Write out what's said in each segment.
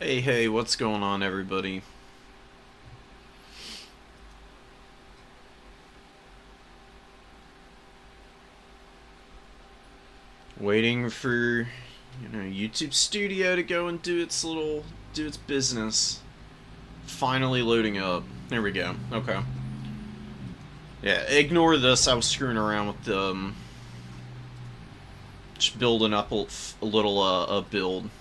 Hey, what's going on, everybody? Waiting for, YouTube Studio to go and do its business. Finally loading up. There we go. Okay. Yeah, ignore this. I was screwing around with just building up a little, a build.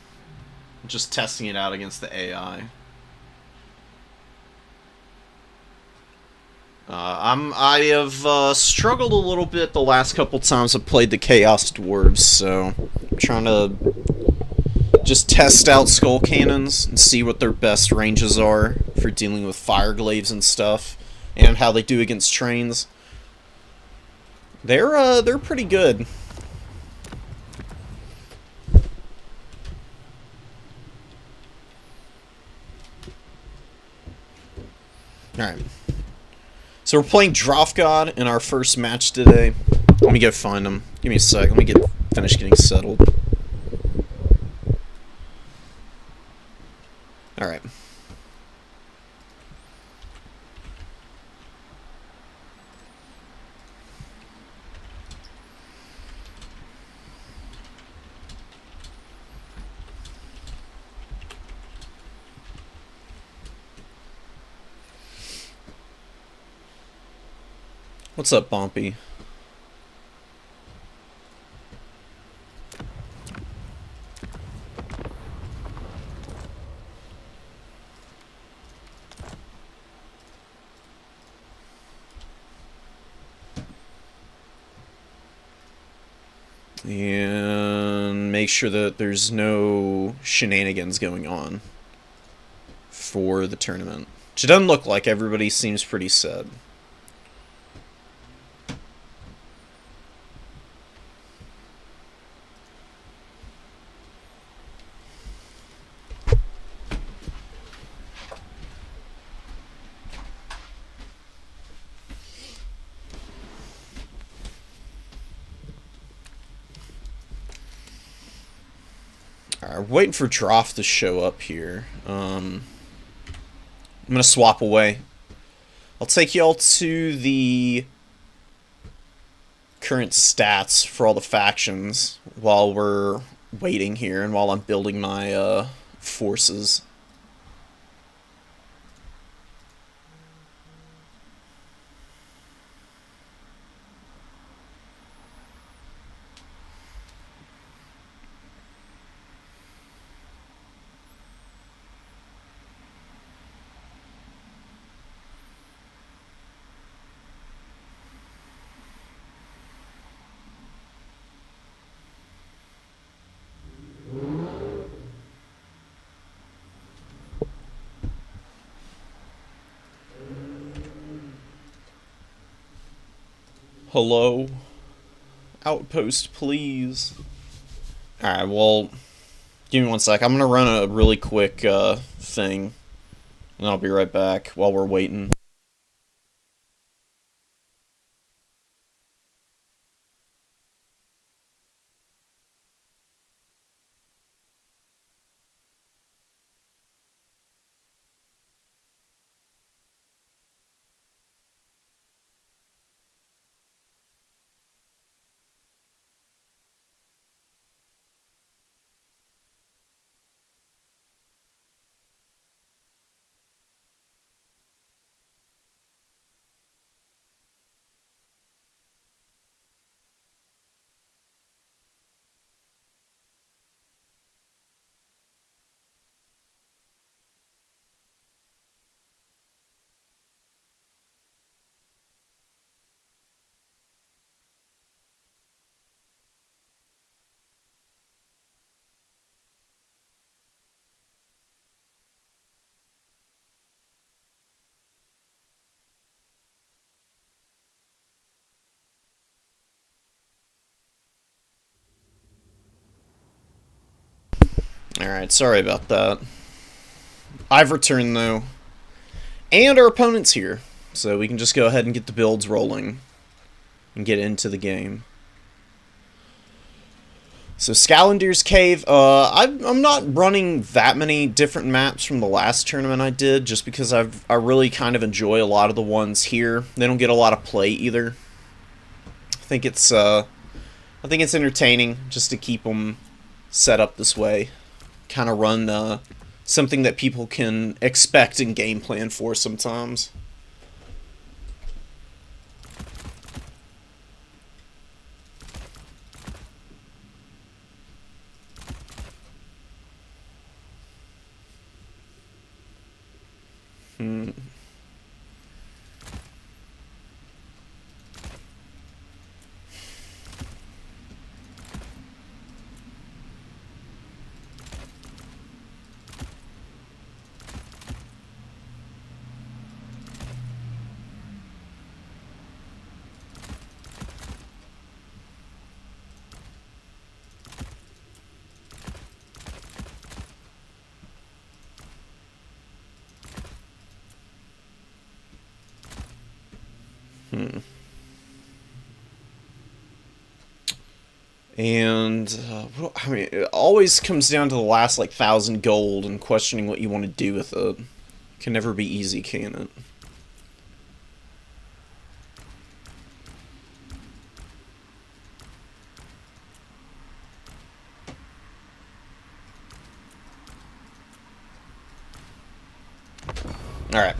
Just testing it out against the AI. I have struggled a little bit the last couple times I've played the Chaos Dwarves, so I'm trying to just test out Skull Cannons and see what their best ranges are for dealing with fire glaives and stuff, and how they do against trains. They're pretty good. Alright. So we're playing Drothgod in our first match today. Let me go find him. Give me a sec. Let me finish getting settled. Alright. What's up, Bumpy? And make sure that there's no shenanigans going on for the tournament. Which it doesn't look like. Everybody seems pretty set. Alright, waiting for Droth to show up here. I'm gonna swap away. I'll take y'all to the current stats for all the factions while we're waiting here and while I'm building my forces. Hello? Outpost, please. Alright, well, give me one sec. I'm gonna run a really quick thing, and I'll be right back while we're waiting. Alright, sorry about that. I've returned, though. And our opponent's here. So we can just go ahead and get the builds rolling. And get into the game. So Scalendir's Cave, I'm not running that many different maps from the last tournament I did, just because I really kind of enjoy a lot of the ones here. They don't get a lot of play either. I think it's entertaining just to keep them set up this way. Kind of run something that people can expect and game plan for sometimes. And, I mean, it always comes down to the last, like, 1,000 gold and questioning what you want to do with it. Can never be easy, can it? Alright.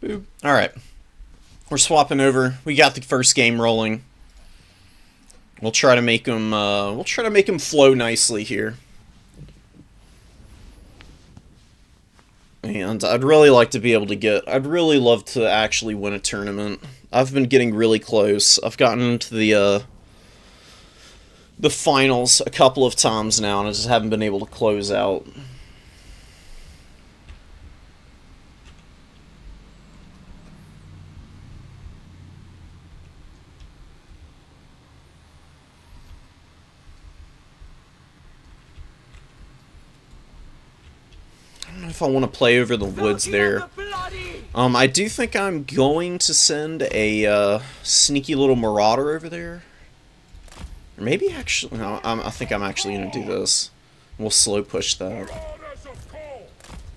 Boop. Alright. We're swapping over. We got the first game rolling. We'll try to make them flow nicely here. And I'd really like to be able to I'd really love to actually win a tournament. I've been getting really close. I've gotten into the finals a couple of times now, and I just haven't been able to close out. I don't know if I want to play over the woods there. I do think I'm going to send a sneaky little marauder over there. Or maybe actually, no, I think I'm actually going to do this. We'll slow push that.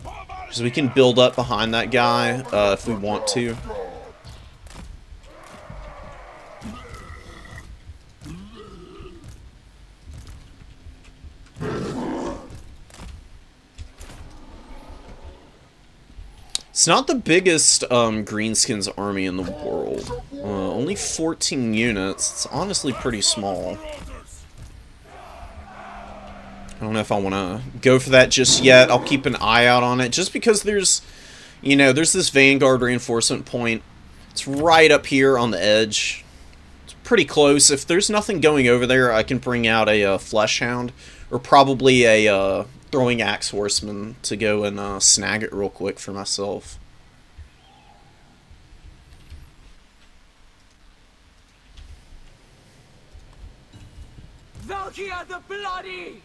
Because we can build up behind that guy if we want to. It's not the biggest Greenskins army in the world. Only 14 units. It's honestly pretty small. I don't know if I want to go for that just yet. I'll keep an eye out on it. Just because there's this Vanguard reinforcement point. It's right up here on the edge. It's pretty close. If there's nothing going over there, I can bring out a Flesh Hound. Or probably a Throwing Axe Horseman to go and snag it real quick for myself. Valkia the Bloody!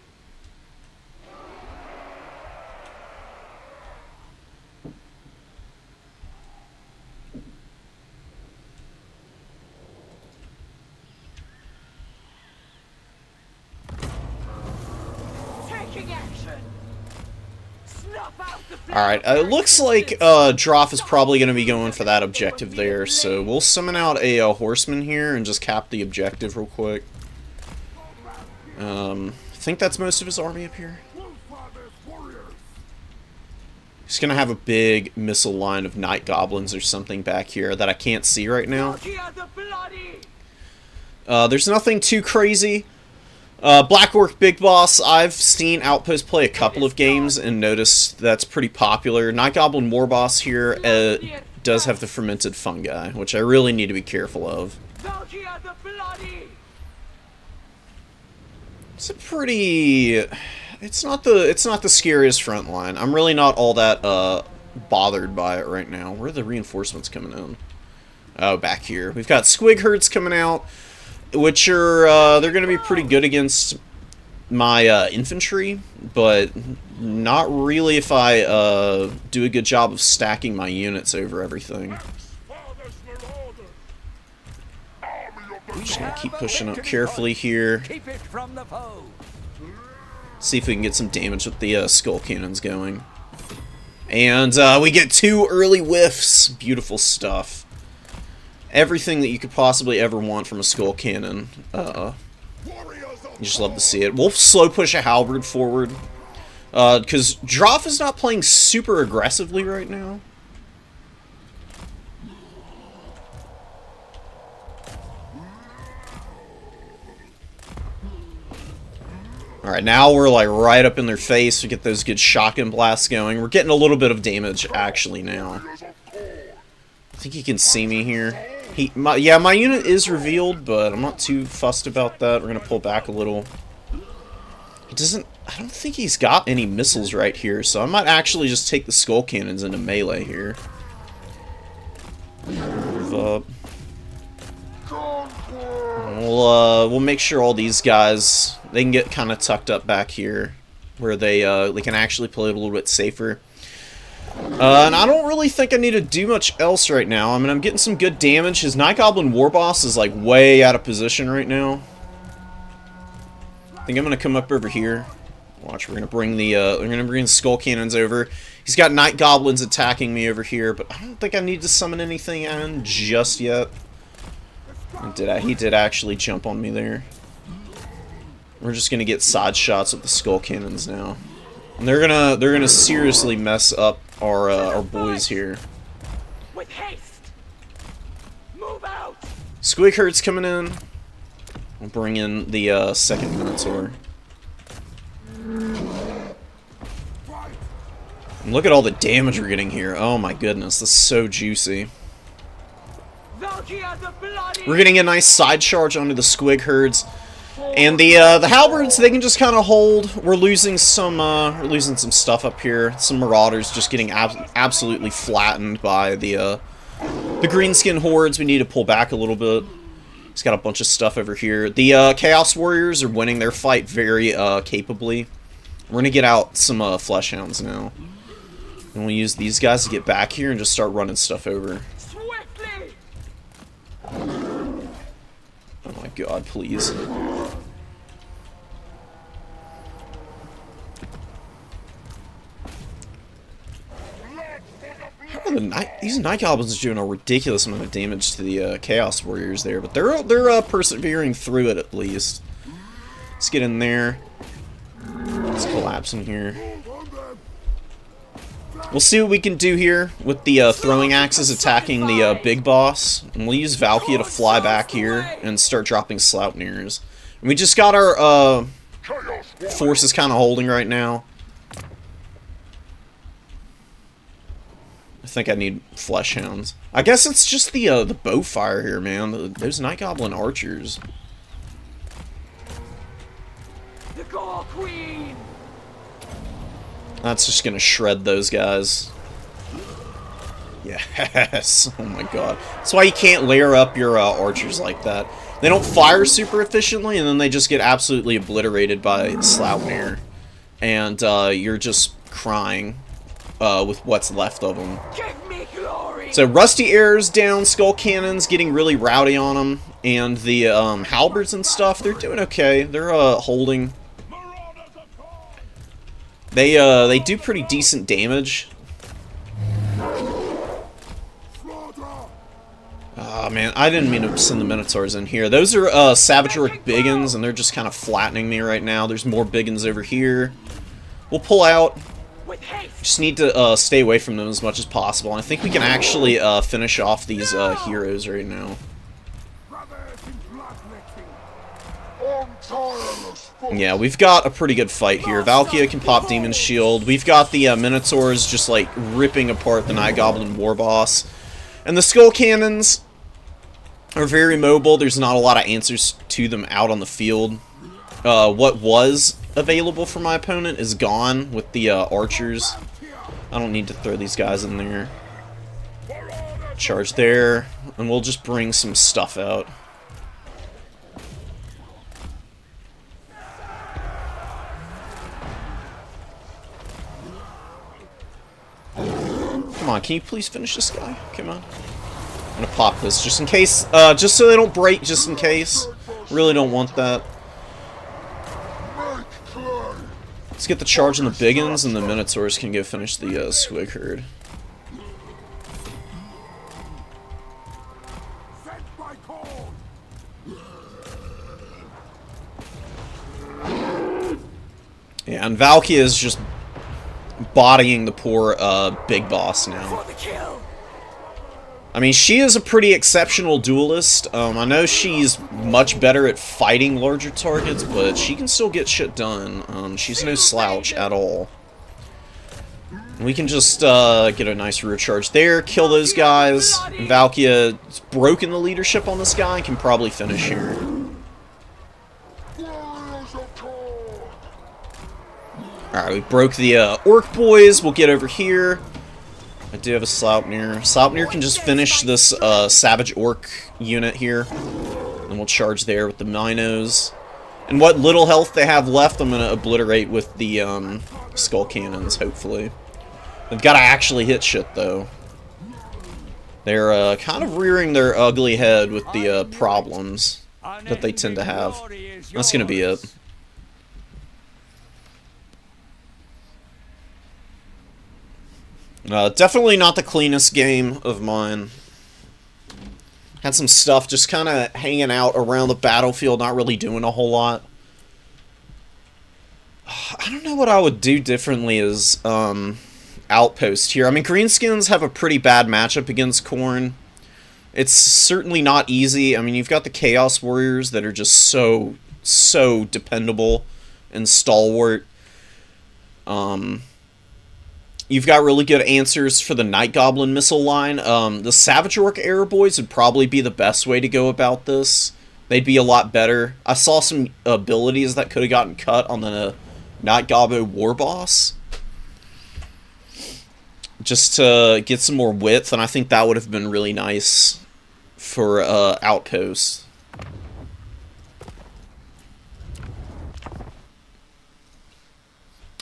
Alright, it looks like Droff is probably going to be going for that objective there, so we'll summon out a horseman here and just cap the objective real quick. I think that's most of his army up here. He's going to have a big missile line of night goblins or something back here that I can't see right now. There's nothing too crazy. Black Orc Big Boss, I've seen Outpost play a couple of games and noticed that's pretty popular. Night Goblin War Boss here does have the fermented fungi, which I really need to be careful of. It's a pretty... It's not the scariest front line. I'm really not all that bothered by it right now. Where are the reinforcements coming in? Oh, back here. We've got Squig Herds coming out, which are, they're going to be pretty good against my infantry, but not really if I do a good job of stacking my units over everything. I'm just going to keep pushing up carefully here. See if we can get some damage with the skull cannons going. And we get 2 early whiffs. Beautiful stuff. Everything that you could possibly ever want from a skull cannon. You just love to see it. We'll slow push a halberd forward. Because Droff is not playing super aggressively right now. Alright, now we're like right up in their face. We get those good shotgun blasts going. We're getting a little bit of damage actually now. I think he can see me here. Yeah, my unit is revealed, but I'm not too fussed about that. We're going to pull back a little. He doesn't... I don't think he's got any missiles right here, so I might actually just take the skull cannons into melee here. Move up. We'll make sure all these guys, they can get kind of tucked up back here, where they can actually play it a little bit safer. And I don't really think I need to do much else right now. I mean, I'm getting some good damage. His Night Goblin War Boss is like way out of position right now. I think I'm gonna come up over here. Watch, we're gonna bring the skull cannons over. He's got Night Goblins attacking me over here, but I don't think I need to summon anything in just yet. He did actually jump on me there. We're just gonna get side shots with the skull cannons now. And they're gonna seriously mess up our boys here. With haste. Move out. Squig Herd's coming in. We'll bring in the second Minotaur. And look at all the damage we're getting here. Oh my goodness, this is so juicy. We're getting a nice side charge onto the Squig Herds. And the halberds, they can just kind of hold. We're losing some stuff up here. Some marauders just getting absolutely flattened by the greenskin hordes. We need to pull back a little bit. He's got a bunch of stuff over here. The Chaos Warriors are winning their fight very capably. We're gonna get out some Fleshhounds now, and we'll use these guys to get back here and just start running stuff over. Oh my god, please. These Night Goblins are doing a ridiculous amount of damage to the Chaos Warriors there, but they're persevering through it at least. Let's get in there. Let's collapse in here. We'll see what we can do here with the throwing axes attacking the big boss. And we'll use Valkia to fly back here and start dropping Sloutniers. And we just got our forces kind of holding right now. I think I need Fleshhounds. I guess it's just the bowfire here, man. Those Night Goblin archers. The Gore Queen. That's just gonna shred those guys. Yes. Oh my god. That's why you can't layer up your archers like that. They don't fire super efficiently, and then they just get absolutely obliterated by Sloutnir. And you're just crying with what's left of them. Give me glory. So Rusty Arrows down, Skull Cannons getting really rowdy on them, and the halberds and stuff, they're doing okay. They're holding. They do pretty decent damage. Oh man, I didn't mean to send the Minotaurs in here. Those are Savage Orc Biggins, and they're just kind of flattening me right now. There's more Biggins over here. We'll pull out. Just need to stay away from them as much as possible. And I think we can actually finish off these heroes right now. Yeah, we've got a pretty good fight here. Valkia can pop Demon Shield. We've got the Minotaurs just, like, ripping apart the Night Goblin War Boss. And the Skull Cannons are very mobile. There's not a lot of answers to them out on the field. What was available for my opponent is gone with the archers. I don't need to throw these guys in there. Charge there, and we'll just bring some stuff out. Come on, can you please finish this guy? Come on. I'm gonna pop this just in case, just so they don't break, just in case. Really don't want that. Let's get the charge on the biggins, and the Minotaurs can go finish the Squig Herd. Yeah, and Valkia is just bodying the poor big boss now. I mean, she is a pretty exceptional duelist. I know she's much better at fighting larger targets, but she can still get shit done. She's no slouch at all. We can just get a nice rear charge there, kill those guys. Valkia's broken the leadership on this guy and can probably finish here. Alright, we broke the Orc boys. We'll get over here. I do have a Sleipnir. Sleipnir can just finish this Savage Orc unit here. And we'll charge there with the Minos. And what little health they have left, I'm going to obliterate with the Skull Cannons, hopefully. They've got to actually hit shit, though. They're kind of rearing their ugly head with the problems that they tend to have. That's going to be it. Definitely not the cleanest game of mine. Had some stuff just kind of hanging out around the battlefield, not really doing a whole lot. I don't know what I would do differently as Outpost here. I mean, Greenskins have a pretty bad matchup against Khorne. It's certainly not easy. I mean, you've got the Chaos Warriors that are just so dependable and stalwart. You've got really good answers for the Night Goblin missile line. The Savage Orc Arrow Boys would probably be the best way to go about this. They'd be a lot better. I saw some abilities that could have gotten cut on the Night Goblin War Boss, just to get some more width, and I think that would have been really nice for Outpost.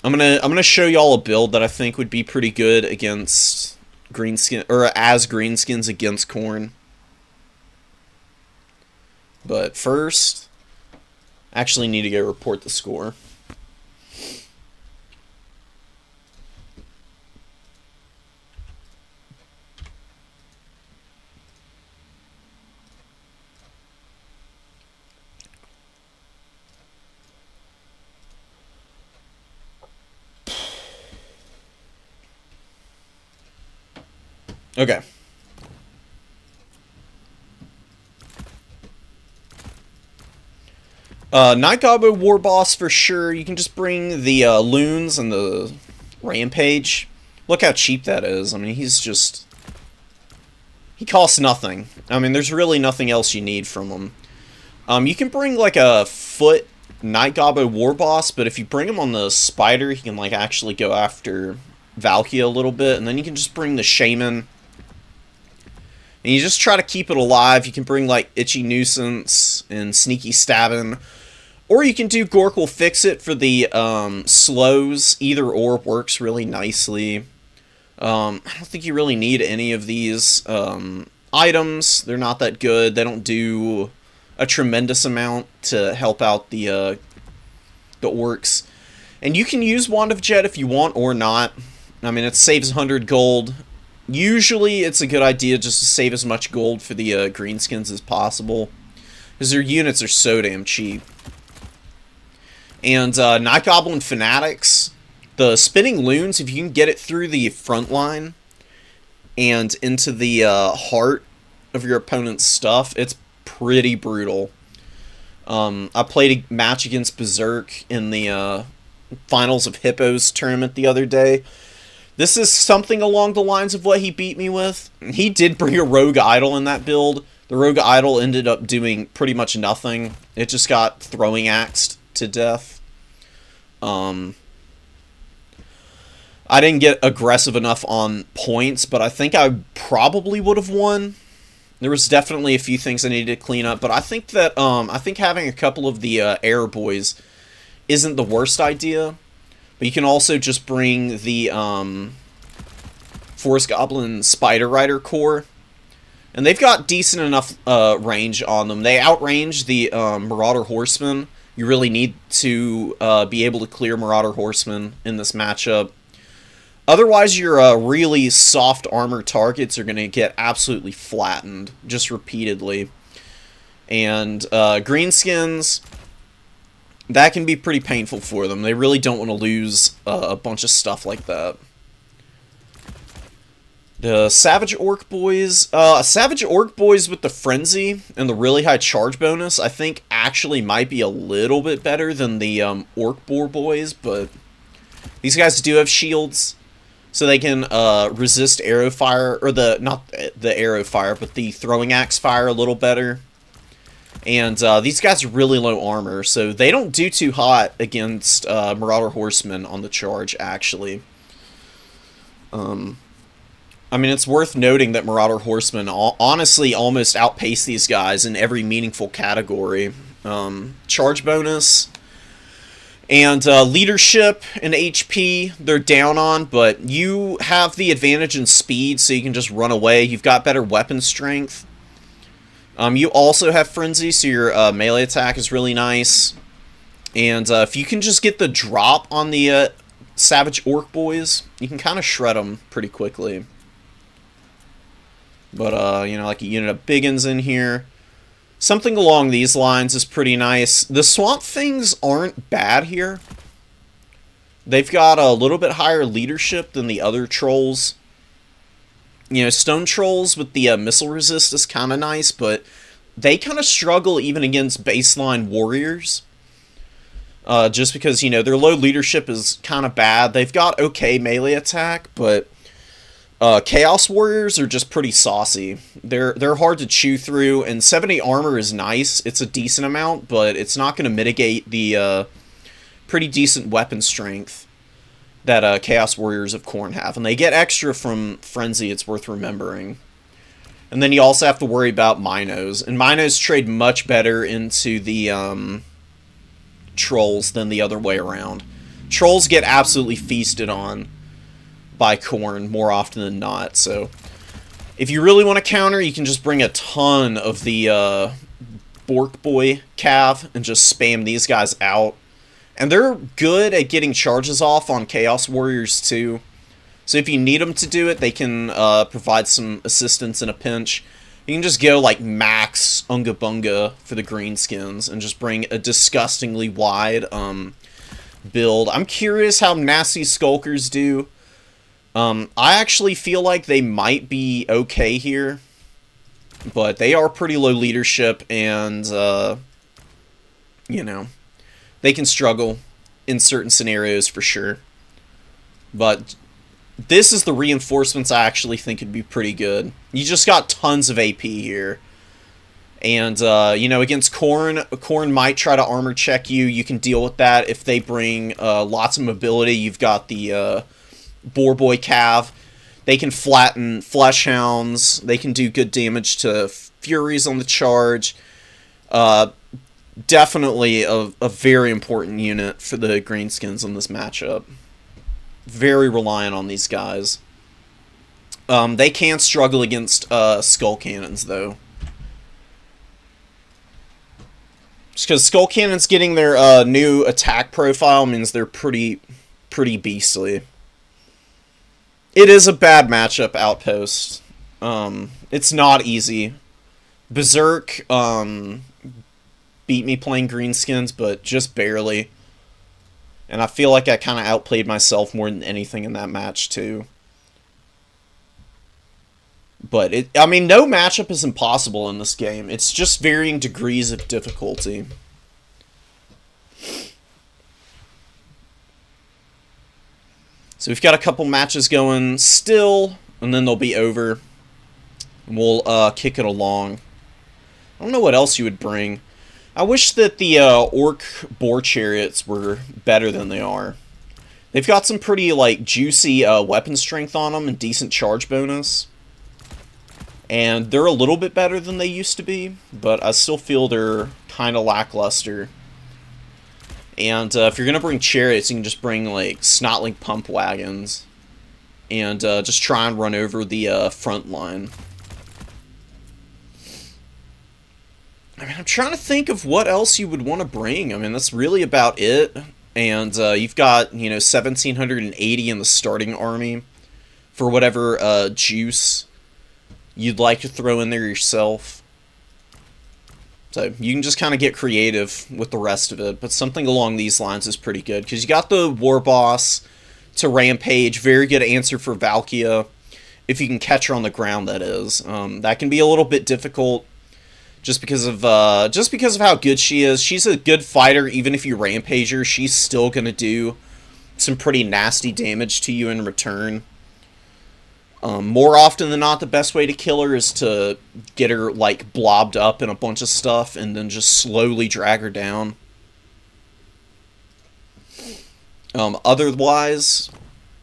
I'm gonna show y'all a build that I think would be pretty good against Greenskin, or as Greenskins against Khorne. But first, I actually need to go report the score. Okay. Night Goblin War Boss for sure. You can just bring the Loons and the Rampage. Look how cheap that is. I mean, he's just... he costs nothing. I mean, there's really nothing else you need from him. You can bring, like, a foot Night Goblin War Boss, but if you bring him on the Spider, he can, like, actually go after Valkia a little bit, and then you can just bring the Shaman. And you just try to keep it alive. You can bring, like, Itchy Nuisance and Sneaky Stabbing. Or you can do Gork will fix it for the slows. Either or works really nicely. I don't think you really need any of these items. They're not that good. They don't do a tremendous amount to help out the orcs. And you can use Wand of Jet if you want or not. I mean, it saves 100 gold. Usually, it's a good idea just to save as much gold for the Greenskins as possible, because their units are so damn cheap. And Night Goblin Fanatics, the Spinning Loons, if you can get it through the front line and into the heart of your opponent's stuff, it's pretty brutal. I played a match against Berserk in the finals of Hippos tournament the other day. This is something along the lines of what he beat me with. He did bring a Rogue Idol in that build. The Rogue Idol ended up doing pretty much nothing. It just got throwing axed to death. I didn't get aggressive enough on points, but I think I probably would have won. There was definitely a few things I needed to clean up, but I think that having a couple of the Air Boys isn't the worst idea. But you can also just bring the Forest Goblin Spider Rider Corps, and they've got decent enough range on them. They outrange the Marauder Horsemen. You really need to be able to clear Marauder Horsemen in this matchup. Otherwise, your really soft armor targets are going to get absolutely flattened just repeatedly. And Greenskins, that can be pretty painful for them. They really don't want to lose a bunch of stuff like that. The Savage Orc Boys. Savage Orc Boys with the Frenzy and the really high charge bonus, I think actually might be a little bit better than the Orc Boar Boys, but these guys do have shields, so they can resist arrow fire, or not the arrow fire, but the throwing axe fire a little better. And these guys are really low armor, so they don't do too hot against Marauder Horsemen on the charge, actually. I mean, it's worth noting that Marauder Horsemen honestly almost outpace these guys in every meaningful category. Charge bonus and leadership and HP, they're down on, but you have the advantage in speed, so you can just run away. You've got better weapon strength. You also have Frenzy, so your melee attack is really nice. And if you can just get the drop on the Savage Orc Boys, you can kind of shred them pretty quickly. But, you know, like a unit of Biggins in here. Something along these lines is pretty nice. The Swamp Things aren't bad here. They've got a little bit higher leadership than the other trolls. You know, Stone Trolls with the missile resist is kind of nice, but they kind of struggle even against baseline warriors. Just because, you know, their low leadership is kind of bad. They've got okay melee attack, but Chaos Warriors are just pretty saucy. They're hard to chew through, and 70 armor is nice. It's a decent amount, but it's not going to mitigate the pretty decent weapon strength that Chaos Warriors of Khorne have. And they get extra from Frenzy, it's worth remembering. And then you also have to worry about Minos. And Minos trade much better into the Trolls than the other way around. Trolls get absolutely feasted on by Khorne more often than not. So if you really want to counter, you can just bring a ton of the Bork Boy Cav and just spam these guys out. And they're good at getting charges off on Chaos Warriors too. So if you need them to do it, they can provide some assistance in a pinch. You can just go like max Unga Bunga for the Greenskins and just bring a disgustingly wide build. I'm curious how Nasty Skulkers do. I actually feel like they might be okay here, but they are pretty low leadership, and you know, they can struggle in certain scenarios for sure. But this is the reinforcements I actually think would be pretty good. You just got tons of AP here. And, you know, against Khorne might try to armor check you. You can deal with that if they bring lots of mobility. You've got the Boar Boy Cav. They can flatten Flesh Hounds. They can do good damage to Furies on the charge. Definitely a very important unit for the Greenskins in this matchup. Very reliant on these guys. They can struggle against Skull Cannons, though. Just because Skull Cannons getting their new attack profile means they're pretty beastly. It is a bad matchup, Outpost. It's not easy. Berserk beat me playing Greenskins, but just barely. And I feel like I kind of outplayed myself more than anything in that match, too. But, I mean, no matchup is impossible in this game. It's just varying degrees of difficulty. So we've got a couple matches going still, and then they'll be over. And we'll kick it along. I don't know what else you would bring. I wish that the Orc Boar Chariots were better than they are. They've got some pretty, like, juicy weapon strength on them and decent charge bonus. And they're a little bit better than they used to be, but I still feel they're kind of lackluster. And if you're going to bring chariots, you can just bring, like, Snotling pump wagons. And just try and run over the front line. I mean, I'm trying to think of what else you would want to bring. I mean, that's really about it. And you've got, 1,780 in the starting army for whatever juice you'd like to throw in there yourself. So you can just kind of get creative with the rest of it. But something along these lines is pretty good. Because you got the War Boss to Rampage. Very good answer for Valkia. If you can catch her on the ground, that is. That can be a little bit difficult. Just because of how good she is. She's a good fighter. Even if you rampage her, she's still going to do some pretty nasty damage to you in return. More often than not, the best way to kill her is to get her, like, blobbed up in a bunch of stuff and then just slowly drag her down. Otherwise,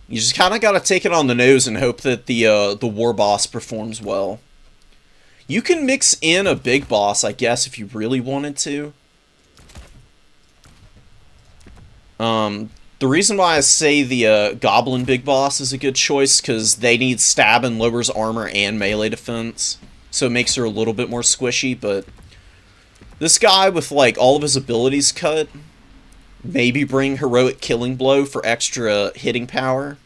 you just kind of got to take it on the nose and hope that the War Boss performs well. You can mix in a big boss, I guess, if you really wanted to. The reason why I say the Goblin Big Boss is a good choice, because they need stab and lowers armor and melee defense. So it makes her a little bit more squishy, but this guy with, like, all of his abilities cut, maybe bring Heroic Killing Blow for extra hitting power.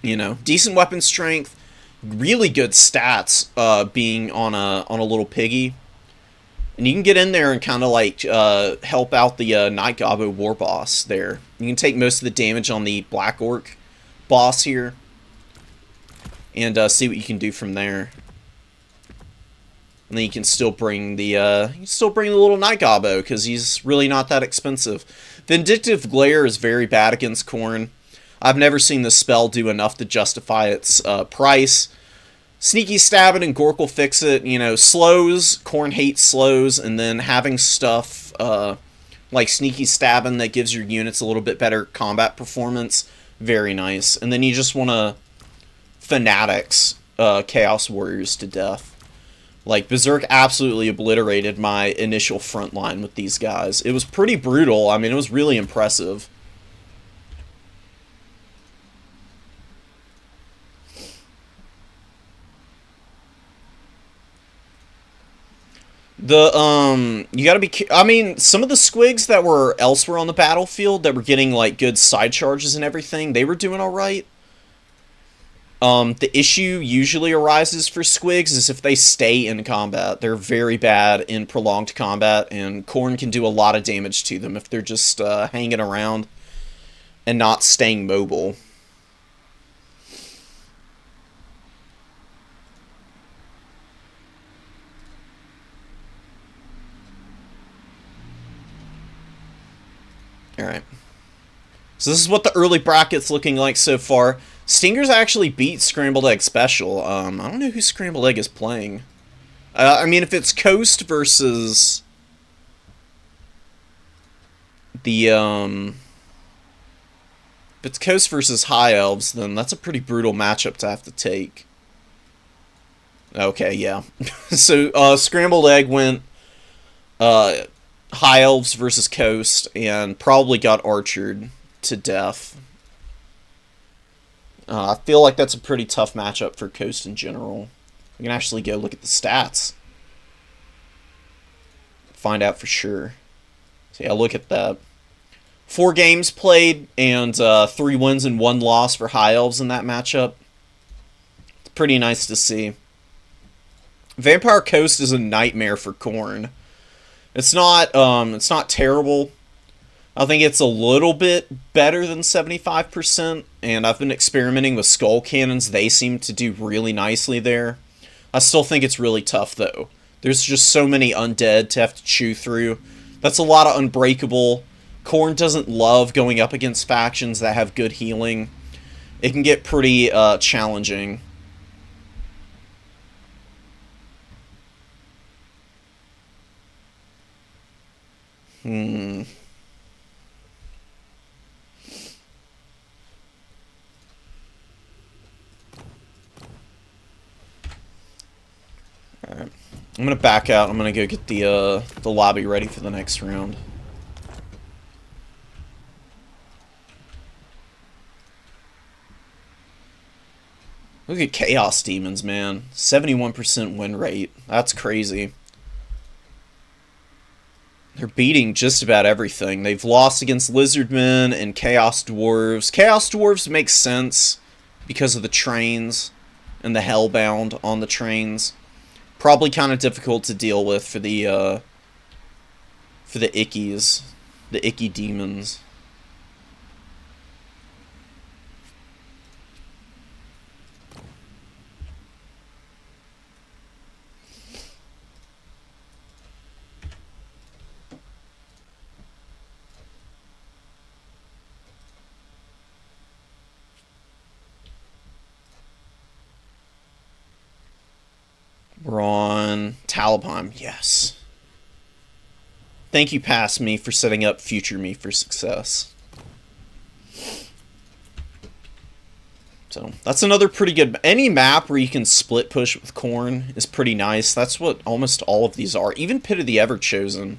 Decent weapon strength. Really good stats being on a little piggy. And you can get in there and kind of like help out the Night Gobbo War Boss there. You can take most of the damage on the Black Orc boss here. And see what you can do from there. And then you can still bring the little Night Gobbo, because he's really not that expensive. Vindictive Glare is very bad against Khorne. I've never seen this spell do enough to justify its price. Sneaky Stabbing and Gork'll fix it. Slows. Khorne hates slows. And then having stuff like Sneaky Stabbing that gives your units a little bit better combat performance. Very nice. And then you just want to Fanatics Chaos Warriors to death. Like, Berserk absolutely obliterated my initial front line with these guys. It was pretty brutal. I mean, it was really impressive. You gotta be, I mean, some of the squigs that were elsewhere on the battlefield that were getting, like, good side charges and everything, they were doing alright. The issue usually arises for squigs is if they stay in combat. They're very bad in prolonged combat, and Khorne can do a lot of damage to them if they're just, hanging around and not staying mobile. Alright. So this is what the early bracket's looking like so far. Stingers actually beat Scrambled Egg Special. I don't know who Scrambled Egg is playing. I mean, if it's Coast versus the, if it's Coast versus High Elves, then that's a pretty brutal matchup to have to take. Okay, yeah. So, Scrambled Egg went, High Elves versus Coast, and probably got archered to death. I feel like that's a pretty tough matchup for Coast in general. We can actually go look at the stats. Find out for sure. So yeah, look at that. 4 games played, and 3 wins and 1 loss for High Elves in that matchup. It's pretty nice to see. Vampire Coast is a nightmare for Khorne. It's not terrible. I think it's a little bit better than 75%, and I've been experimenting with skull cannons. They seem to do really nicely there. I still think it's really tough, though. There's just so many undead to have to chew through. That's a lot of unbreakable, Khorne doesn't love going up against factions that have good healing. It can get pretty challenging. Alright. I'm gonna back out. I'm gonna go get the lobby ready for the next round. Look at Chaos Demons, man. 71% win rate. That's crazy. They're beating just about everything. They've lost against Lizardmen and Chaos Dwarves. Chaos Dwarves makes sense because of the trains and the Hellbound on the trains. Probably kind of difficult to deal with for the Ickies, the Icky Demons. We're on Talabheim, yes. Thank you, past me, for setting up future me for success. So, that's another pretty good... Any map where you can split push with Khorne is pretty nice. That's what almost all of these are. Even Pit of the Everchosen.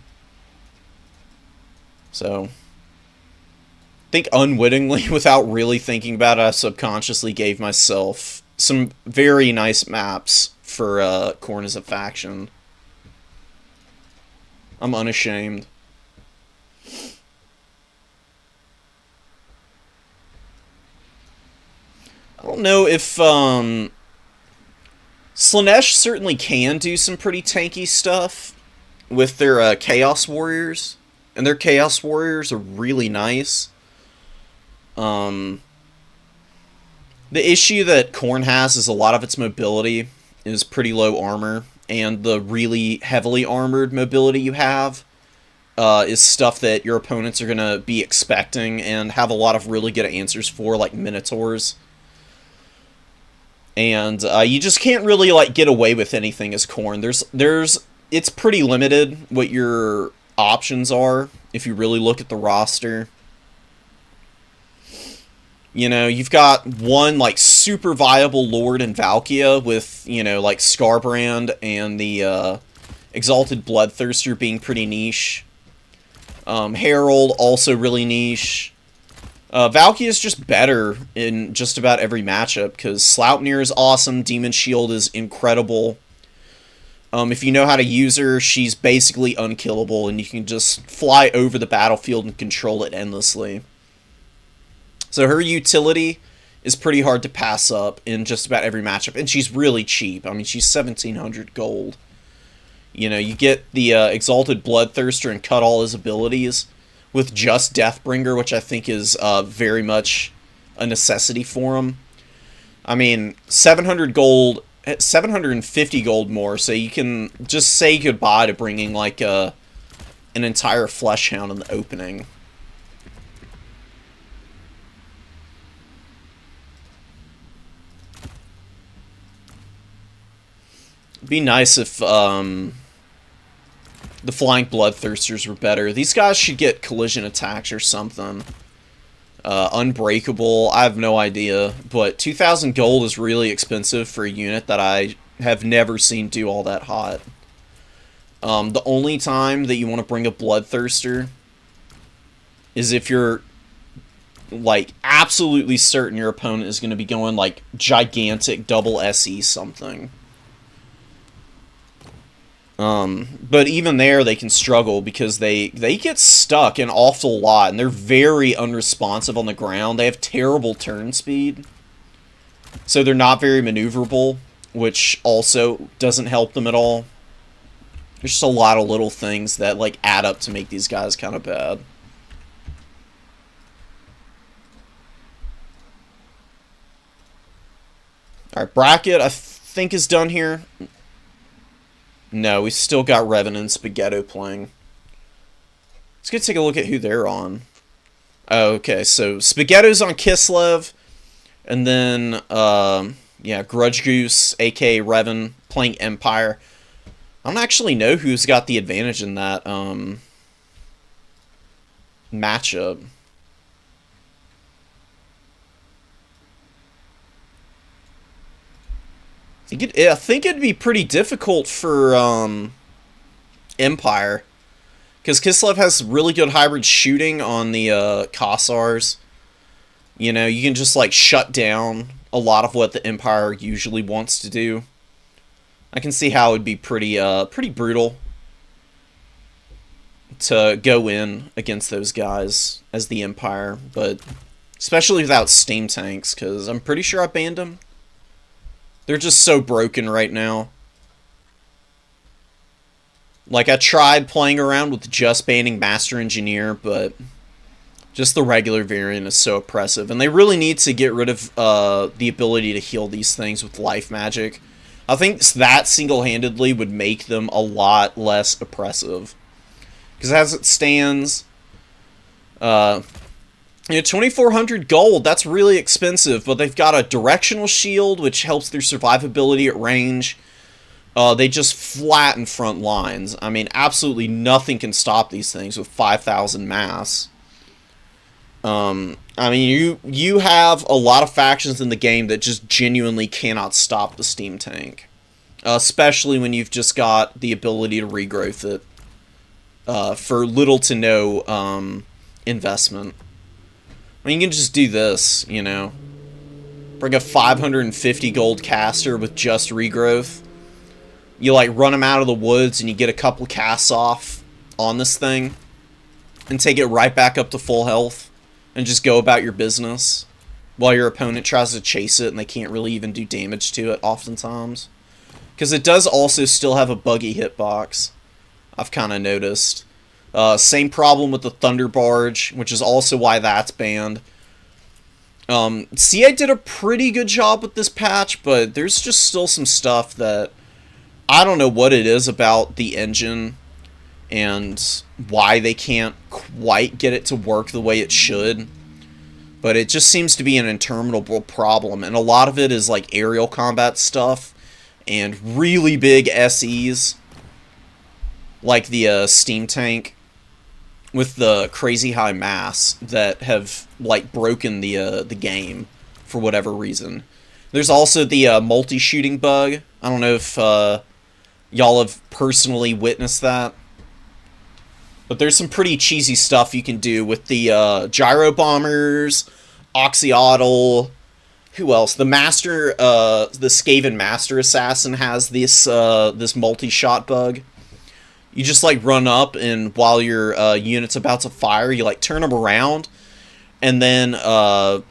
So... I think unwittingly, without really thinking about it, I subconsciously gave myself some very nice maps for Khorne as a faction. I'm unashamed. I don't know if Slaanesh certainly can do some pretty tanky stuff with their Chaos Warriors, and their Chaos Warriors are really nice. The issue that Khorne has is a lot of its mobility is pretty low armor, and the really heavily armored mobility you have is stuff that your opponents are going to be expecting and have a lot of really good answers for, like Minotaurs. And you just can't really like get away with anything as Khorne. It's pretty limited what your options are if you really look at the roster. You know, you've got one, like, super viable Lord in Valkia with, you know, like, Scarbrand and the Exalted Bloodthirster being pretty niche. Herald, also really niche. Valkia is just better in just about every matchup, because Sleipnir is awesome, Demon Shield is incredible. If you know how to use her, she's basically unkillable, and you can just fly over the battlefield and control it endlessly. So her utility is pretty hard to pass up in just about every matchup. And she's really cheap. I mean, she's 1,700 gold. You know, you get the Exalted Bloodthirster and cut all his abilities with just Deathbringer, which I think is very much a necessity for him. I mean, 700 gold, 750 gold more, so you can just say goodbye to bringing, like, an entire Fleshhound in the opening. It'd be nice if the Flying Bloodthirsters were better. These guys should get collision attacks or something. Unbreakable, I have no idea. But 2,000 gold is really expensive for a unit that I have never seen do all that hot. The only time that you want to bring a Bloodthirster is if you're, like, absolutely certain your opponent is going to be going, like, gigantic double SE something. But even there, they can struggle because they get stuck an awful lot, and they're very unresponsive on the ground. They have terrible turn speed, so they're not very maneuverable, which also doesn't help them at all. There's just a lot of little things that, like, add up to make these guys kind of bad. Alright, bracket, I think, is done here. No, we still got Revenant and Spaghetto playing. Let's go take a look at who they're on. Oh, okay, so Spaghetto's on Kislev, and then, yeah, Grudge Goose, aka Revan, playing Empire. I don't actually know who's got the advantage in that, matchup. I think it'd be pretty difficult for, Empire. Because Kislev has really good hybrid shooting on the Kossars. You know, you can just, like, shut down a lot of what the Empire usually wants to do. I can see how it would be pretty brutal to go in against those guys as the Empire. But especially without steam tanks, because I'm pretty sure I banned them. They're just so broken right now. Like, I tried playing around with just banning Master Engineer, but just the regular variant is so oppressive. And they really need to get rid of the ability to heal these things with life magic. I think that single-handedly would make them a lot less oppressive. Because as it stands, you know, 2,400 gold, that's really expensive. But they've got a directional shield, which helps their survivability at range. They just flatten front lines. I mean, absolutely nothing can stop these things with 5,000 mass. I mean, you have a lot of factions in the game that just genuinely cannot stop the steam tank. Especially when you've just got the ability to regrowth it for little to no investment. I mean, you can just do this, you know. Bring a 550 gold caster with just regrowth. You, like, run them out of the woods and you get a couple casts off on this thing and take it right back up to full health and just go about your business while your opponent tries to chase it and they can't really even do damage to it oftentimes. Because it does also still have a buggy hitbox, I've kind of noticed. Same problem with the Thunder Barge, which is also why that's banned. CA did a pretty good job with this patch, but there's just still some stuff that I don't know what it is about the engine and why they can't quite get it to work the way it should. But it just seems to be an interminable problem. And a lot of it is like aerial combat stuff and really big SEs. Like the steam tank with the crazy high mass that have like broken the game for whatever reason. There's also the multi-shooting bug. I don't know if y'all have personally witnessed that. But there's some pretty cheesy stuff you can do with the gyro bombers, Oxyotl. Who else? The Master, the Skaven Master Assassin has this this multi-shot bug. You just like run up, and while your unit's about to fire, you like turn them around, and then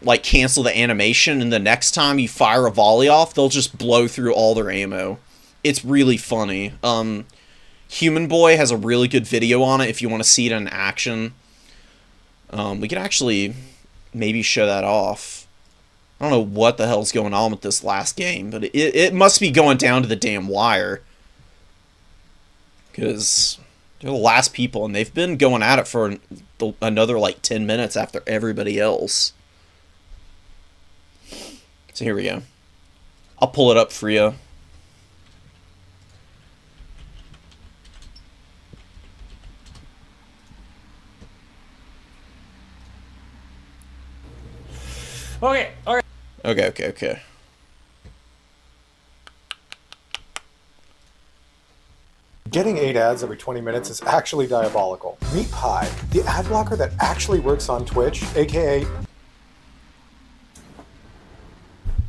like cancel the animation. And the next time you fire a volley off, they'll just blow through all their ammo. It's really funny. Human Boy has a really good video on it if you want to see it in action. We could actually maybe show that off. I don't know what the hell's going on with this last game, but it must be going down to the damn wire. Because they're the last people, and they've been going at it for another, like, 10 minutes after everybody else. So here we go. I'll pull it up for you. Okay, alright. Okay. Getting 8 ads every 20 minutes is actually diabolical. Meet Pi, the ad blocker that actually works on Twitch, aka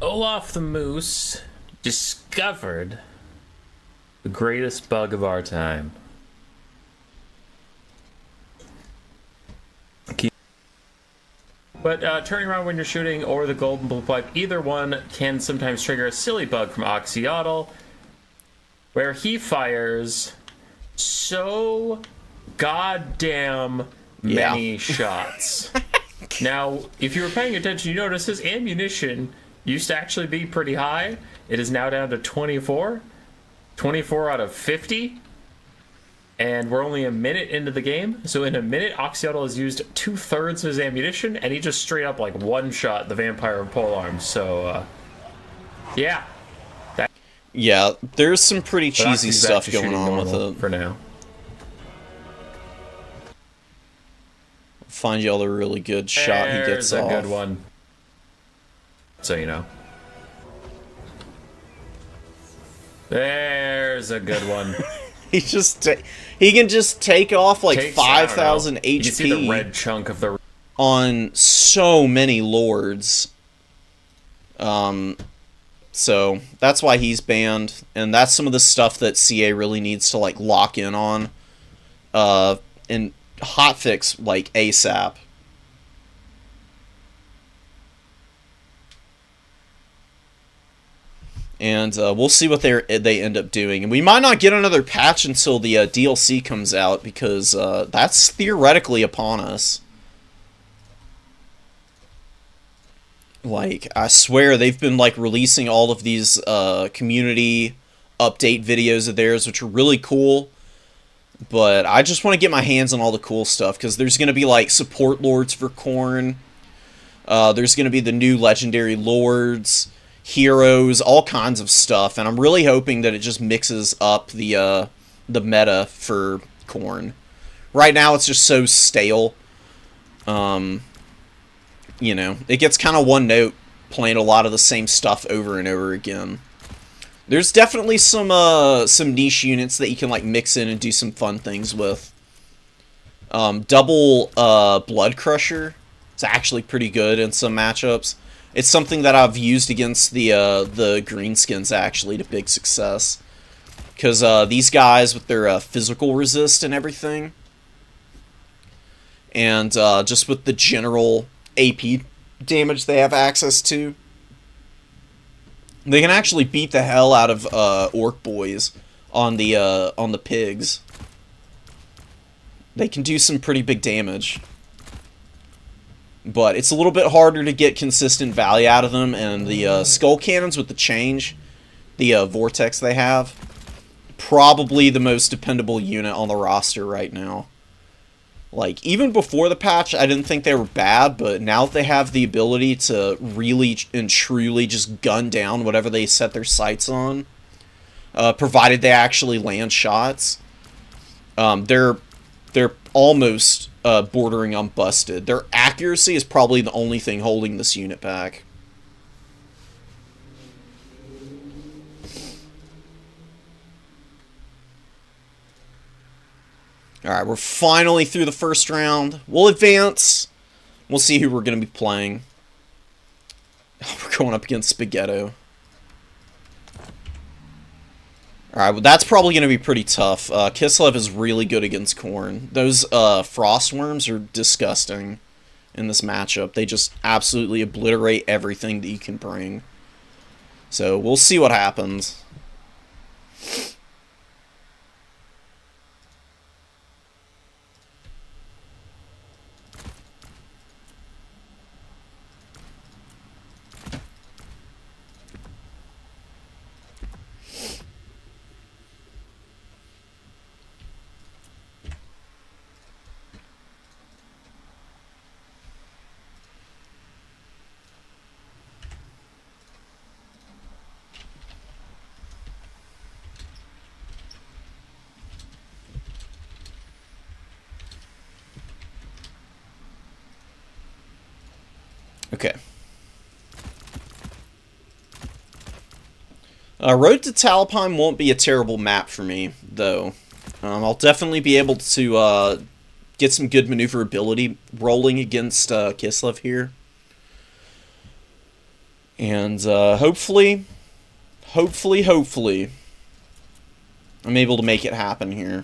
Olaf the Moose discovered the greatest bug of our time. But turning around when you're shooting or the golden blue pipe, either one can sometimes trigger a silly bug from Oxyotl, where he fires so goddamn many shots. Now, if you were paying attention, you notice his ammunition used to actually be pretty high. It is now down to 24. 24 out of 50. And we're only a minute into the game, so in a minute, Oxyotl has used 2/3 of his ammunition, and he just straight up like one-shot the vampire of polearms. So, yeah. Yeah, there's some pretty But cheesy Oxy's back stuff to going shooting on with normal it. for now. Find you all the really good shot he gets off. There's a good one. So you know. There's a good one. He can just take off like 5,000 HP. You can see the red chunk of the on so many lords. So that's why he's banned, and that's some of the stuff that CA really needs to like lock in on, and hotfix like ASAP. And we'll see what they end up doing. And we might not get another patch until the DLC comes out, because that's theoretically upon us. Like, I swear they've been like releasing all of these community update videos of theirs, which are really cool. But I just want to get my hands on all the cool stuff, because there's going to be like support lords for Khorne. There's going to be the new legendary lords, heroes, all kinds of stuff, and I'm really hoping that it just mixes up the meta for Khorne. Right now, it's just so stale. You know, it gets kind of one note, playing a lot of the same stuff over and over again. There's definitely some niche units that you can like mix in and do some fun things with. Double Blood Crusher. It's actually pretty good in some matchups. It's something that I've used against the greenskins actually to big success, because these guys with their physical resist and everything, and just with the general AP damage they have access to, they can actually beat the hell out of orc boys on the pigs. They can do some pretty big damage. But it's a little bit harder to get consistent value out of them, and the skull cannons with the change, the vortex they have, probably the most dependable unit on the roster right now. Like, even before the patch, I didn't think they were bad, but now that they have the ability to really and truly just gun down whatever they set their sights on, provided they actually land shots, they're almost bordering on busted. Their accuracy is probably the only thing holding this unit back. Alright, we're finally through the first round. We'll advance. We'll see who we're going to be playing. We're going up against Spaghetto. Alright, well, that's probably going to be pretty tough. Kislev is really good against Khorne. Those Frostworms are disgusting in this matchup. They just absolutely obliterate everything that you can bring. So, we'll see what happens. Okay. Road to Talpine won't be a terrible map for me, though. I'll definitely be able to get some good maneuverability rolling against Kislev here. And hopefully, I'm able to make it happen here.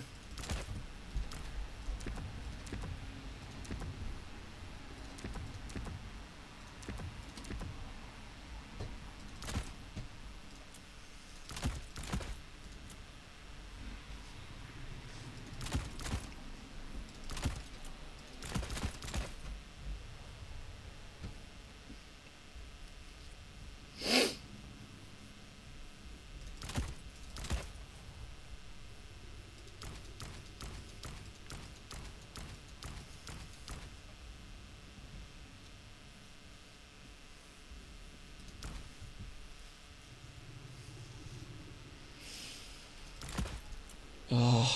I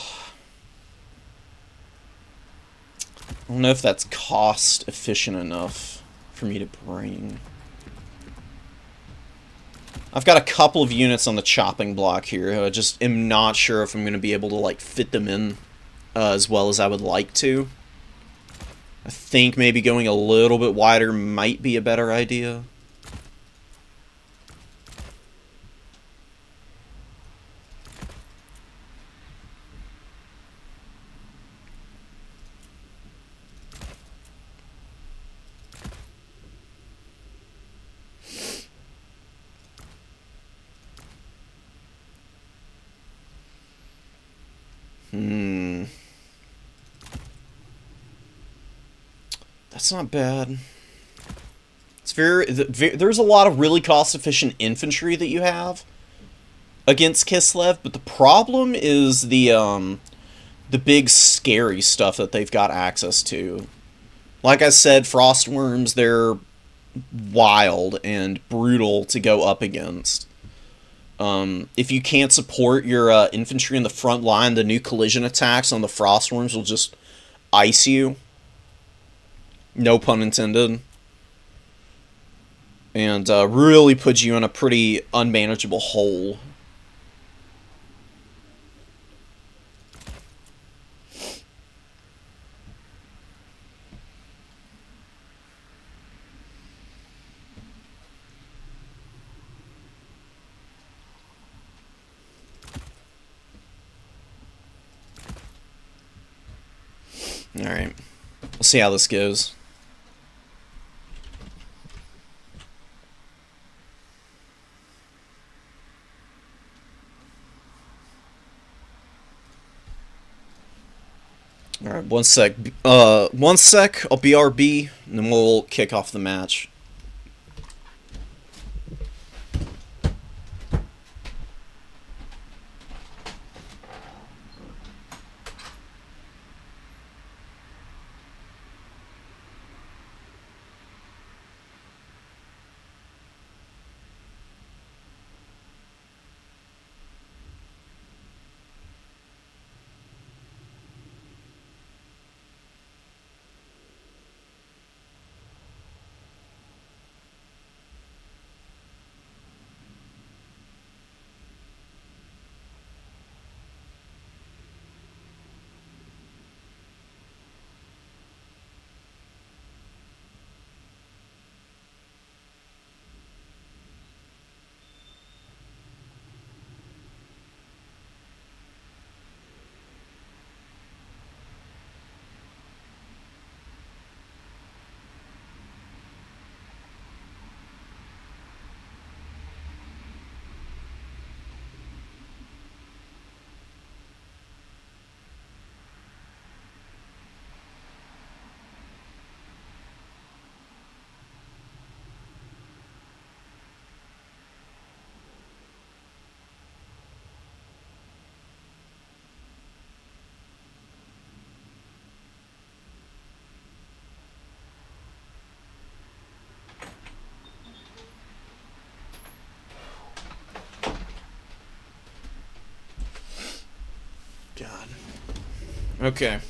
don't know if that's cost efficient enough for me to bring. I've got a couple of units on the chopping block here. I just am not sure if I'm going to be able to like fit them in as well as I would like to. I think maybe going a little bit wider might be a better idea. That's not bad. It's there's a lot of really cost-efficient infantry that you have against Kislev, but the problem is the big scary stuff that they've got access to. Like I said, Frostworms, they're wild and brutal to go up against. If you can't support your infantry in the front line, the new collision attacks on the Frostworms will just ice you. No pun intended. And really put you in a pretty unmanageable hole. Alright. We'll see how this goes. Alright, one sec. I'll BRB, and then we'll kick off the match. God. Okay.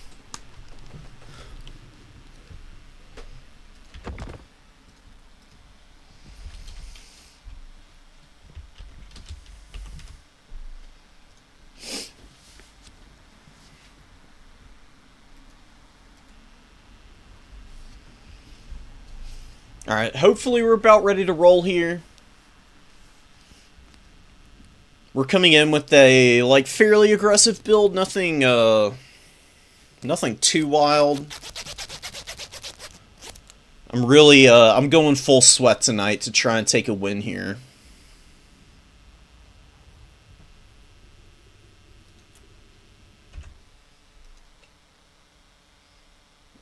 Alright, hopefully we're about ready to roll here. We're coming in with a, like, fairly aggressive build, nothing too wild. I'm going full sweat tonight to try and take a win here.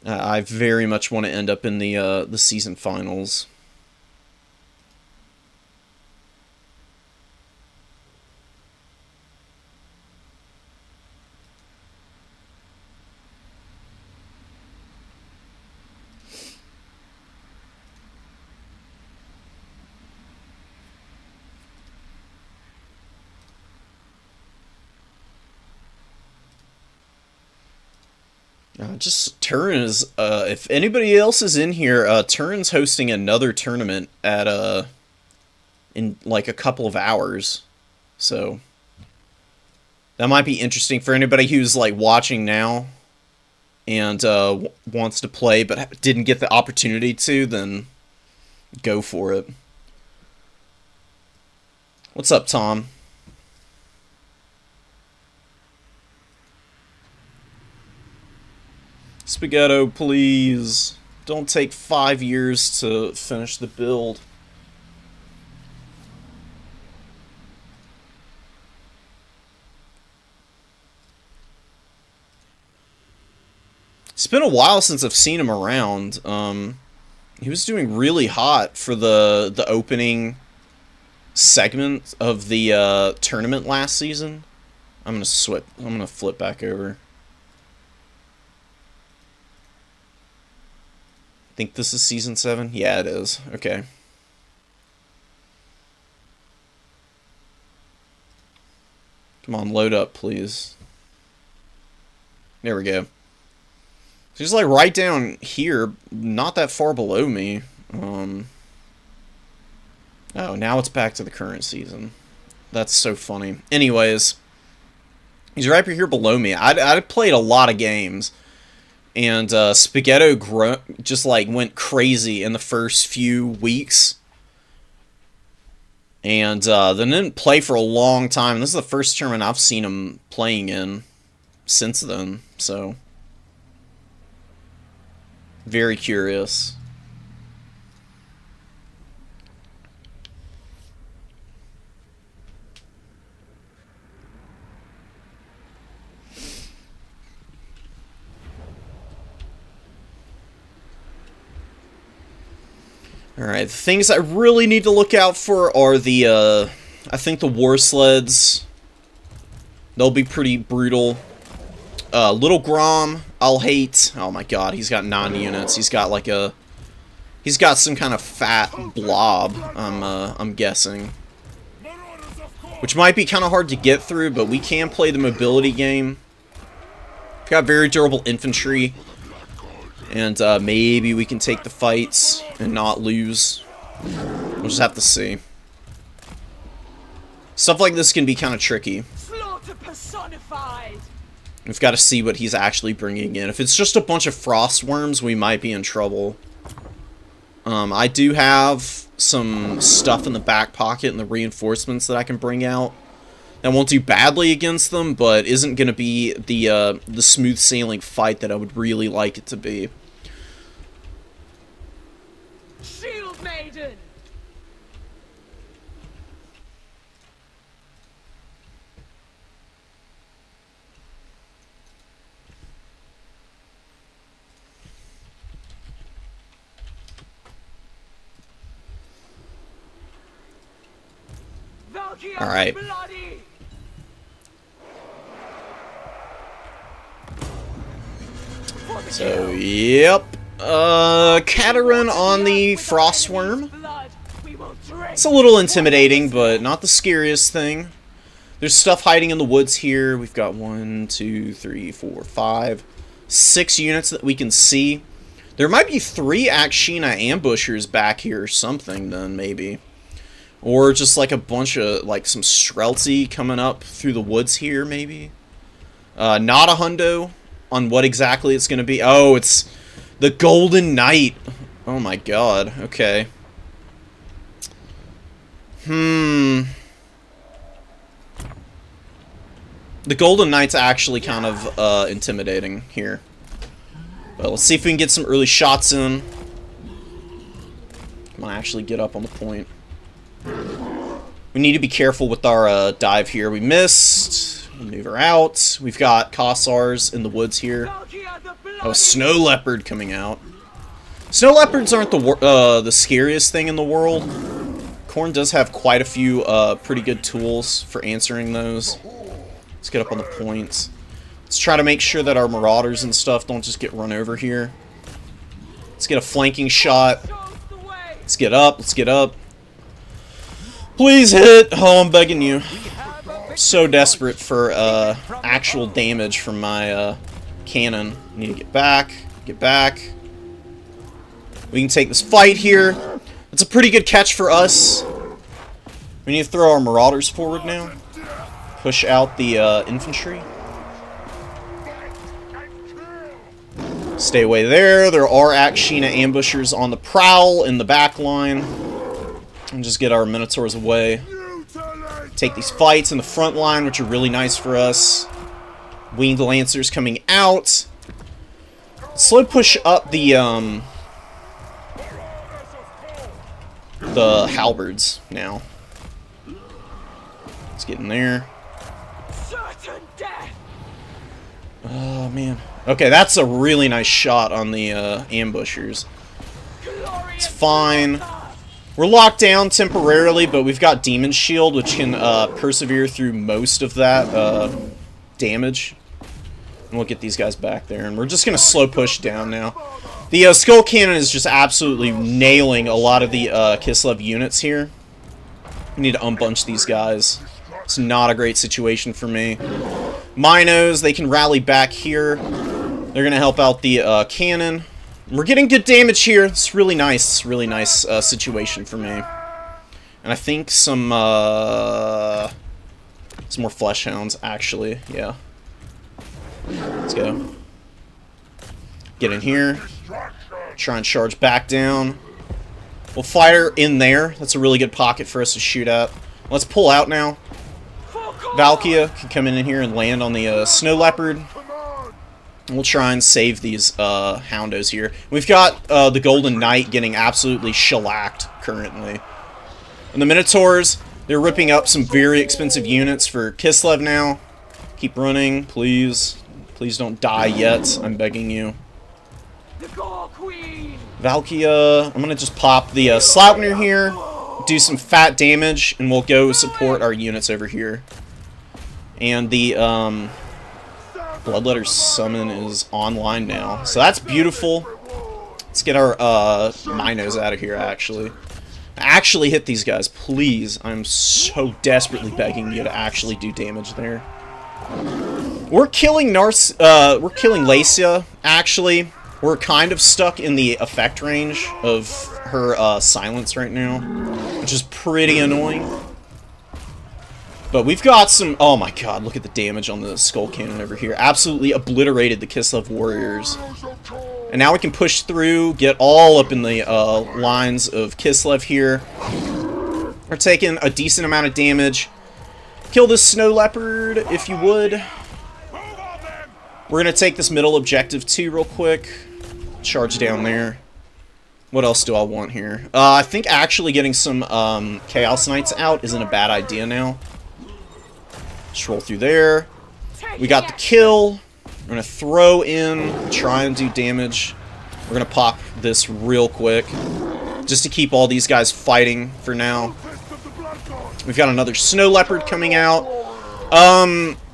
I very much want to end up in the season finals. Just Turin is, if anybody else is in here, Turin's hosting another tournament at, in like a couple of hours. So, that might be interesting for anybody who's like watching now and wants to play but didn't get the opportunity to, then go for it. What's up, Tom? Spaghetto, please. Don't take 5 years to finish the build. It's been a while since I've seen him around. He was doing really hot for the opening segment of the tournament last season. I'm gonna flip back over. I think this is season 7? Yeah, it is. Okay. Come on, load up, please. There we go. So he's like right down here, not that far below me. Oh, now it's back to the current season. That's so funny. Anyways, he's right here below me. I played a lot of games. And Spaghetto just like went crazy in the first few weeks, and then didn't play for a long time. This is the first tournament I've seen him playing in since then. So very curious. Alright, the things I really need to look out for are the, I think the war sleds. They'll be pretty brutal. Little Grom, I'll hate. Oh my god, he's got 9 units. He's got like a... He's got some kind of fat blob, I'm guessing. Which might be kind of hard to get through, but we can play the mobility game. We've got very durable infantry. And maybe we can take the fights and not lose. We'll just have to see. Stuff like this can be kind of tricky. Slaughter personified. We've got to see what he's actually bringing in. If it's just a bunch of frost worms, we might be in trouble. I do have some stuff in the back pocket and the reinforcements that I can bring out. That won't do badly against them, but isn't going to be the smooth sailing fight that I would really like it to be. Shield Maiden. All right. So, yep. Kataryn on the Frostworm. It's a little intimidating, but not the scariest thing. There's stuff hiding in the woods here. We've got 1, 2, 3, 4, 5, 6 units that we can see. There might be 3 Akshina ambushers back here or something, then, maybe. Or just like a bunch of, like, some Streltsy coming up through the woods here, maybe. Not a hundo on what exactly it's going to be. Oh, it's the Golden Knight. Oh my god. Okay. The Golden Knight's actually kind of intimidating here. But let's see if we can get some early shots in. Come on, actually get up on the point. We need to be careful with our dive here. We missed. Move her out. We've got Kossars in the woods here. Oh, a Snow Leopard coming out. Snow Leopards aren't the scariest thing in the world. Khorne does have quite a few pretty good tools for answering those. Let's get up on the points. Let's try to make sure that our Marauders and stuff don't just get run over here. Let's get a flanking shot. Let's get up. Let's get up. Please hit! Oh, I'm begging you. So desperate for actual damage from my Cannon. Need to get back. Get back. We can take this fight here. It's a pretty good catch for us. We need to throw our Marauders forward now. Push out the infantry. Stay away there. There are Akshina ambushers on the prowl in the back line. And just get our Minotaurs away. Take these fights in the front line, which are really nice for us. Winged Lancers coming out. Slow push up the halberds now. Let's get in there. Certain death. Oh, man. Okay, that's a really nice shot on the ambushers. It's fine. We're locked down temporarily, but we've got Demon Shield, which can persevere through most of that damage. And we'll get these guys back there. And we're just going to slow push down now. The Skull Cannon is just absolutely nailing a lot of the Kislev units here. We need to unbunch these guys. It's not a great situation for me. Minos, they can rally back here. They're going to help out the cannon. We're getting good damage here. It's really nice. Really nice situation for me. And I think some more Flesh Hounds, actually. Yeah. Let's go. Get in here. Try and charge back down. We'll fire in there. That's a really good pocket for us to shoot at. Let's pull out now. Valkia can come in here and land on the Snow Leopard. We'll try and save these Houndos here. We've got the Golden Knight getting absolutely shellacked currently. And the Minotaurs, they're ripping up some very expensive units for Kislev now. Keep running, please. Please don't die yet. I'm begging you. Valkia, I'm going to just pop the Sleipnir here, do some fat damage, and we'll go support our units over here. And the Bloodletter Summon is online now. So that's beautiful. Let's get our Minos out of here, actually. Actually hit these guys, please. I'm so desperately begging you to actually do damage there. We're killing Lacia, actually. We're kind of stuck in the effect range of her silence right now, which is pretty annoying. But we've got some... Oh my god, look at the damage on the Skull Cannon over here. Absolutely obliterated the Kislev warriors. And now we can push through, get all up in the lines of Kislev here. We're taking a decent amount of damage. Kill this Snow Leopard, if you would. We're going to take this middle objective too real quick. Charge down there. What else do I want here? I think actually getting some Chaos Knights out isn't a bad idea now. Just roll through there. We got the kill. We're going to throw in, try and do damage. We're going to pop this real quick, just to keep all these guys fighting for now. We've got another Snow Leopard coming out.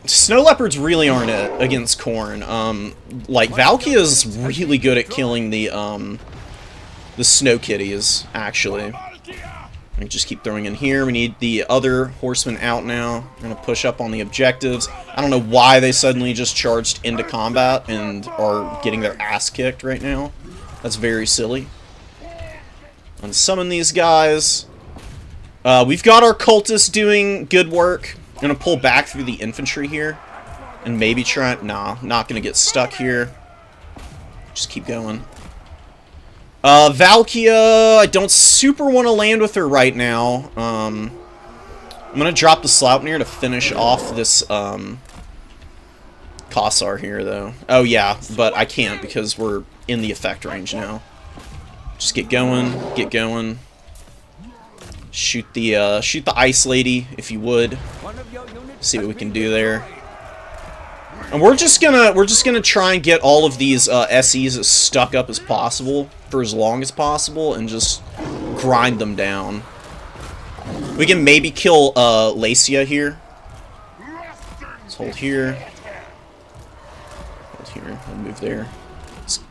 Snow Leopards really aren't it against Khorne. Like, Valkia is really good at killing the Snow Kitties, actually. We just keep throwing in here. We need the other horsemen out now. We're going to push up on the objectives. I don't know why they suddenly just charged into combat and are getting their ass kicked right now. That's very silly. Unsummon these guys. We've got our cultists doing good work. I'm going to pull back through the infantry here. And maybe try... Nah, not going to get stuck here. Just keep going. Valkia, I don't super want to land with her right now. I'm going to drop the Sleipnir to finish off this Kossar here, though. Oh, yeah, but I can't because we're in the effect range now. Just get going, get going. Shoot the Ice Lady, if you would. See what we can do there. And we're just gonna try and get all of these SEs as stuck up as possible for as long as possible and just grind them down. We can maybe kill Lacia here. Let's hold here. Hold here. We'll move there.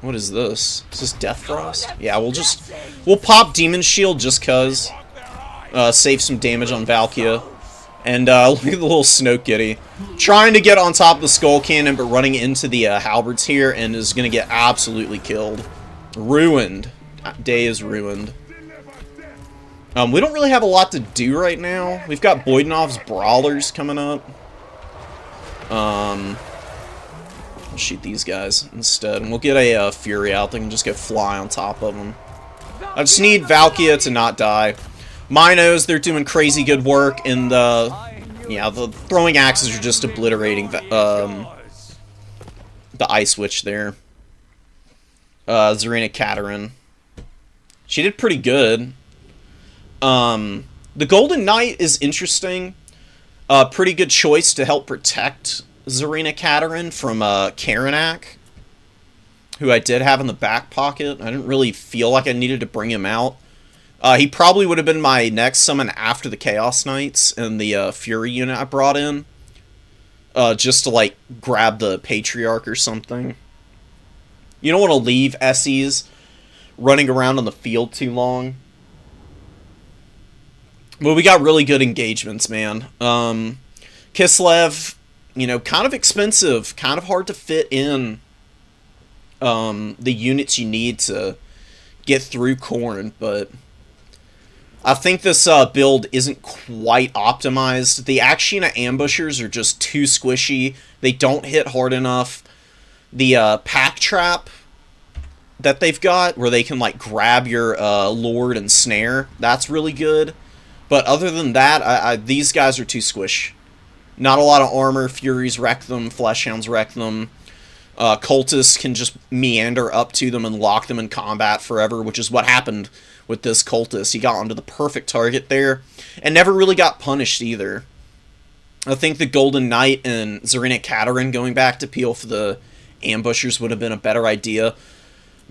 What is this? Is this Death Frost? Yeah, we'll pop Demon Shield just cause. Save some damage on Valkia. And look at the little Snoke Kitty. Trying to get on top of the Skull Cannon, but running into the halberds here, and is going to get absolutely killed. Ruined. Day is ruined. We don't really have a lot to do right now. We've got Boydanov's Brawlers coming up. I'll shoot these guys instead, and we'll get a Fury out that can just go fly on top of them. I just need Valkia to not die. Minos, they're doing crazy good work, and the throwing axes are just obliterating the Ice Witch there. Zarina Katarин. She did pretty good. The Golden Knight is interesting. Pretty good choice to help protect Zarina Katarin from Karanak, who I did have in the back pocket. I didn't really feel like I needed to bring him out. He probably would have been my next summon after the Chaos Knights and the Fury unit I brought in. Just to, like, grab the Patriarch or something. You don't want to leave SEs running around on the field too long. But we got really good engagements, man. Kislev, you know, kind of expensive. Kind of hard to fit in the units you need to get through Khorne, but I think this build isn't quite optimized. The Akshina ambushers are just too squishy. They don't hit hard enough. The pack trap that they've got, where they can like grab your Lord and snare, that's really good. But other than that, these guys are too squish. Not a lot of armor. Furies wreck them. Fleshhounds wreck them. Cultists can just meander up to them and lock them in combat forever, which is what happened with this Cultist. He got onto the perfect target there, and never really got punished either. I think the Golden Knight and Zarina Katarin going back to peel for the ambushers would have been a better idea.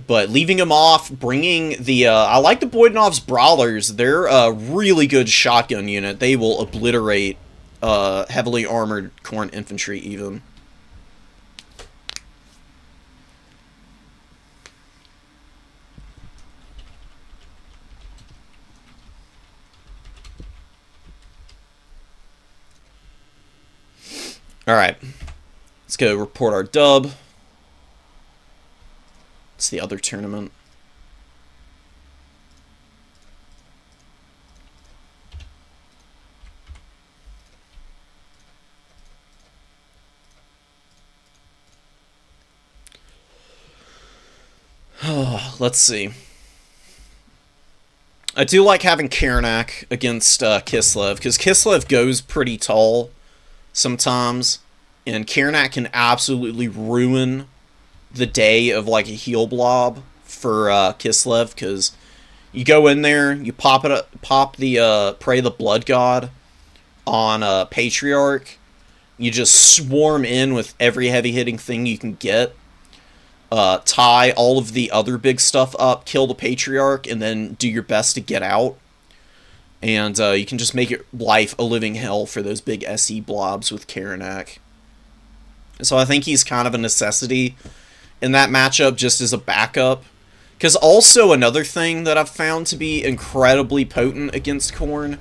But leaving him off, bringing the... I like the Boydanov's Brawlers. They're a really good shotgun unit. They will obliterate heavily armored Khorne infantry even. Alright. Let's go report our dub. It's the other tournament. Let's see. I do like having Karanak against Kislev, because Kislev goes pretty tall sometimes, and Karanak can absolutely ruin the day of like a heal blob for Kislev, because you go in there, you pop the Pray the Blood God on Patriarch, you just swarm in with every heavy hitting thing you can get, tie all of the other big stuff up, kill the Patriarch, and then do your best to get out. And you can just make your life a living hell for those big SE blobs with Karanak. So I think he's kind of a necessity in that matchup just as a backup. Because also another thing that I've found to be incredibly potent against Khorne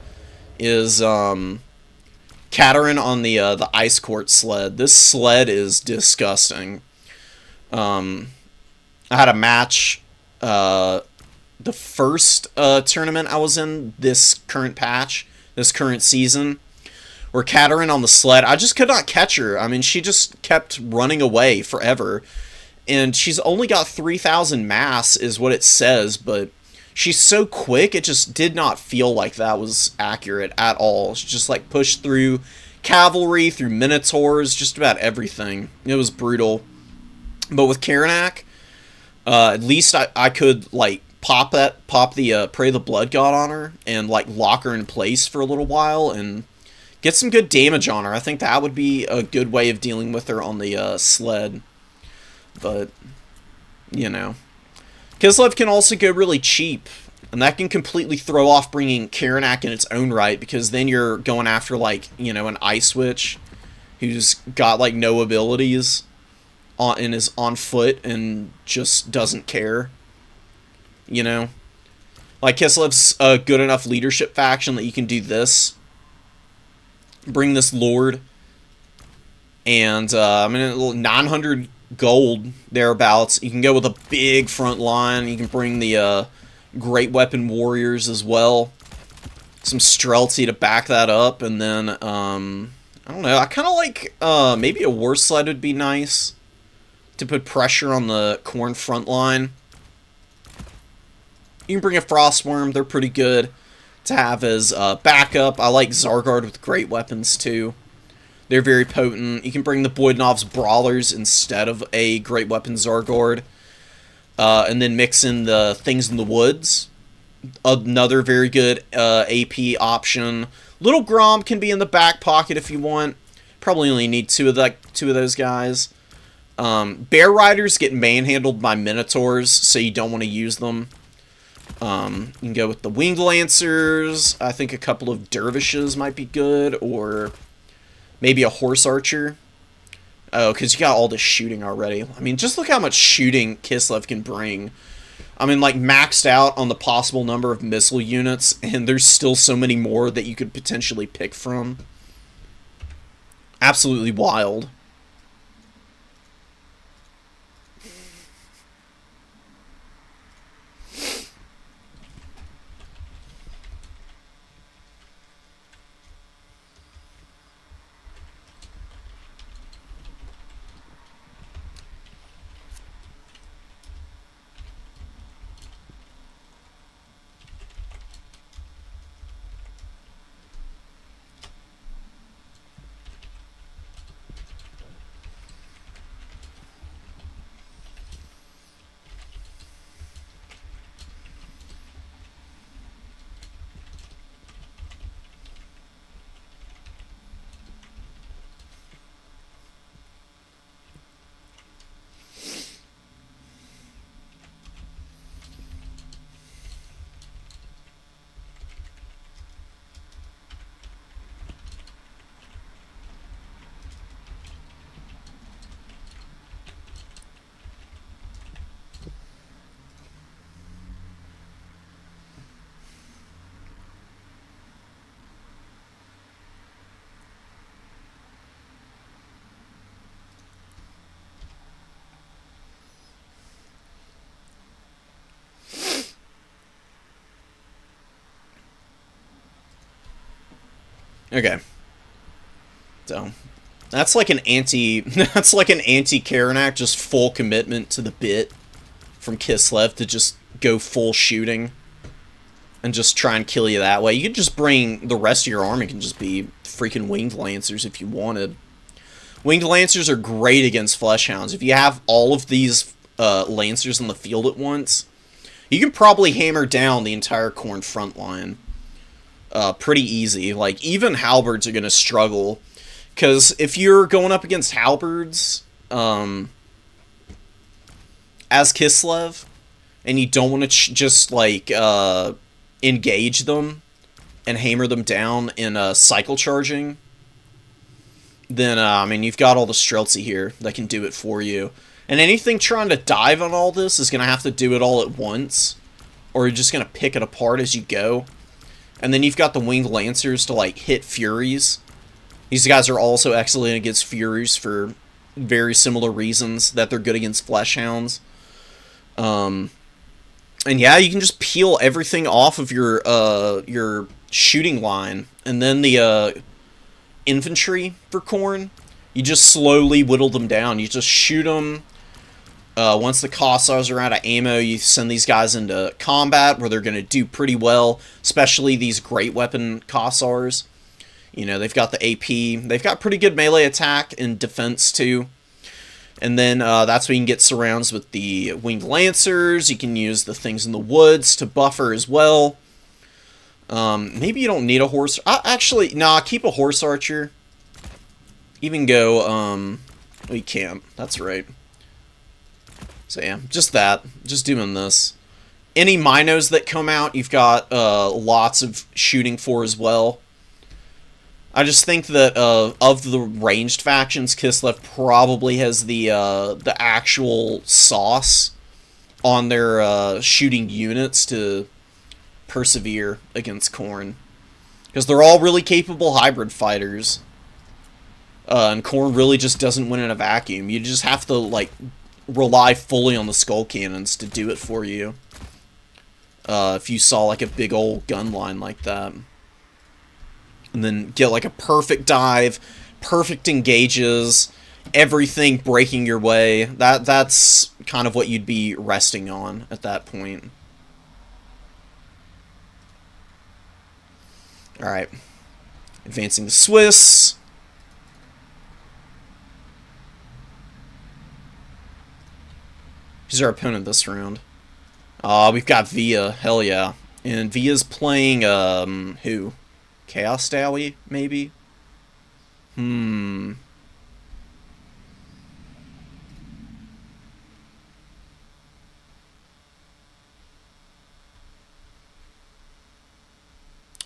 is Katarин on the Ice Court sled. This sled is disgusting. I had a match the first tournament I was in this current patch, this current season, where Katarin on the sled, I just could not catch her. I mean, she just kept running away forever. And she's only got 3,000 mass is what it says, but she's so quick, it just did not feel like that was accurate at all. She just like pushed through cavalry, through minotaurs, just about everything. It was brutal. But with Karanak, at least I could like pop the Pray the Blood God on her and like lock her in place for a little while and get some good damage on her. I think that would be a good way of dealing with her on the sled. But, you know. Kislev can also go really cheap, and that can completely throw off bringing Karanak in its own right, because then you're going after, like, you know, an Ice Witch who's got, like, no abilities and is on foot and just doesn't care. You know? Like, Kislev's a good enough leadership faction that you can do this. Bring this Lord. And, I mean, a little 900 gold thereabouts. You can go with a big front line. You can bring the Great Weapon Warriors as well. Some Streltsy to back that up. And then, I don't know. I kind of like, maybe a War Sled would be nice to put pressure on the Khorne front line. You can bring a Frostworm. They're pretty good to have as backup. I like Zargard with great weapons, too. They're very potent. You can bring the Boydnov's Brawlers instead of a great weapon Zargard. And then mix in the Things in the Woods. Another very good AP option. Little Grom can be in the back pocket if you want. Probably only need two of those guys. Bear Riders get manhandled by Minotaurs, so you don't want to use them. You can go with the Winged Lancers. I think a couple of Dervishes might be good, or maybe a Horse Archer. Oh, because you got all this shooting already. I mean, just look how much shooting Kislev can bring. I mean, like, maxed out on the possible number of missile units, and there's still so many more that you could potentially pick from. Absolutely wild. Okay. So, that's like an that's like an anti-Karanak, just full commitment to the bit from Kislev to just go full shooting and just try and kill you that way. You could just bring the rest of your army, can just be freaking Winged Lancers if you wanted. Winged Lancers are great against Fleshhounds. If you have all of these Lancers in the field at once, you can probably hammer down the entire Khorne front line. Pretty easy. Like, even halberds are going to struggle. Because if you're going up against halberds as Kislev, and you don't want to just, like, engage them and hammer them down in cycle charging, then, I mean, you've got all the Streltsy here that can do it for you. And anything trying to dive on all this is going to have to do it all at once, or you're just going to pick it apart as you go. And then you've got the Winged Lancers to, like, hit Furies. These guys are also excellent against Furies for very similar reasons that they're good against Fleshhounds. And yeah, you can just peel everything off of your shooting line. And then the infantry for Khorne, you just slowly whittle them down. You just shoot them. Once the Kossars are out of ammo, you send these guys into combat where they're going to do pretty well, especially these great weapon Kossars. You know, they've got the AP. They've got pretty good melee attack and defense, too. And then that's when you can get surrounds with the Winged Lancers. You can use the Things in the Woods to buffer as well. Maybe you don't need a Horse... actually, nah, keep a Horse Archer. Even go... well, you can't. That's right. So yeah, just that. Just doing this. Any Minos that come out, you've got lots of shooting for as well. I just think that of the ranged factions, Kislev probably has the actual sauce on their shooting units to persevere against Khorne. Because they're all really capable hybrid fighters. And Korn really just doesn't win in a vacuum. You just have to, like, rely fully on the skull cannons to do it for you. If you saw, like, a big old gun line like that. And then get, like, a perfect dive, perfect engages, everything breaking your way. That's kind of what you'd be resting on at that point. Alright. Advancing the Swiss. Who's our opponent this round? We've got Via. Hell yeah. And Via's playing, who? Chaos Dally, maybe?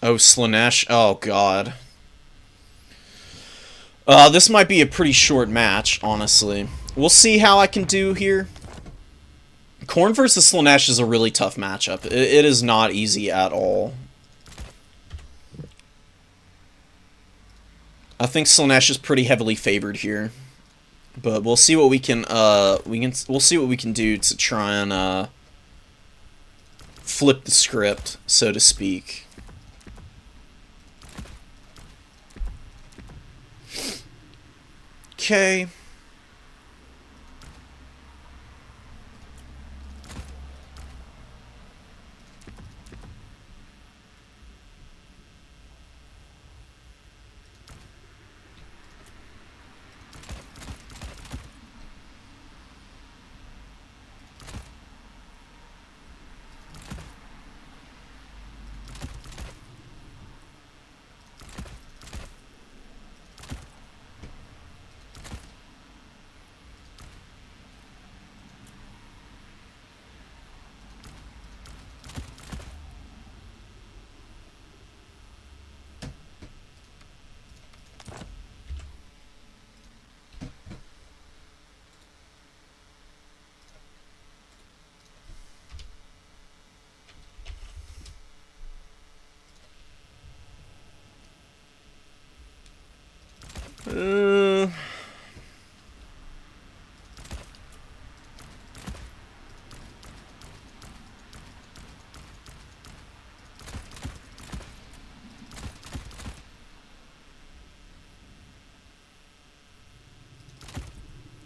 Oh, Slanesh. Oh, God. This might be a pretty short match, honestly. We'll see how I can do here. Korn versus Slanesh is a really tough matchup. It is not easy at all. I think Slanesh is pretty heavily favored here. But we'll see what we can, we'll see what we can do to try and, flip the script, so to speak. Okay.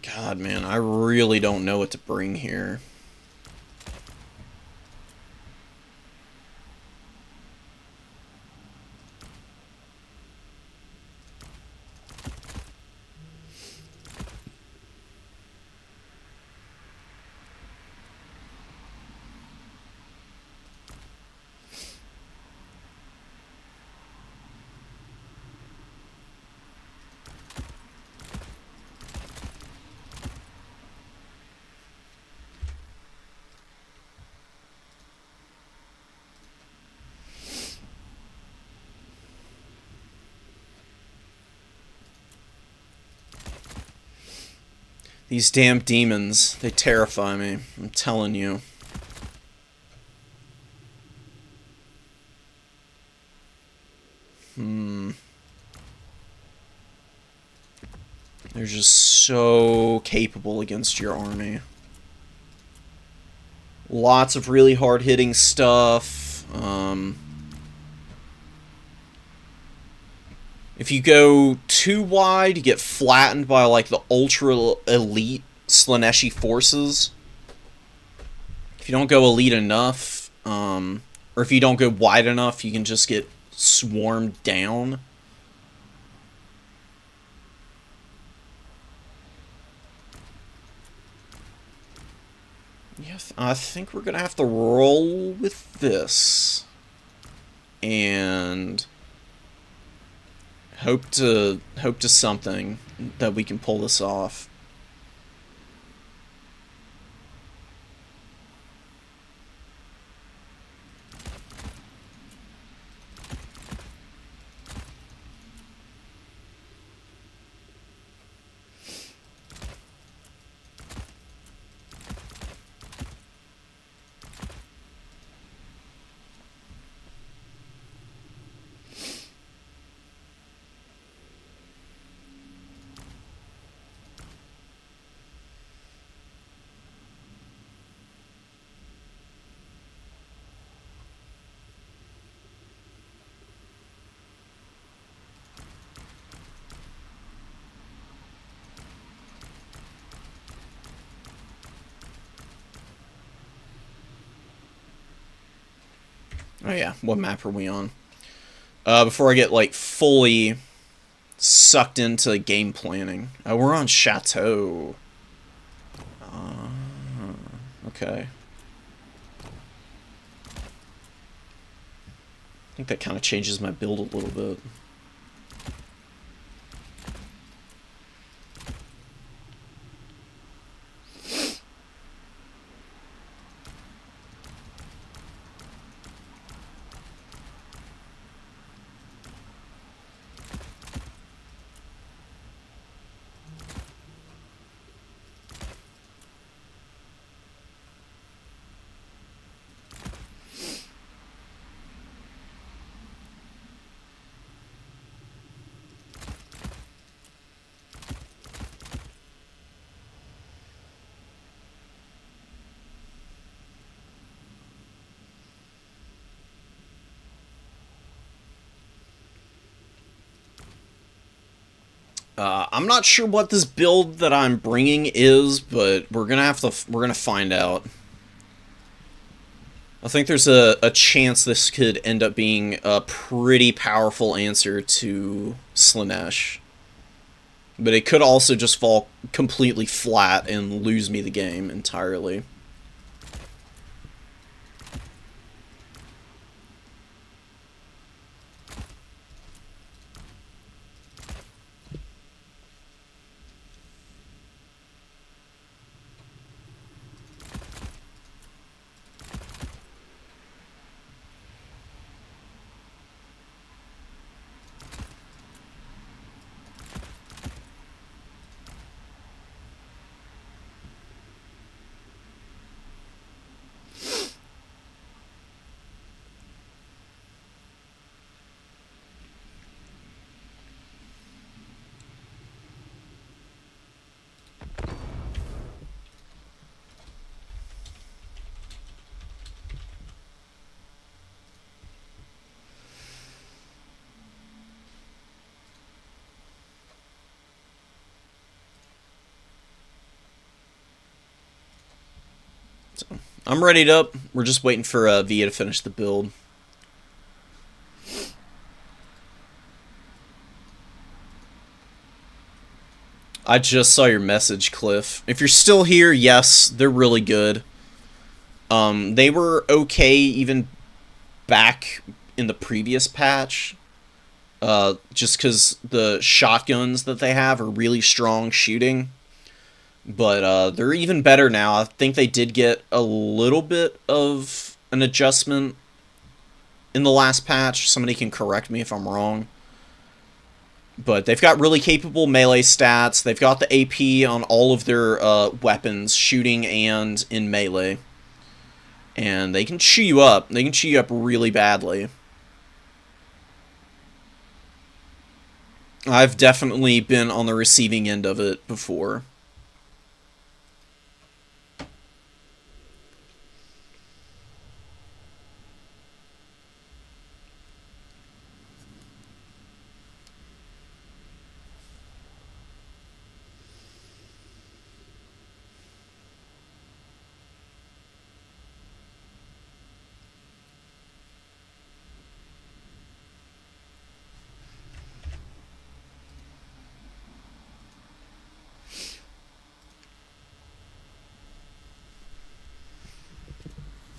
God, man, I really don't know what to bring here. These damn demons, they terrify me, I'm telling you. They're just so capable against your army. Lots of really hard-hitting stuff. If you go too wide, you get flattened by, like, the ultra-elite Slaneshi forces. If you don't go elite enough, or if you don't go wide enough, you can just get swarmed down. Yeah, I think we're gonna have to roll with this. And hope to something that we can pull this off. yeah, what map are we on? Before I get, like, fully sucked into game planning. We're on Chateau. Okay. I think that kind of changes my build a little bit. I'm not sure what this build that I'm bringing is, but we're gonna find out. I think there's a chance this could end up being a pretty powerful answer to Slaanesh. But it could also just fall completely flat and lose me the game entirely. So, I'm readied up. We're just waiting for Via to finish the build. I just saw your message, Cliff. If you're still here, yes, they're really good. They were okay even back in the previous patch. Just because the shotguns that they have are really strong shooting. But they're even better now. I think they did get a little bit of an adjustment in the last patch. Somebody can correct me if I'm wrong. But they've got really capable melee stats. They've got the AP on all of their weapons, shooting and in melee. And they can chew you up. They can chew you up really badly. I've definitely been on the receiving end of it before.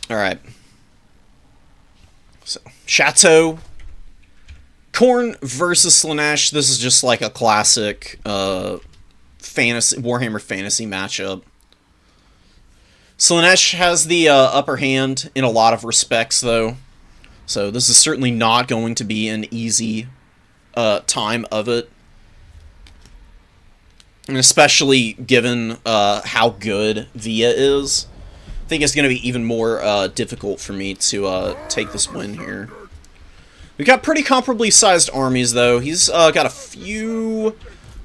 Alright. So, Chateau. Khorne versus Slaanesh. This is just like a classic fantasy Warhammer Fantasy matchup. Slaanesh has the upper hand in a lot of respects, though. So this is certainly not going to be an easy time of it. And especially given how good Via is. I think it's going to be even more difficult for me to take this win here. We've got pretty comparably sized armies, though. He's got a few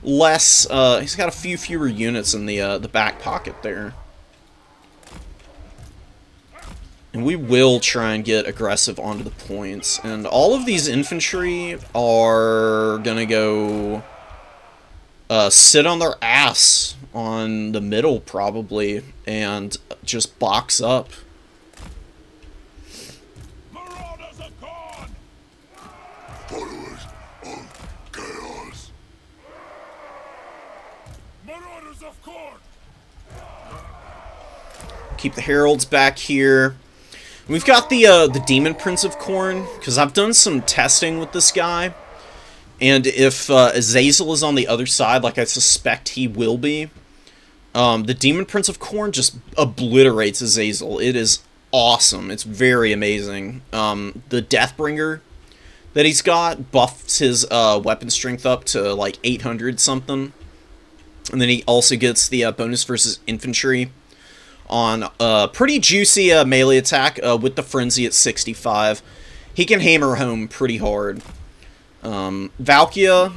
less. He's got a few fewer units in the back pocket there, and we will try and get aggressive onto the points. And all of these infantry are gonna go sit on their ass on the middle, probably, and just box up. Marauders Keep the heralds back here. We've got the Demon Prince of Khorne, because I've done some testing with this guy, and if Azazel is on the other side, like I suspect he will be, the Demon Prince of Khorne just obliterates Azazel. It is awesome. It's very amazing. The Deathbringer that he's got buffs his weapon strength up to like 800 something, and then he also gets the bonus versus infantry on a pretty juicy melee attack with the frenzy at 65. He can hammer home pretty hard. Valkia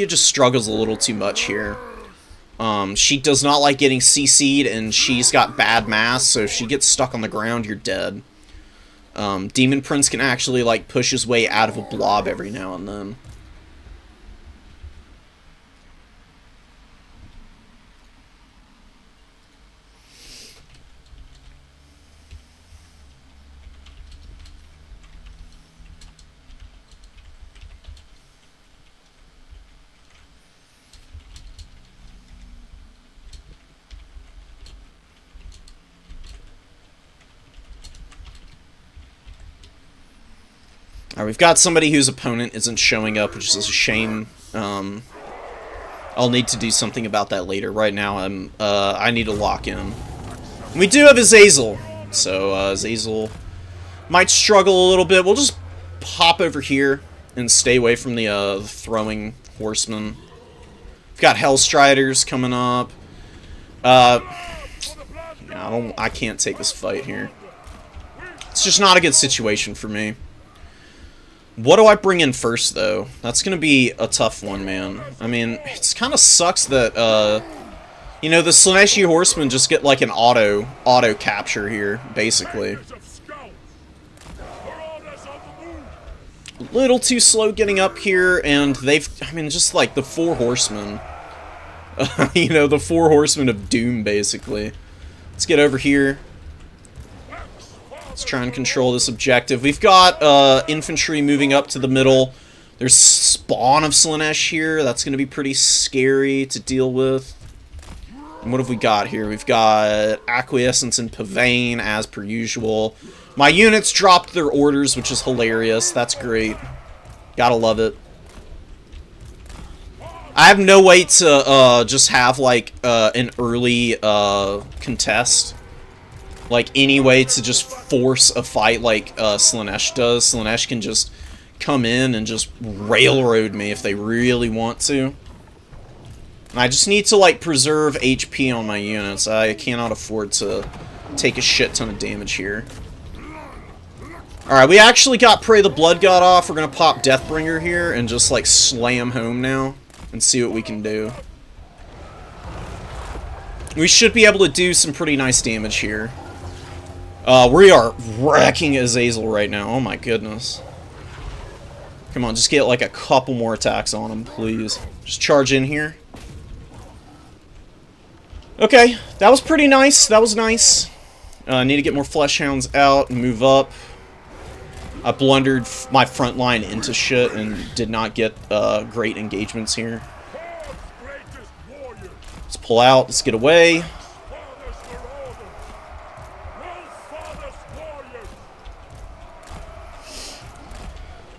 just struggles a little too much here. She does not like getting CC'd, and she's got bad mass, so if she gets stuck on the ground, you're dead. Demon Prince can actually like push his way out of a blob every now and then. Alright, we've got somebody whose opponent isn't showing up, which is a shame. I'll need to do something about that later. Right now, I need to lock in. We do have Azazel, so Azazel might struggle a little bit. We'll just pop over here and stay away from the throwing horsemen. We've got Hellstriders coming up. I can't take this fight here. It's just not a good situation for me. What do I bring in first, though? That's going to be a tough one, man. I mean, it kind of sucks that, you know, the Slaaneshi Horsemen just get, like, an auto capture here, basically. A little too slow getting up here, and I mean, just, like, the 4 Horsemen. You know, the 4 Horsemen of Doom, basically. Let's get over here. Let's try and control this objective. We've got infantry moving up to the middle. There's spawn of Slaanesh here. That's going to be pretty scary to deal with. And what have we got here? We've got Acquiescence and Pavane, as per usual. My units dropped their orders, which is hilarious. That's great. Gotta love it. I have no way to just have, like, an early contest. Like, any way to just force a fight like Slaanesh does. Slaanesh can just come in and just railroad me if they really want to. And I just need to, like, preserve HP on my units. I cannot afford to take a shit ton of damage here. Alright, we actually got Pray the Blood God off. We're gonna pop Deathbringer here and just, like, slam home now and see what we can do. We should be able to do some pretty nice damage here. We are wrecking Azazel right now. Oh my goodness. Come on, just get like a couple more attacks on him, please. Just charge in here. Okay, that was pretty nice. That was nice. I need to get more Flesh Hounds out and move up. I blundered my front line into shit and did not get great engagements here. Let's pull out. Let's get away.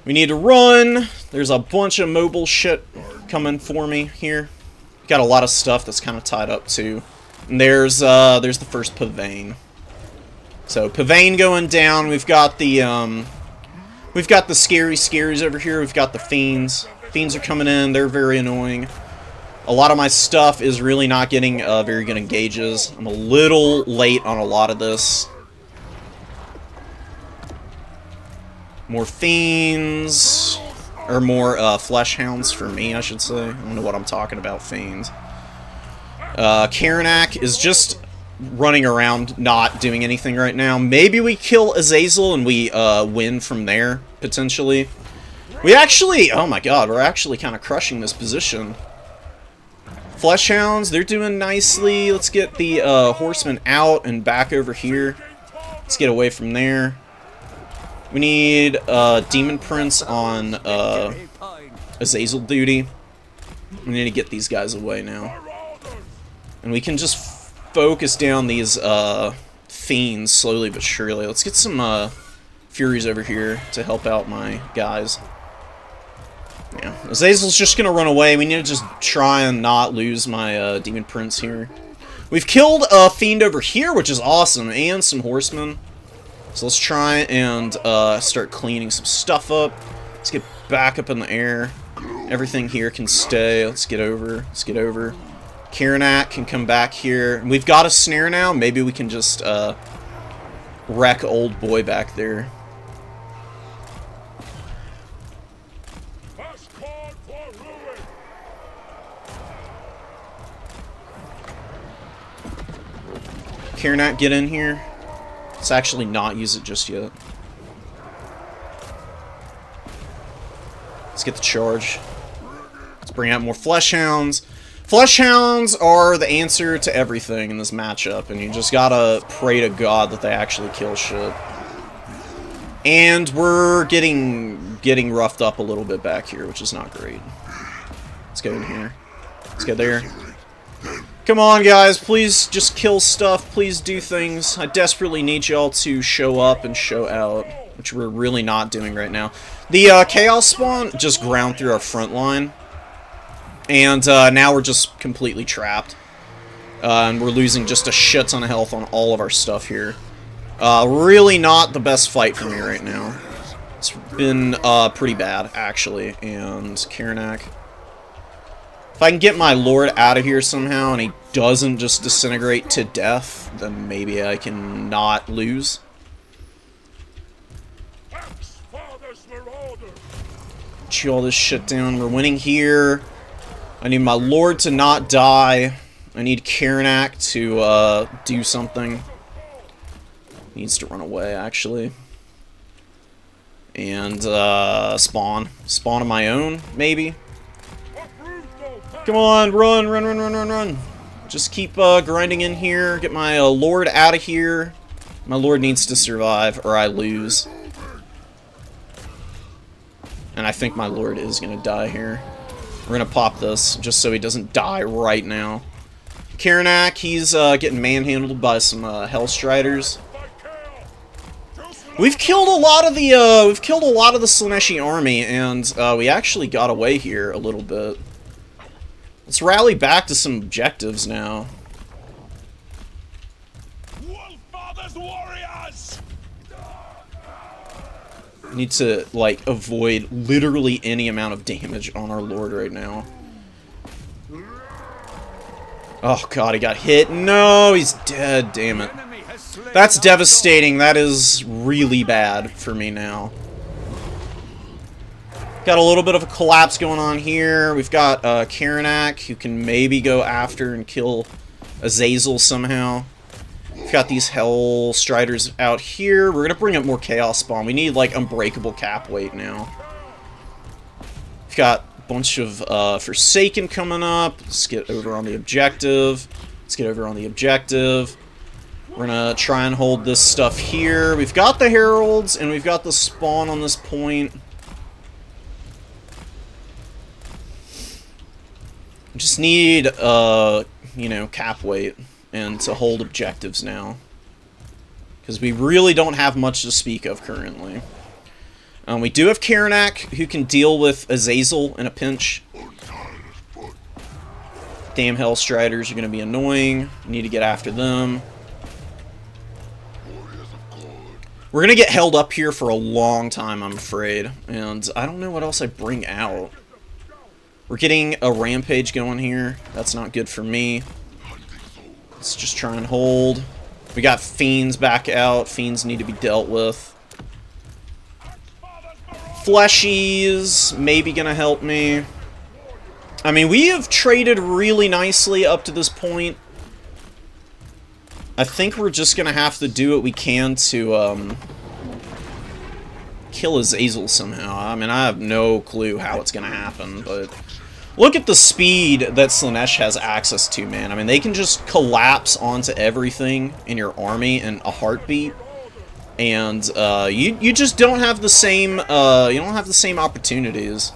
We need to run. There's a bunch of mobile shit coming for me here. Got a lot of stuff that's kind of tied up too. And there's the first Pavane. So Pavane going down. We've got the scary scaries over here. We've got the fiends. Fiends are coming in. They're very annoying. A lot of my stuff is really not getting very good engages. I'm a little late on a lot of this. More fiends, or more flesh hounds for me, I should say. I don't know what I'm talking about, fiends. Karanak is just running around, not doing anything right now. Maybe we kill Azazel and we win from there, potentially. We actually, oh my god, we're actually kind of crushing this position. Flesh hounds, they're doing nicely. Let's get the horsemen out and back over here. Let's get away from there. We need Demon Prince on Azazel duty. We need to get these guys away now. And we can just focus down these fiends slowly but surely. Let's get some Furies over here to help out my guys. Yeah, Azazel's just gonna run away. We need to just try and not lose my Demon Prince here. We've killed a Fiend over here, which is awesome, and some Horsemen. So let's try and start cleaning some stuff up. Let's get back up in the air. Everything here can stay. Let's get over. Let's get over. Karanak can come back here. We've got a snare now. Maybe we can just wreck old boy back there. Karanak, get in here. Let's actually not use it just yet. Let's get the charge. Let's bring out more Fleshhounds. Fleshhounds are the answer to everything in this matchup, and you just gotta pray to God that they actually kill shit. And we're getting roughed up a little bit back here, which is not great. Let's go in here. Let's go there. Come on, guys, please just kill stuff, please do things. I desperately need y'all to show up and show out, which we're really not doing right now. The Chaos Spawn just ground through our front line, and now we're just completely trapped. And we're losing just a shit ton of health on all of our stuff here. Really not the best fight for me right now. It's been pretty bad, actually, and Karanak. If I can get my Lord out of here somehow and he doesn't just disintegrate to death, then maybe I can not lose. Chew all this shit down. We're winning here. I need my Lord to not die. I need Karanak to do something. He needs to run away, actually. And spawn. Spawn of my own, maybe. Come on, run, run, run, run, run, run. Just keep grinding in here. Get my Lord out of here. My Lord needs to survive, or I lose. And I think my Lord is going to die here. We're going to pop this, just so he doesn't die right now. Karanak, he's getting manhandled by some Hellstriders. We've killed a lot of the Slaaneshi army, and we actually got away here a little bit. Let's rally back to some objectives now. Wolffather's warriors! Need to, like, avoid literally any amount of damage on our Lord right now. Oh god, he got hit. No, he's dead, damn it. That's devastating. That is really bad for me now. Got a little bit of a collapse going on here. We've got Karanak, who can maybe go after and kill Azazel somehow. We've got these Hellstriders out here. We're going to bring up more Chaos Spawn. We need, like, Unbreakable cap weight now. We've got a bunch of Forsaken coming up. Let's get over on the objective. Let's get over on the objective. We're going to try and hold this stuff here. We've got the Heralds, and we've got the Spawn on this point. Just need, you know, cap weight and to hold objectives now. Because we really don't have much to speak of currently. We do have Karanak, who can deal with Azazel in a pinch. Damn Hellstriders are going to be annoying. Need to get after them. We're going to get held up here for a long time, I'm afraid. And I don't know what else I bring out. We're getting a rampage going here. That's not good for me. Let's just try and hold. We got Fiends back out. Fiends need to be dealt with. Fleshies maybe gonna help me. I mean, we have traded really nicely up to this point. I think we're just gonna have to do what we can to kill Azazel somehow. I mean, I have no clue how it's gonna happen, but look at the speed that Slaanesh has access to, man. I mean, they can just collapse onto everything in your army in a heartbeat, and you just don't have the same opportunities.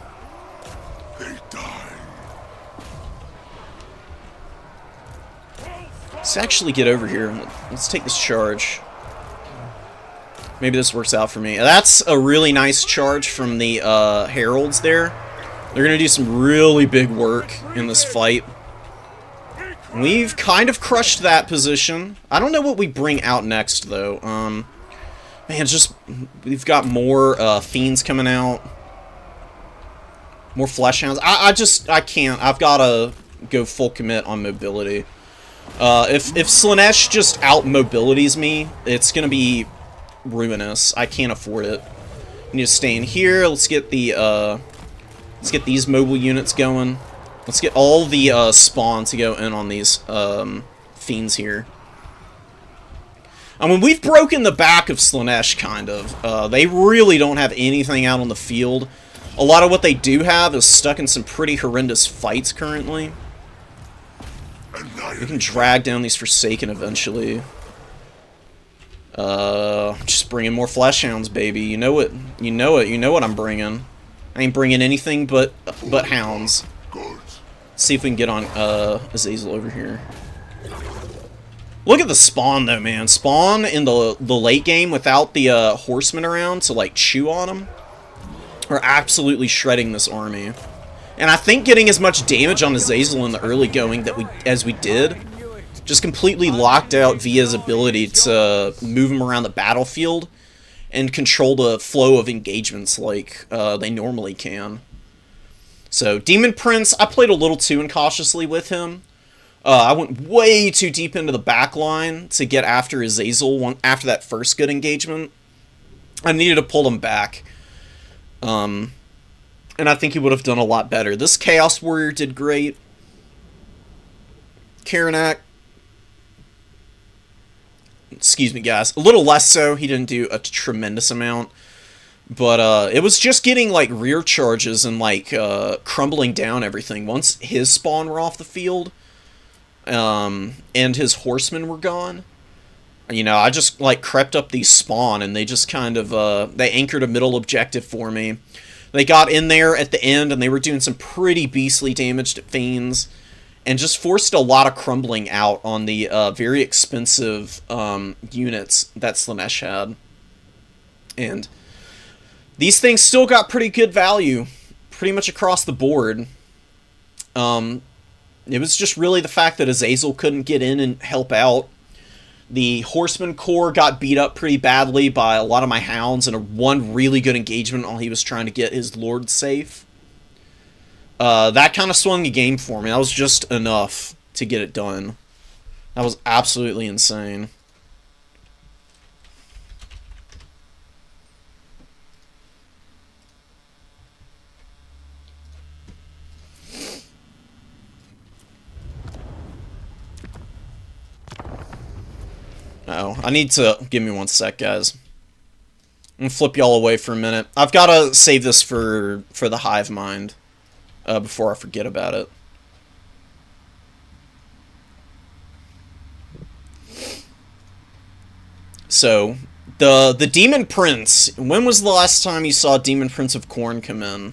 Let's actually get over here. Let's take this charge. Maybe this works out for me. That's a really nice charge from the Heralds there. They're going to do some really big work in this fight. We've kind of crushed that position. I don't know what we bring out next, though. Man, it's just... We've got more Fiends coming out. More Fleshhounds. I can't. I've got to go full commit on mobility. If Slaanesh just out-mobilities me, it's going to be ruinous. I can't afford it. I need to stay in here. Let's get the, let's get these mobile units going. Let's get all the, spawn to go in on these, Fiends here. I mean, we've broken the back of Slaanesh, kind of. They really don't have anything out on the field. A lot of what they do have is stuck in some pretty horrendous fights currently. We can drag down these Forsaken eventually. Just bringing more Fleshhounds, baby. You know it. You know it. You know what I'm bringing. I ain't bringing anything but hounds. Let's see if we can get on Azazel over here. Look at the spawn though, man. Spawn in the late game without the horsemen around to like chew on them are absolutely shredding this army. And I think getting as much damage on Azazel in the early going as we did just completely locked out Via's ability to move him around the battlefield and control the flow of engagements like they normally can. So, Demon Prince, I played a little too incautiously with him. I went way too deep into the back line to get after Azazel after that first good engagement. I needed to pull him back. And I think he would have done a lot better. This Chaos Warrior did great. Karanak, excuse me, guys. A little less so. He didn't do a tremendous amount. But it was just getting, like, rear charges and, like, crumbling down everything. Once his spawn were off the field, and his horsemen were gone, you know, I just, like, crept up these spawn, and they just kind of, they anchored a middle objective for me. They got in there at the end, and they were doing some pretty beastly damage to Fiends, and just forced a lot of crumbling out on the very expensive units that Slaanesh had. And these things still got pretty good value, pretty much across the board. It was just really the fact that Azazel couldn't get in and help out. The Horseman Corps got beat up pretty badly by a lot of my Hounds in one really good engagement while he was trying to get his Lord safe. That kind of swung the game for me. That was just enough to get it done. That was absolutely insane. Oh, I need to... Give me one sec, guys. I'm gonna flip y'all away for a minute. I've got to save this for the hive mind before I forget about it. So, the Demon Prince. When was the last time you saw Demon Prince of Khorne come in?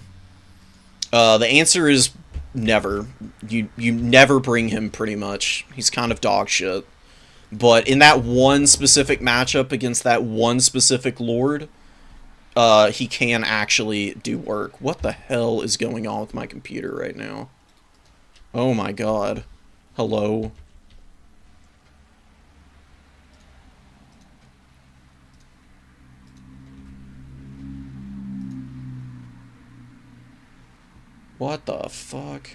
The answer is never. You never bring him, pretty much. He's kind of dog shit. But in that one specific matchup against that one specific Lord, he can actually do work. What the hell is going on with my computer right now? Oh my god. Hello? What the fuck?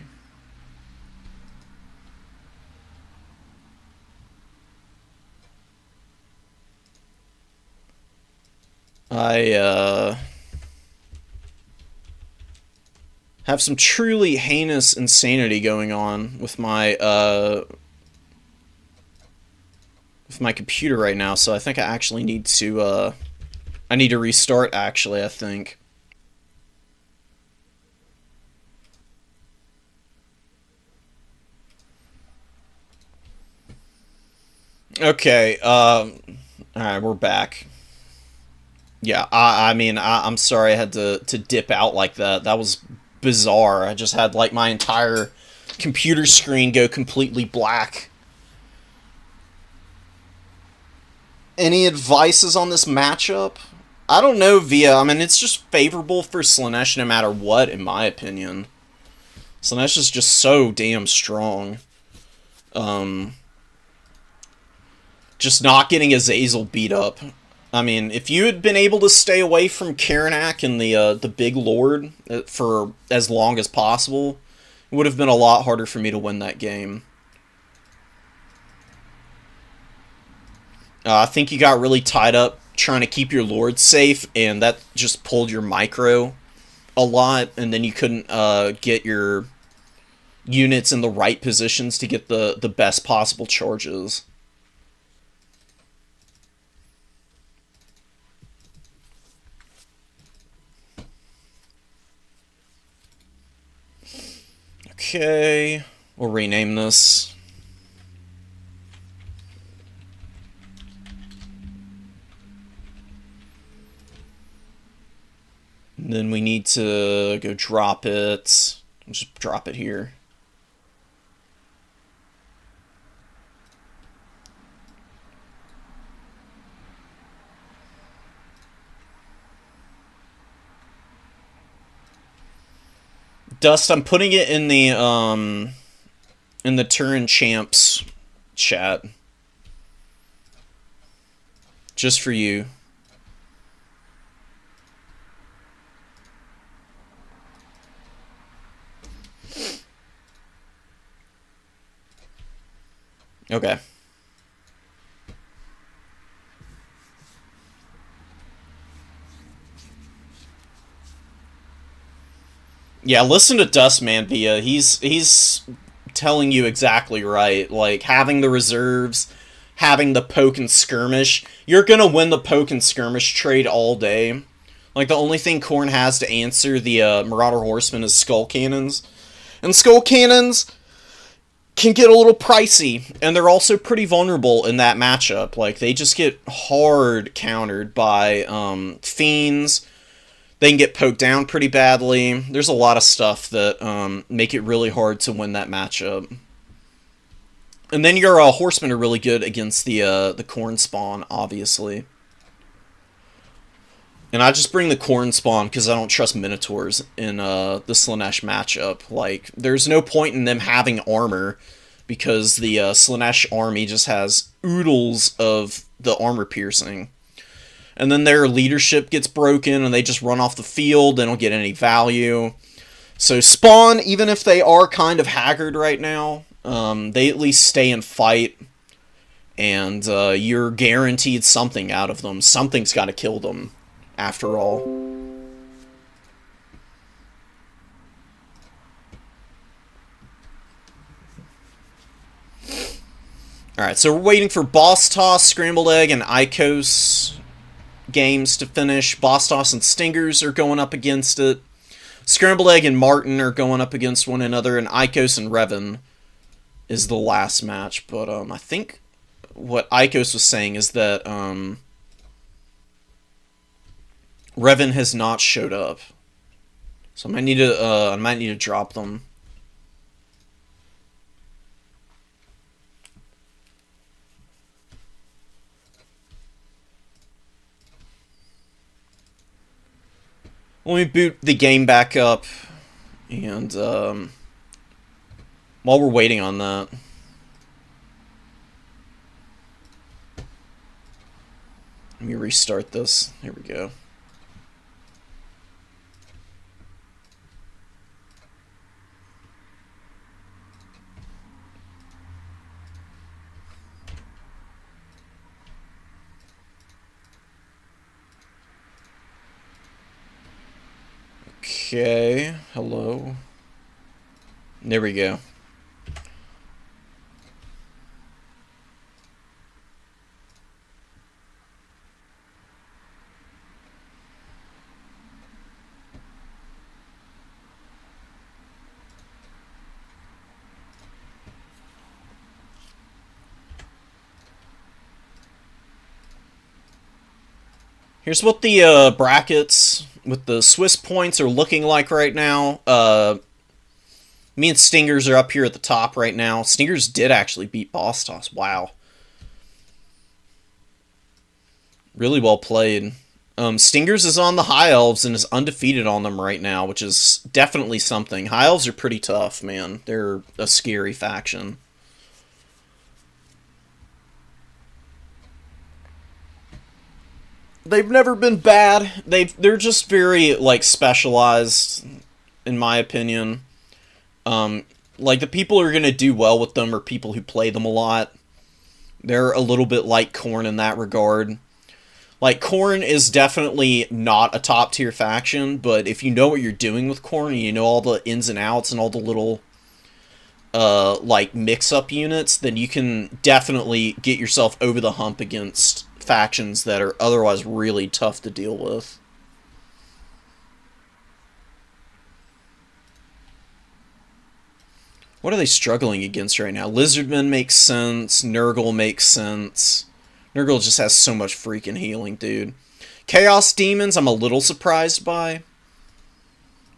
I have some truly heinous insanity going on with my computer right now, so I think I actually need to restart, actually, I think. Okay, alright, we're back. Yeah, I mean, I'm sorry I had to dip out like that. That was bizarre. I just had, like, my entire computer screen go completely black. Any advices on this matchup? I don't know, Via. I mean, it's just favorable for Slaanesh no matter what, in my opinion. Slaanesh is just so damn strong. Just not getting Azazel beat up. I mean, if you had been able to stay away from Karanak and the Big Lord for as long as possible, it would have been a lot harder for me to win that game. I think you got really tied up trying to keep your Lord safe, and that just pulled your micro a lot, and then you couldn't get your units in the right positions to get the best possible charges. Okay, we'll rename this. And then we need to go drop it. I'll just drop it here. Dust, I'm putting it in the Turin Champs chat. Just for you. Okay. Yeah, listen to Dustman Via. He's telling you exactly right. Like, having the reserves, having the poke and skirmish. You're gonna win the poke and skirmish trade all day. Like, the only thing Khorne has to answer the Marauder Horsemen is Skull Cannons. And Skull Cannons can get a little pricey, and they're also pretty vulnerable in that matchup. Like, they just get hard countered by Fiends. They can get poked down pretty badly. There's a lot of stuff that make it really hard to win that matchup. And then your Horsemen are really good against the Khorne spawn, obviously. And I just bring the Khorne spawn because I don't trust Minotaurs in the Slaanesh matchup. Like, there's no point in them having armor because the Slaanesh army just has oodles of the armor piercing. And then their leadership gets broken and they just run off the field. They don't get any value. So spawn, even if they are kind of haggard right now, they at least stay and fight. And you're guaranteed something out of them. Something's got to kill them, after all. Alright, so we're waiting for Boss Toss, Scrambled Egg, and Icos games to finish. Boss Toss and Stingers are going up against it. Scrambled Egg and Martin are going up against one another, and Icos and Revan is the last match. But I think what Icos was saying is that Revan has not showed up, so I might need to drop them. Let me boot the game back up, and while we're waiting on that, let me restart this. Here we go. Okay, hello. There we go. Here's what the brackets with the Swiss points are looking like right now. Me and Stingers are up here at the top right now. Stingers did actually beat Boss Toss. Wow. Really well played. Stingers is on the High Elves and is undefeated on them right now, which is definitely something. High Elves are pretty tough, man. They're a scary faction. They've never been bad. They're just very, like, specialized, in my opinion. Like, the people who are going to do well with them are people who play them a lot. They're a little bit like Khorne in that regard. Like, Khorne is definitely not a top-tier faction, but if you know what you're doing with Khorne, and you know all the ins and outs and all the little, like, mix-up units, then you can definitely get yourself over the hump against factions that are otherwise really tough to deal with. What are they struggling against right now? Lizardmen makes sense. Nurgle makes sense. Nurgle just has so much freaking healing, dude. Chaos Demons, I'm a little surprised by.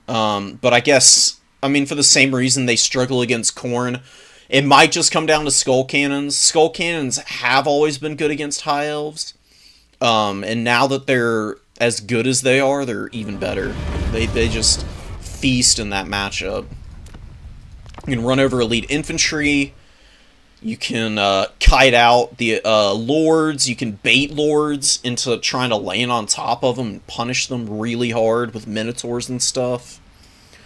But I guess, I mean, for the same reason they struggle against Khorne, it might just come down to Skull Cannons. Skull Cannons have always been good against High Elves. And now that they're as good as they are, they're even better. They just feast in that matchup. You can run over elite infantry. You can kite out the lords. You can bait lords into trying to land on top of them and punish them really hard with minotaurs and stuff.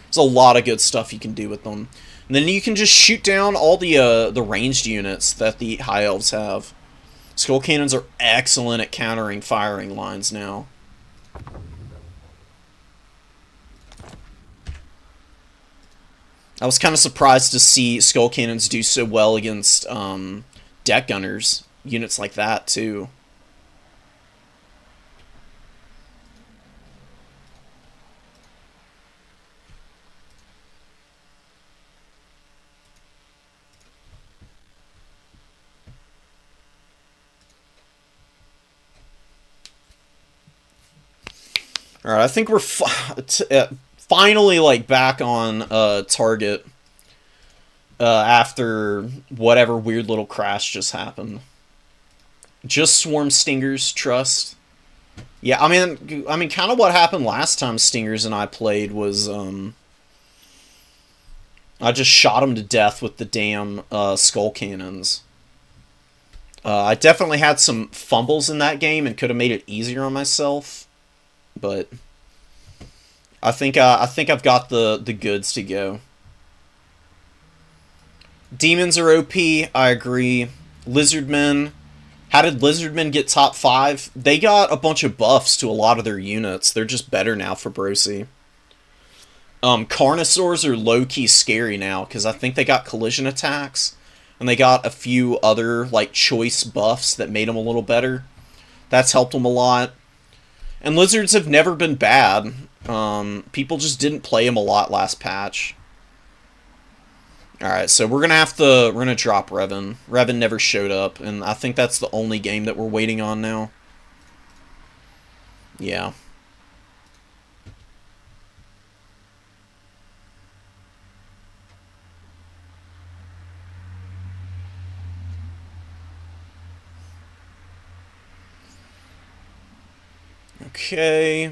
There's a lot of good stuff you can do with them. And then you can just shoot down all the ranged units that the High Elves have. Skull Cannons are excellent at countering firing lines now. I was kind of surprised to see Skull Cannons do so well against Deck Gunners, units like that, too. Alright, I think we're finally, like, back on target after whatever weird little crash just happened. Just Swarm Stingers, trust. Yeah, I mean, kind of what happened last time Stingers and I played was, I just shot him to death with the damn Skull Cannons. I definitely had some fumbles in that game and could have made it easier on myself, but I think I've got the goods to go. Demons are OP, I agree. Lizardmen. How did Lizardmen get top 5? They got a bunch of buffs to a lot of their units. They're just better now for Brosi. Carnosaurs are low-key scary now, because I think they got collision attacks, and they got a few other, like, choice buffs that made them a little better. That's helped them a lot. And lizards have never been bad. People just didn't play them a lot last patch. Alright, so we're gonna drop Revan. Revan never showed up, and I think that's the only game that we're waiting on now. Yeah. Okay.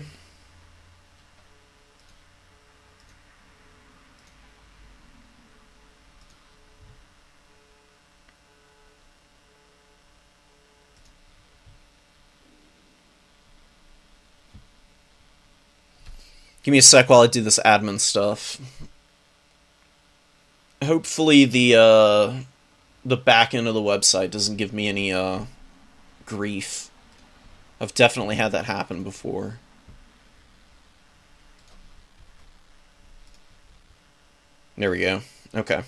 Give me a sec while I do this admin stuff. Hopefully the back end of the website doesn't give me any grief. I've definitely had that happen before. There we go. Okay.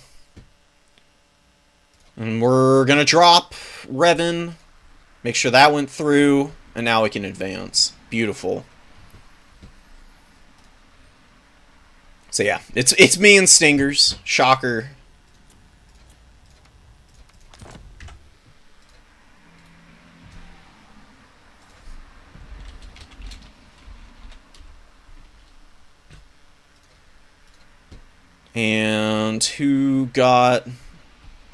And we're gonna drop Revan. Make sure that went through, and now we can advance. Beautiful. So yeah, it's me and Stingers. Shocker. And who got...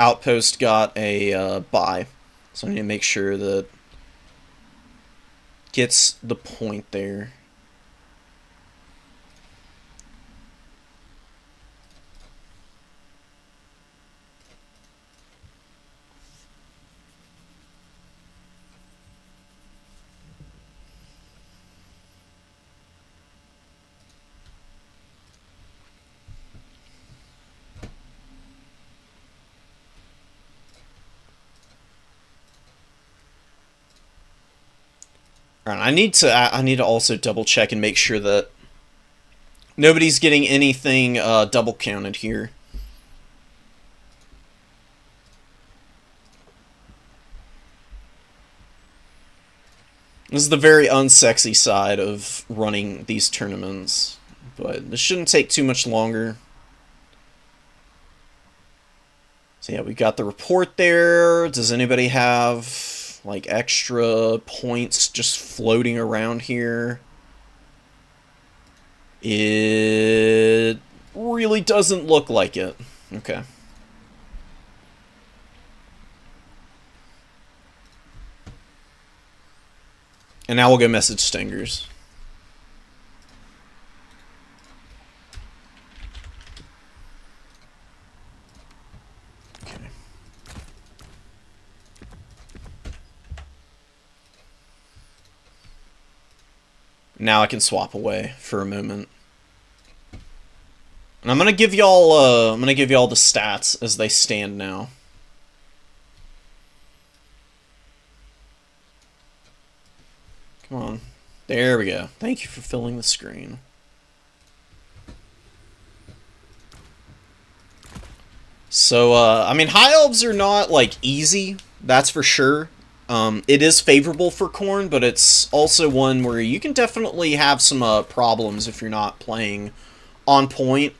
Outpost got a buy. So I need to make sure that... gets the point there. Alright, I need to also double check and make sure that nobody's getting anything double counted here. This is the very unsexy side of running these tournaments, but this shouldn't take too much longer. So yeah, we got the report there. Does anybody have like extra points just floating around here? It really doesn't look like it. Okay. And now we'll go message Stingers. Okay. Now I can swap away for a moment. And I'm gonna give y'all the stats as they stand now. Come on. There we go. Thank you for filling the screen. So, I mean, high elves are not, like, easy. That's for sure. It is favorable for Khorne, but it's also one where you can definitely have some problems if you're not playing on point,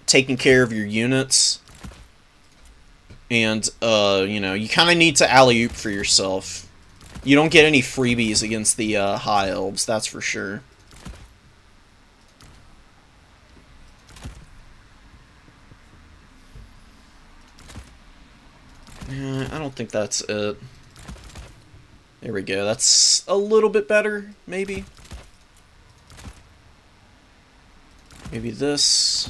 taking care of your units. And, you know, you kind of need to alley-oop for yourself. You don't get any freebies against the high elves, that's for sure. Yeah, I don't think that's it. There we go. That's a little bit better, maybe. Maybe this.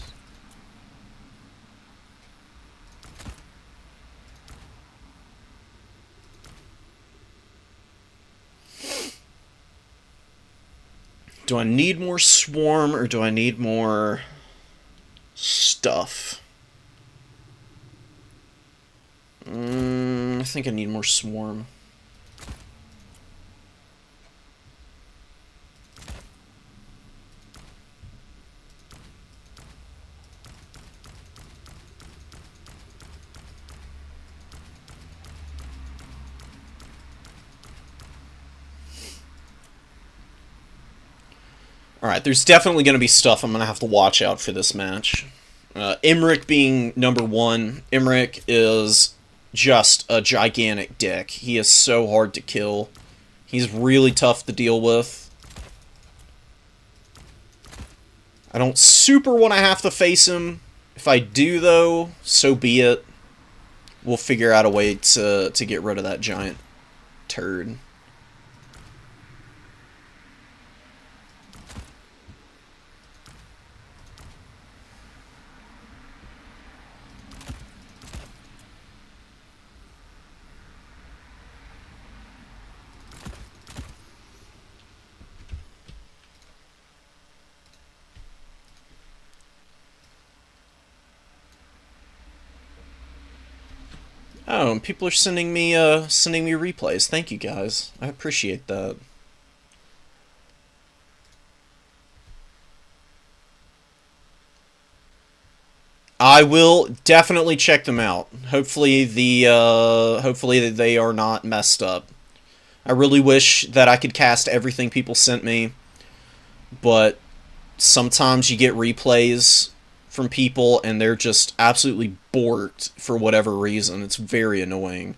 Do I need more swarm or do I need more stuff? I think I need more swarm. Alright, there's definitely going to be stuff I'm going to have to watch out for this match. Imrik being number one. Imrik is just a gigantic dick. He is so hard to kill. He's really tough to deal with. I don't super want to have to face him. If I do, though, so be it. We'll figure out a way to get rid of that giant turd. Oh, and people are sending me replays. Thank you guys. I appreciate that. I will definitely check them out. Hopefully hopefully they are not messed up. I really wish that I could cast everything people sent me, but sometimes you get replays from people and they're just absolutely borked for whatever reason. It's very annoying.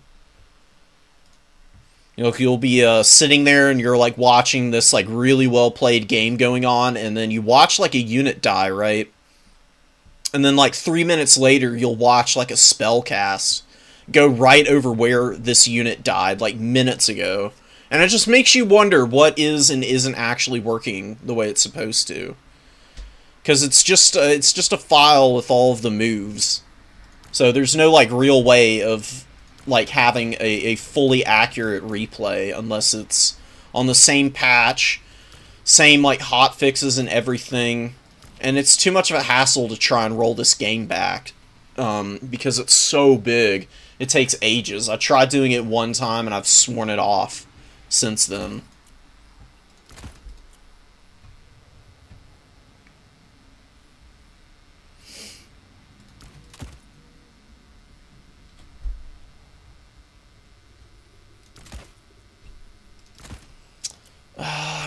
You know, you'll be sitting there and you're like watching this like really well played game going on, and then you watch like a unit die, right? And then like 3 minutes later you'll watch like a spell cast go right over where this unit died like minutes ago, And it just makes you wonder what is and isn't actually working the way it's supposed to. Because it's just a file with all of the moves. So there's no, like, real way of, like, having a fully accurate replay unless it's on the same patch, same, like, hotfixes and everything. And it's too much of a hassle to try and roll this game back. Because it's so big. It takes ages. I tried doing it one time and I've sworn it off since then.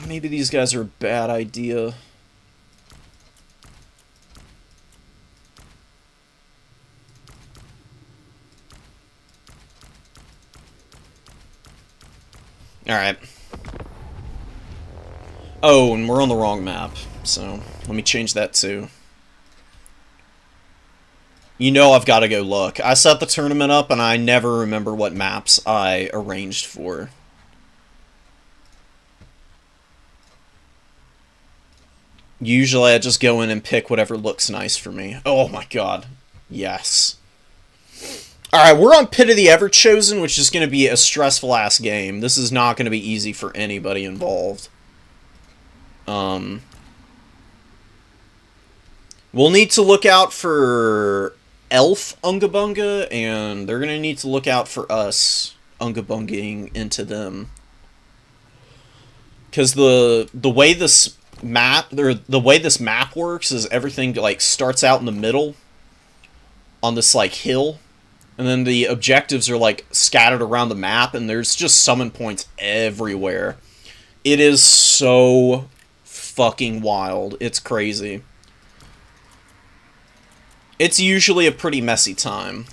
Maybe these guys are a bad idea. Alright. Oh, and we're on the wrong map, so let me change that too. You know I've got to go look. I set the tournament up and I never remember what maps I arranged for. Usually I just go in and pick whatever looks nice for me. Oh my god. Yes. Alright, we're on Pit of the Everchosen, which is going to be a stressful-ass game. This is not going to be easy for anybody involved. We'll need to look out for Elf Ungabunga, and they're going to need to look out for us Ungabungaing into them. Because the way this map, or the way this map works is everything, like, starts out in the middle on this, like, hill. And then the objectives are, like, scattered around the map, and there's just summon points everywhere. It is so fucking wild. It's crazy. It's usually a pretty messy time.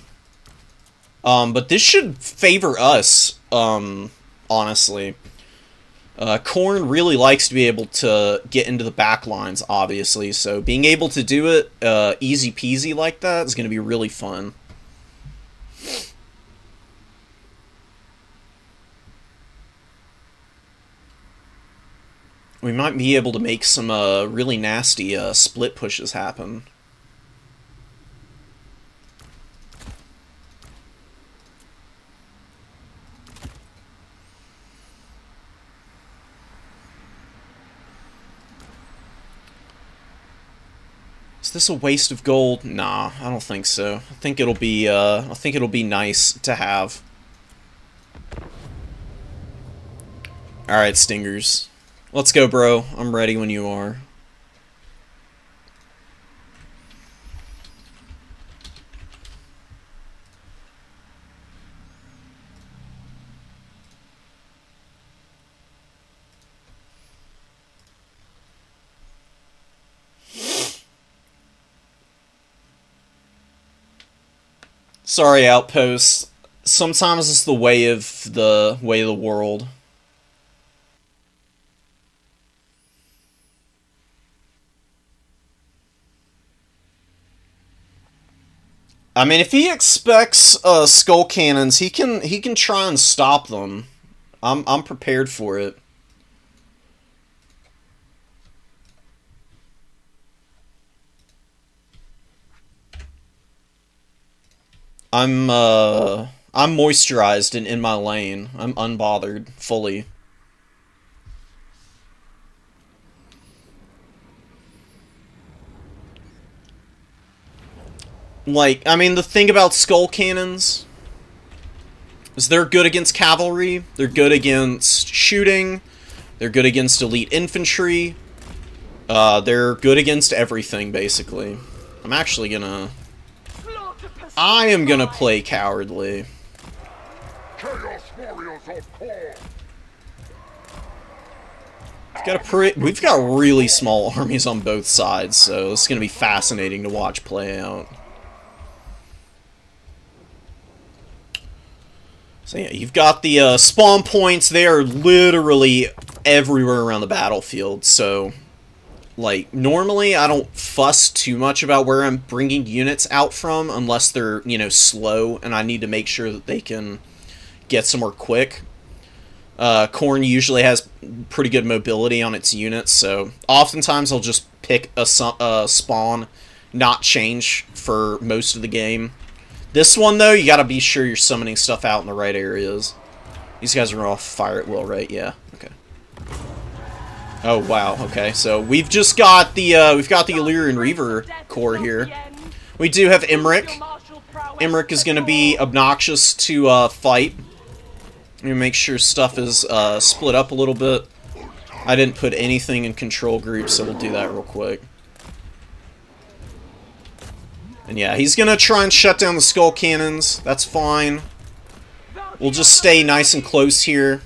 But this should favor us, honestly. Korn really likes to be able to get into the back lines, obviously, so being able to do it easy peasy like that is going to be really fun. We might be able to make some really nasty split pushes happen. Is this a waste of gold? Nah, I don't think so. I think it'll be nice to have. Alright, Stingers. Let's go, bro. I'm ready when you are. Sorry, Outpost. Sometimes it's the way of the world. I mean, if he expects skull cannons, he can try and stop them. I'm prepared for it. I'm moisturized and in my lane. I'm unbothered fully. Like, I mean, the thing about skull cannons is they're good against cavalry, they're good against shooting, they're good against elite infantry, they're good against everything, basically. I am gonna play cowardly. We've got really small armies on both sides, so it's gonna be fascinating to watch play out. So yeah, you've got the spawn points. They are literally everywhere around the battlefield, so like, normally I don't fuss too much about where I'm bringing units out from unless they're, you know, slow and I need to make sure that they can get somewhere quick. Corn usually has pretty good mobility on its units, so oftentimes I'll just pick a spawn, not change for most of the game. This one, though, you gotta be sure you're summoning stuff out in the right areas. These guys are off fire at will, right? Yeah, okay. Oh, wow, okay, so we've just got the, Illyrian Reaver core here. We do have Imric. Imric is gonna be obnoxious to, fight. Let me make sure stuff is split up a little bit. I didn't put anything in control group, so we'll do that real quick. And yeah, he's gonna try and shut down the skull cannons. That's fine. We'll just stay nice and close here.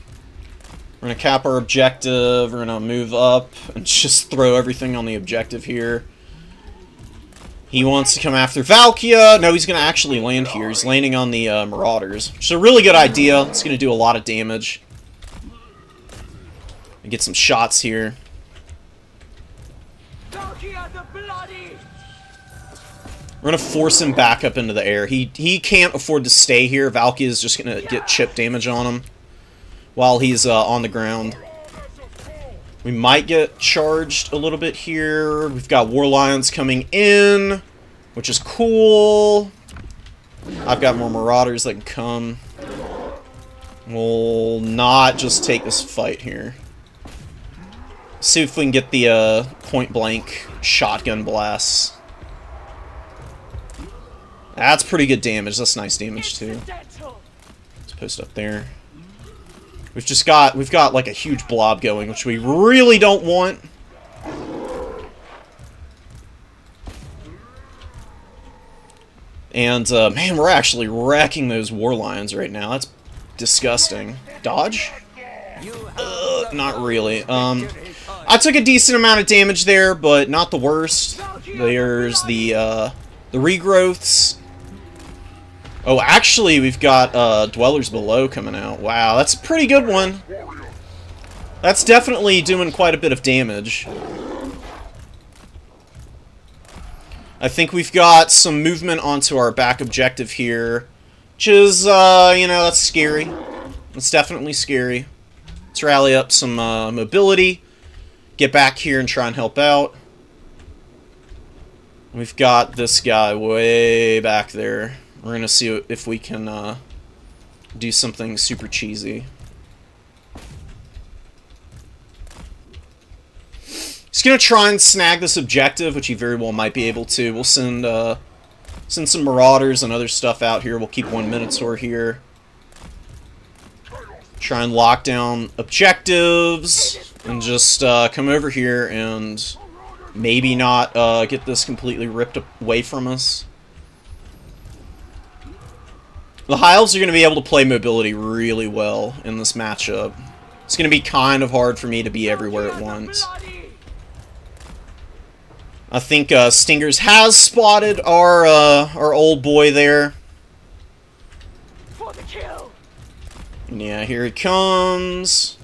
We're gonna cap our objective. We're gonna move up and just throw everything on the objective here. He wants to come after Valkia. No, he's going to actually land here. He's landing on the Marauders, which is a really good idea. It's going to do a lot of damage. And get some shots here. We're going to force him back up into the air. He can't afford to stay here. Valkia is just going to get chip damage on him while he's on the ground. We might get charged a little bit here. We've got War Lions coming in, which is cool. I've got more Marauders that can come. We'll not just take this fight here. See if we can get the point-blank shotgun blasts. That's pretty good damage. That's nice damage, too. Let's post up there. We've got like a huge blob going, which we really don't want. And, man, we're actually wrecking those War Lions right now. That's disgusting. Dodge? Not really. I took a decent amount of damage there, but not the worst. There's the regrowths. Oh, actually, we've got Dwellers Below coming out. Wow, that's a pretty good one. That's definitely doing quite a bit of damage. I think we've got some movement onto our back objective here, which is, you know, that's scary. It's definitely scary. Let's rally up some mobility, get back here and try and help out. We've got this guy way back there. We're going to see if we can do something super cheesy. He's going to try and snag this objective, which he very well might be able to. We'll send some Marauders and other stuff out here. We'll keep one Minotaur here. Try and lock down objectives. And just come over here and maybe not get this completely ripped away from us. The High Elves are going to be able to play mobility really well in this matchup. It's going to be kind of hard for me to be everywhere at once. I think Stingers has spotted our old boy there. And yeah, here he comes.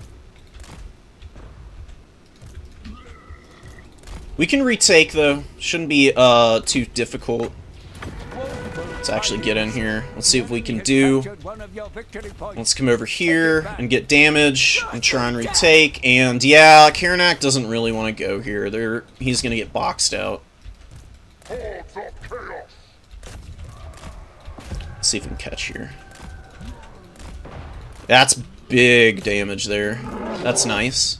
We can retake, though. Shouldn't be too difficult. Let's actually get in here. Let's see what we can do. Let's come over here and get damage and try and retake. And yeah, Karanak doesn't really want to go here. He's going to get boxed out. Let's see if we can catch here. That's big damage there. That's nice.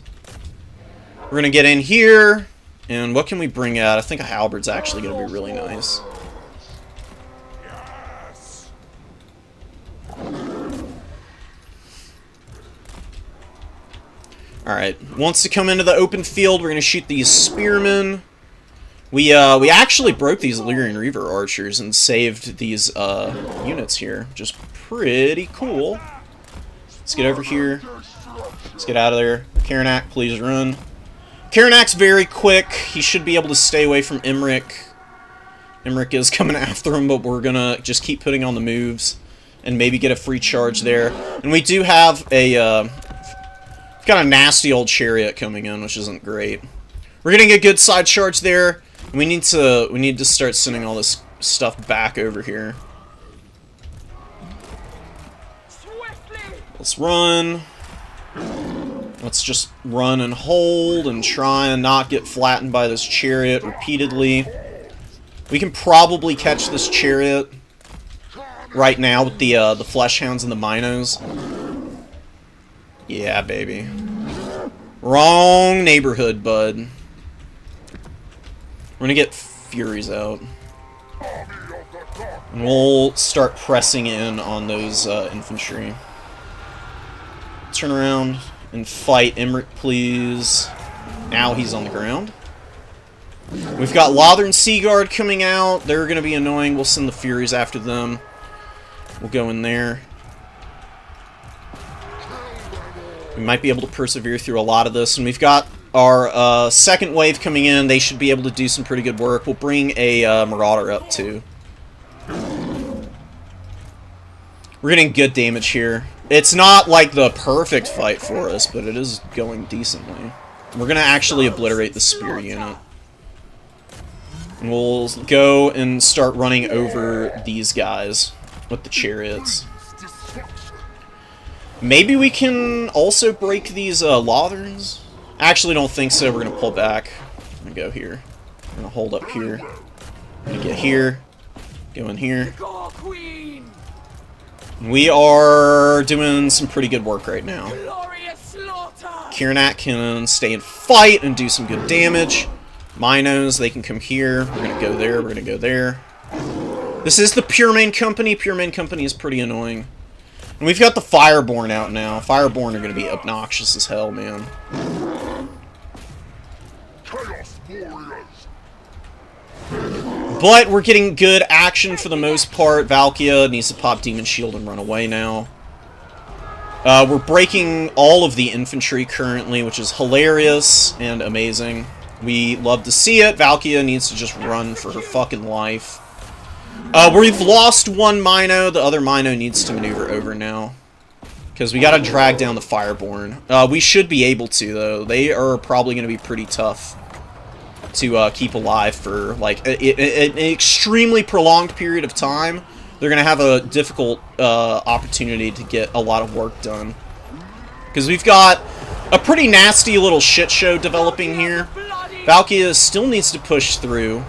We're going to get in here. And what can we bring out? I think a halberd's actually going to be really nice. Alright, wants to come into the open field. We're going to shoot these spearmen. We actually broke these Illyrian Reaver archers and saved these units here. Just pretty cool. Let's get over here. Let's get out of there. Karanak, please run. Karanak's very quick. He should be able to stay away from Imric. Imric is coming after him, but we're going to just keep putting on the moves and maybe get a free charge there. And we do have a... we've got a nasty old chariot coming in, which isn't great. We're getting a good side charge there. We need to start sending all this stuff back over here. Let's run. Let's just run and hold and try and not get flattened by this chariot repeatedly. We can probably catch this chariot right now with the flesh hounds and the minos. Yeah, baby. Wrong neighborhood, bud. We're gonna get Furies out. And we'll start pressing in on those infantry. Turn around and fight Emmerich, please. Now he's on the ground. We've got Lothar and Seaguard coming out. They're going to be annoying. We'll send the Furies after them. We'll go in there. We might be able to persevere through a lot of this. And we've got our second wave coming in. They should be able to do some pretty good work. We'll bring a Marauder up too. We're getting good damage here. It's not like the perfect fight for us, but it is going decently. We're going to actually obliterate the spear unit. And we'll go and start running over these guys with the chariots. Maybe we can also break these Lotharns? I actually don't think so. We're going to pull back. I'm going to go here. I'm going to hold up here. I'm going to get here. Go in here. We are doing some pretty good work right now. Kieran can stay and fight and do some good damage. Minos, they can come here. We're going to go there. We're going to go there. This is the Pure Main Company. Pure Main Company is pretty annoying. And we've got the Fireborn out now. Fireborn are going to be obnoxious as hell, man. But we're getting good action for the most part. Valkia needs to pop Demon Shield and run away now. We're breaking all of the infantry currently, which is hilarious and amazing. We love to see it. Valkia needs to just run for her fucking life. We've lost one Mino. The other Mino needs to maneuver over now. Because we gotta drag down the Fireborn. We should be able to, though. They are probably going to be pretty tough to keep alive for like an extremely prolonged period of time. They're going to have a difficult opportunity to get a lot of work done. Because we've got a pretty nasty little shit show developing here. Valkia still needs to push through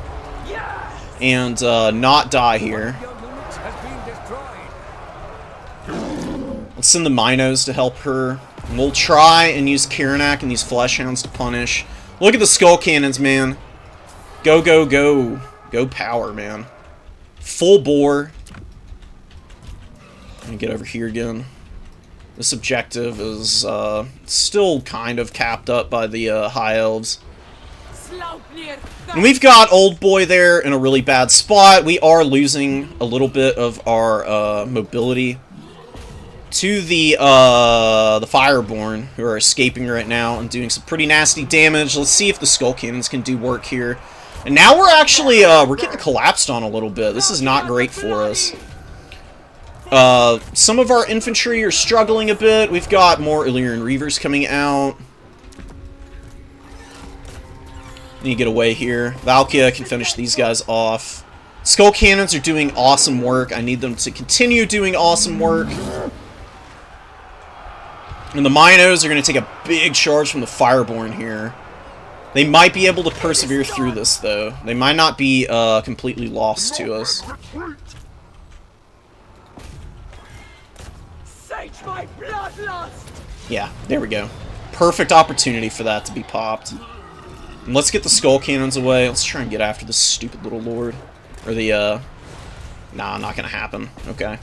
and not die here. Let's send the Minos to help her. And we'll try and use Kiranak and these Flesh Hounds to punish. Look at the Skull Cannons, man. Go, go, go. Go power, man. Full bore. Let me get over here again. This objective is still kind of capped up by the High Elves. And we've got Old Boy there in a really bad spot. We are losing a little bit of our mobility to the Fireborn, who are escaping right now and doing some pretty nasty damage. Let's see if the Skull Cannons can do work here. And now we're actually, we're getting collapsed on a little bit. This is not great for us. Some of our infantry are struggling a bit. We've got more Illyrian Reavers coming out. Need to get away here. Valkia can finish these guys off. Skull Cannons are doing awesome work. I need them to continue doing awesome work. And the Minos are going to take a big charge from the Fireborn here. They might be able to persevere through this, though. They might not be completely lost to us. Yeah, there we go. Perfect opportunity for that to be popped. And let's get the Skull Cannons away. Let's try and get after this stupid little lord. Or the, Nah, not gonna happen. Okay.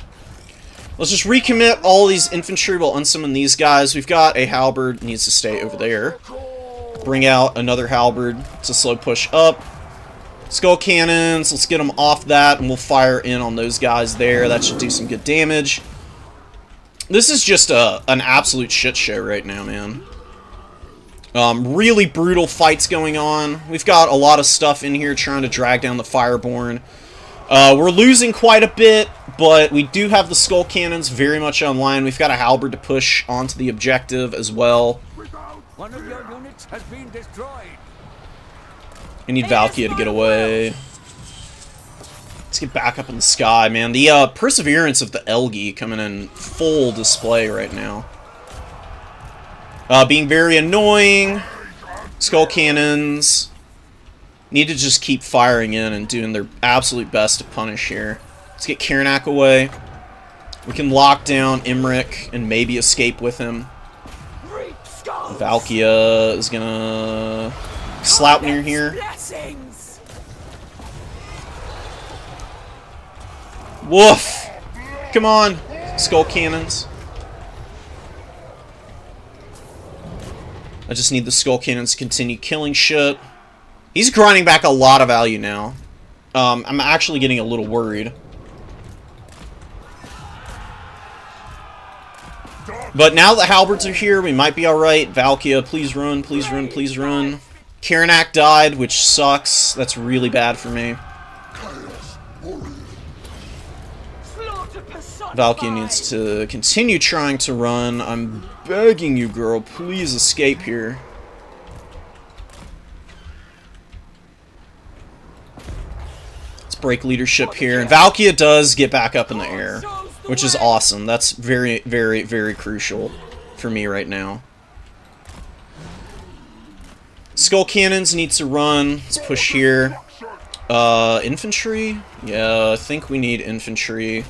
Let's just recommit all these infantry. We'll unsummon these guys. We've got a halberd. Needs to stay over there. Bring out another halberd. It's a slow push up. Skull Cannons. Let's get them off that, and we'll fire in on those guys there. That should do some good damage. This is just an absolute shit show right now, man. Really brutal fights going on. We've got a lot of stuff in here trying to drag down the Fireborn. We're losing quite a bit, but we do have the Skull Cannons very much online. We've got a halberd to push onto the objective as well. One of your units has been destroyed. I need Valkia to get away. Let's get back up in the sky, man. The perseverance of the Elgi coming in full display right now. Being very annoying. Skull cannons need to just keep firing in and doing their absolute best to punish here. Let's get Karanak away. We can lock down Imric and maybe escape with him. Valkia is gonna Sloupnir here. Woof! Come on, skull cannons. I just need the skull cannons to continue killing shit. He's grinding back a lot of value now. I'm actually getting a little worried. But now that halberds are here, we might be alright. Valkia, please run, please run, please run. Karanak died, which sucks. That's really bad for me. Valkia needs to continue trying to run. I'm begging you, girl, please escape here. Let's break leadership here. And Valkia does get back up in the air, which is awesome. That's very, very, very crucial for me right now. Skull cannons need to run. Let's push here. Infantry? Yeah, I think we need infantry.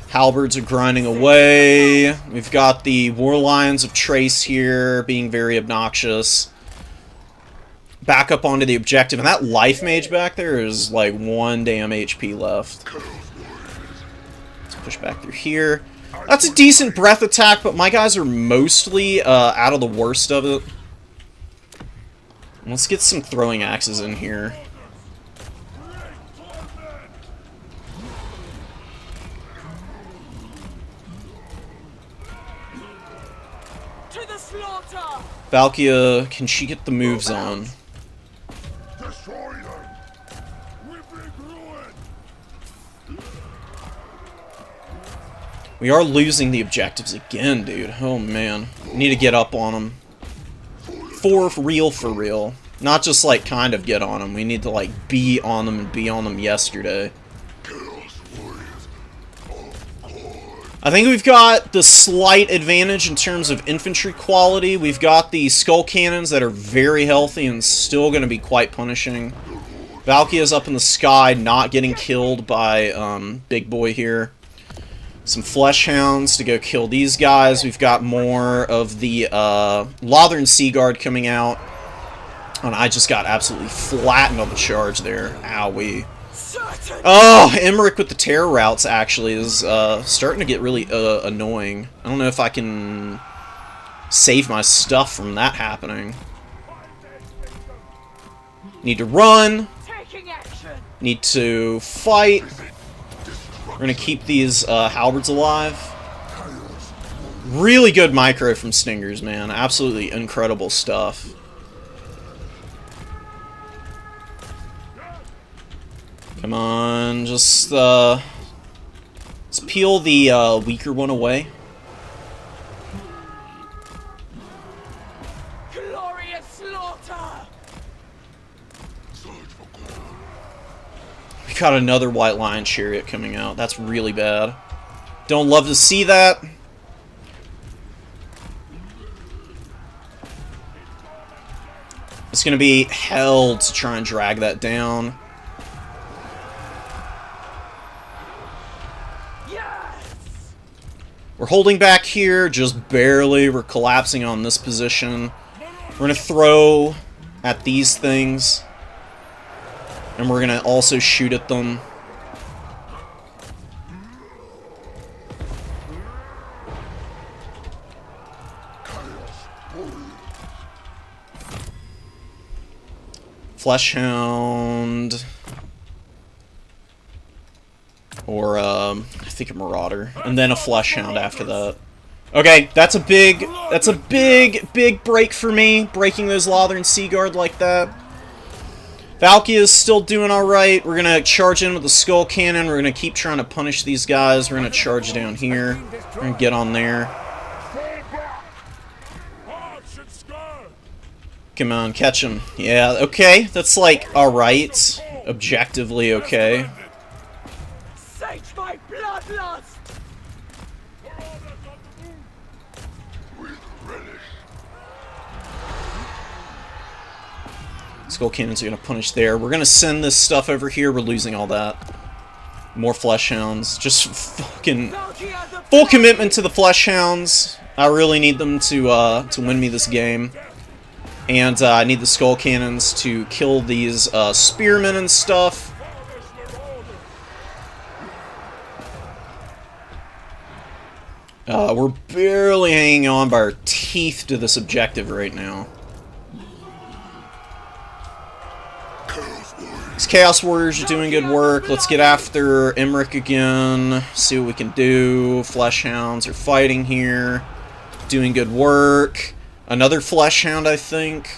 Halberds are grinding away. We've got the War Lions of Trace here being very obnoxious. Back up onto the objective. And that Life Mage back there is like 1 damn HP left. Let's push back through here. That's a decent breath attack, but my guys are mostly out of the worst of it. Let's get some throwing axes in here. Valkia, can she get the moves on? We are losing the objectives again, dude. Oh, man. We need to get up on them. For real. Not just, like, kind of get on them. We need to, like, be on them and be on them yesterday. I think we've got the slight advantage in terms of infantry quality. We've got the skull cannons that are very healthy and still going to be quite punishing. Valkia's up in the sky, not getting killed by Big Boy here. Some flesh hounds to go kill these guys. We've got more of the Lothern Sea Guard coming out. And I just got absolutely flattened on the charge there. Owie. Oh, Emmerich with the terror routes actually is starting to get really annoying. I don't know if I can save my stuff from that happening. Need to run. Need to fight. We're going to keep these halberds alive. Really good micro from Stingers, man. Absolutely incredible stuff. Come on, just let's peel the weaker one away. Glorious slaughter! We got another White Lion Chariot coming out. That's really bad. Don't love to see that. It's gonna be hell to try and drag that down. We're holding back here, just barely. We're collapsing on this position. We're going to throw at these things. And we're going to also shoot at them. Fleshhound. Or, I think a Marauder. And then a Fleshhound after that. Okay, that's a big break for me, breaking those Lothern Sea Guard like that. Valkia is still doing alright. We're going to charge in with the Skull Cannon. We're going to keep trying to punish these guys. We're going to charge down here. We're going to get on there. Come on, catch him. Yeah, okay. That's like, alright. Objectively okay. Skull Cannons are going to punish there. We're going to send this stuff over here. We're losing all that. More Flesh Hounds. Just fucking full commitment to the Flesh Hounds. I really need them to win me this game. And I need the Skull Cannons to kill these Spearmen and stuff. We're barely hanging on by our teeth to this objective right now. These Chaos Warriors are doing good work. Let's get after Emmerich again. See what we can do. Flesh Hounds are fighting here. Doing good work. Another Flesh Hound, I think.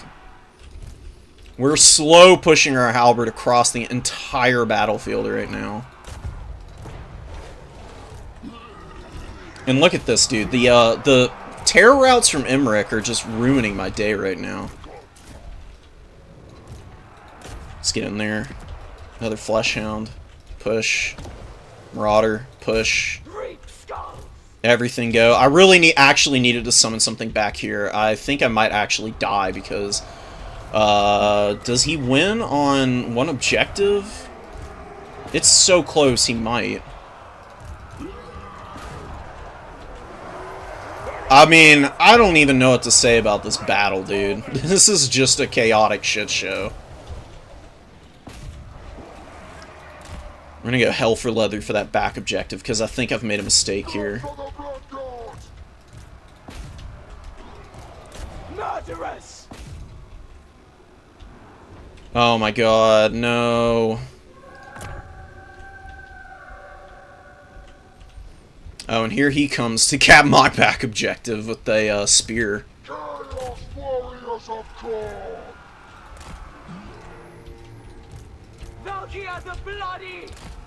We're slow pushing our halberd across the entire battlefield right now. And look at this, dude. The terror routes from Emmerich are just ruining my day right now. Let's get in there. Another Flesh Hound. Push. Marauder. Push. Everything go. I really actually needed to summon something back here. I think I might actually die because... does he win on one objective? It's so close, he might. I mean, I don't even know what to say about this battle, dude. This is just a chaotic shit show. We're gonna go hell for leather for that back objective, because I think I've made a mistake here. Oh my god, no. Oh, and here he comes to cap my back objective with a spear.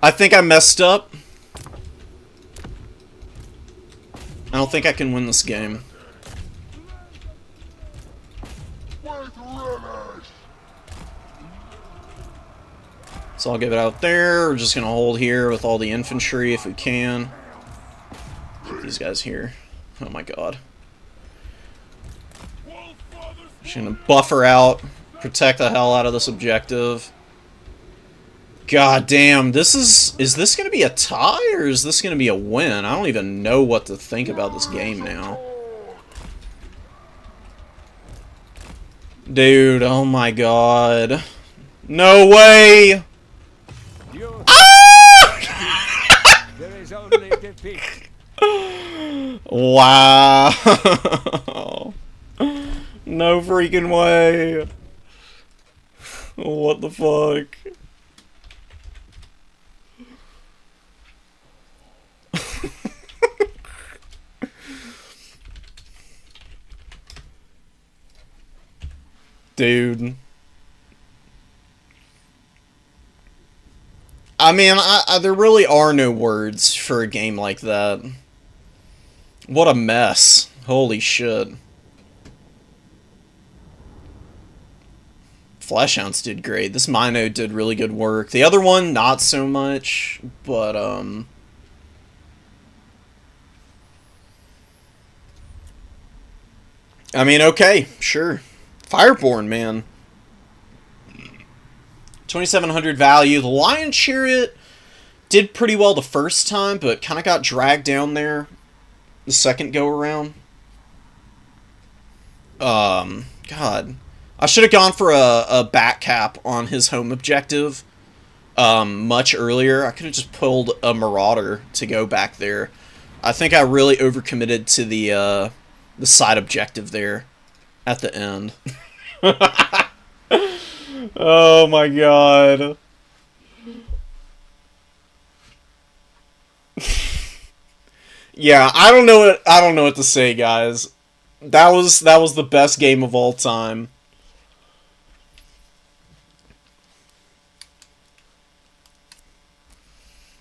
I think I messed up. I don't think I can win this game. So I'll give it out there. We're just going to hold here with all the infantry if we can. Get these guys here. Oh my god. Just going to buffer out. Protect the hell out of this objective. God damn, is this going to be a tie or is this going to be a win? I don't even know what to think about this game now. Dude, oh my god. No way! Ah! There is only defeat. Wow. No freaking way. What the fuck? Dude. I mean, there really are no words for a game like that. What a mess. Holy shit. Fleshhounds did great. This Mino did really good work. The other one, not so much, but, I mean, okay, sure. Fireborn, man. 2,700 value. The Lion Chariot did pretty well the first time, but kind of got dragged down there the second go-around. God. I should have gone for a back cap on his home objective much earlier. I could have just pulled a Marauder to go back there. I think I really overcommitted to the side objective there at the end. Oh my god. Yeah, I don't know what to say, guys. That was the best game of all time.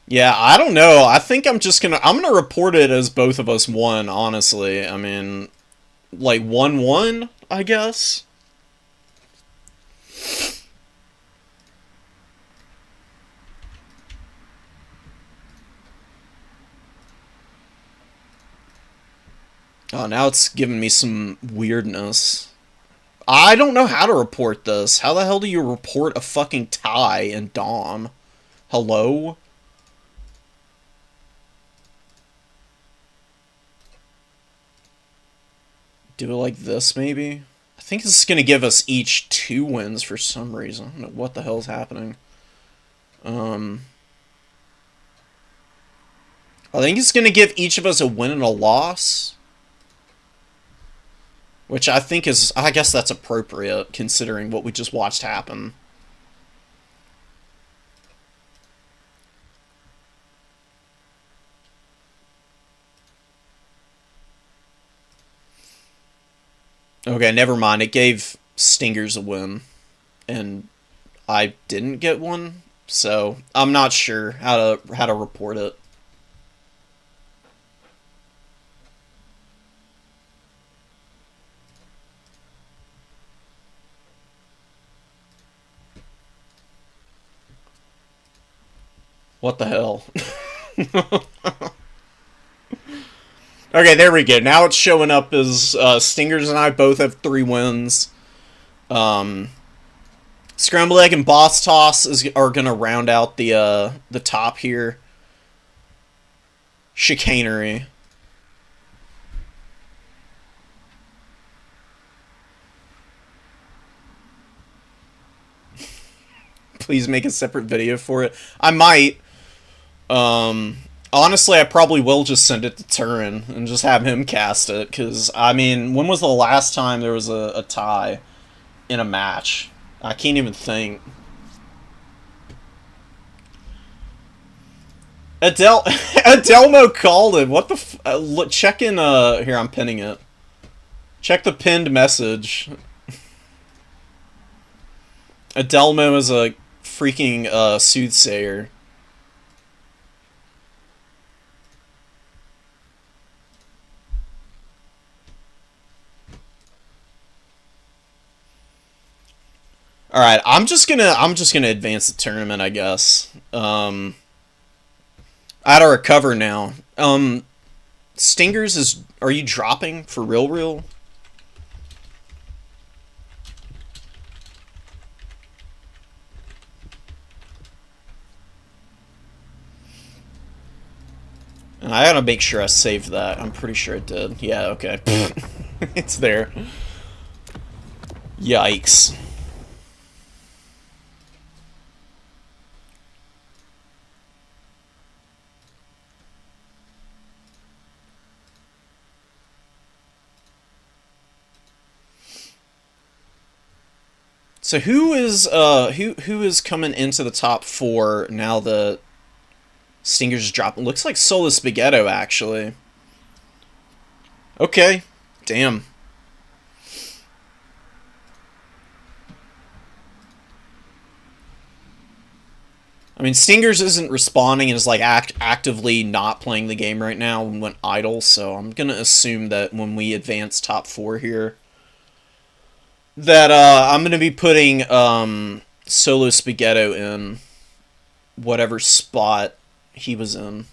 Yeah, I don't know. I think I'm gonna report it as both of us won, honestly. I mean, like 1-1, I guess. Oh, now it's giving me some weirdness. I don't know how to report this. How the hell do you report a fucking tie in Dom? Hello? Do it like this, maybe? I think this is going to give us each 2 wins for some reason. I don't know what the hell's happening. I think it's going to give each of us a win and a loss. Which I think is... I guess that's appropriate, considering what we just watched happen. Okay, never mind. It gave Stingers a win. And I didn't get one. So, I'm not sure how to report it. What the hell? Okay, there we go. Now it's showing up as Stingers and I both have 3 wins. Scrambled Egg and Boss Toss are going to round out the top here. Chicanery. Please make a separate video for it. I might. Honestly, I probably will just send it to Turin and just have him cast it, because, I mean, when was the last time there was a tie in a match? I can't even think. Adelmo called him. What the look, check in, here, I'm pinning it. Check the pinned message. Adelmo is a freaking, soothsayer. All right, I'm just gonna advance the tournament, I guess. I had to recover now. Stingers are you dropping for real? And I gotta make sure I saved that. I'm pretty sure it did. Yeah, okay. It's there. Yikes. So who is coming into the top 4 now that Stingers is dropping? Looks like Solo Spaghetto, actually. Okay. Damn. I mean, Stingers isn't responding and is like actively not playing the game right now and went idle, so I'm gonna assume that when we advance top 4 here, that I'm gonna be putting Solo Spaghetto in whatever spot he was in.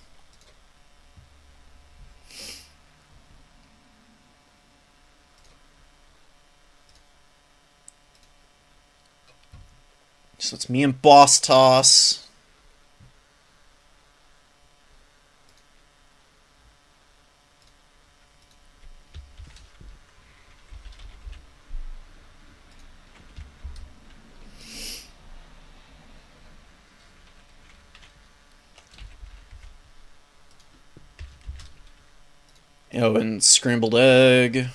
So it's me and Boss Toss. Oh, and Scrambled Egg.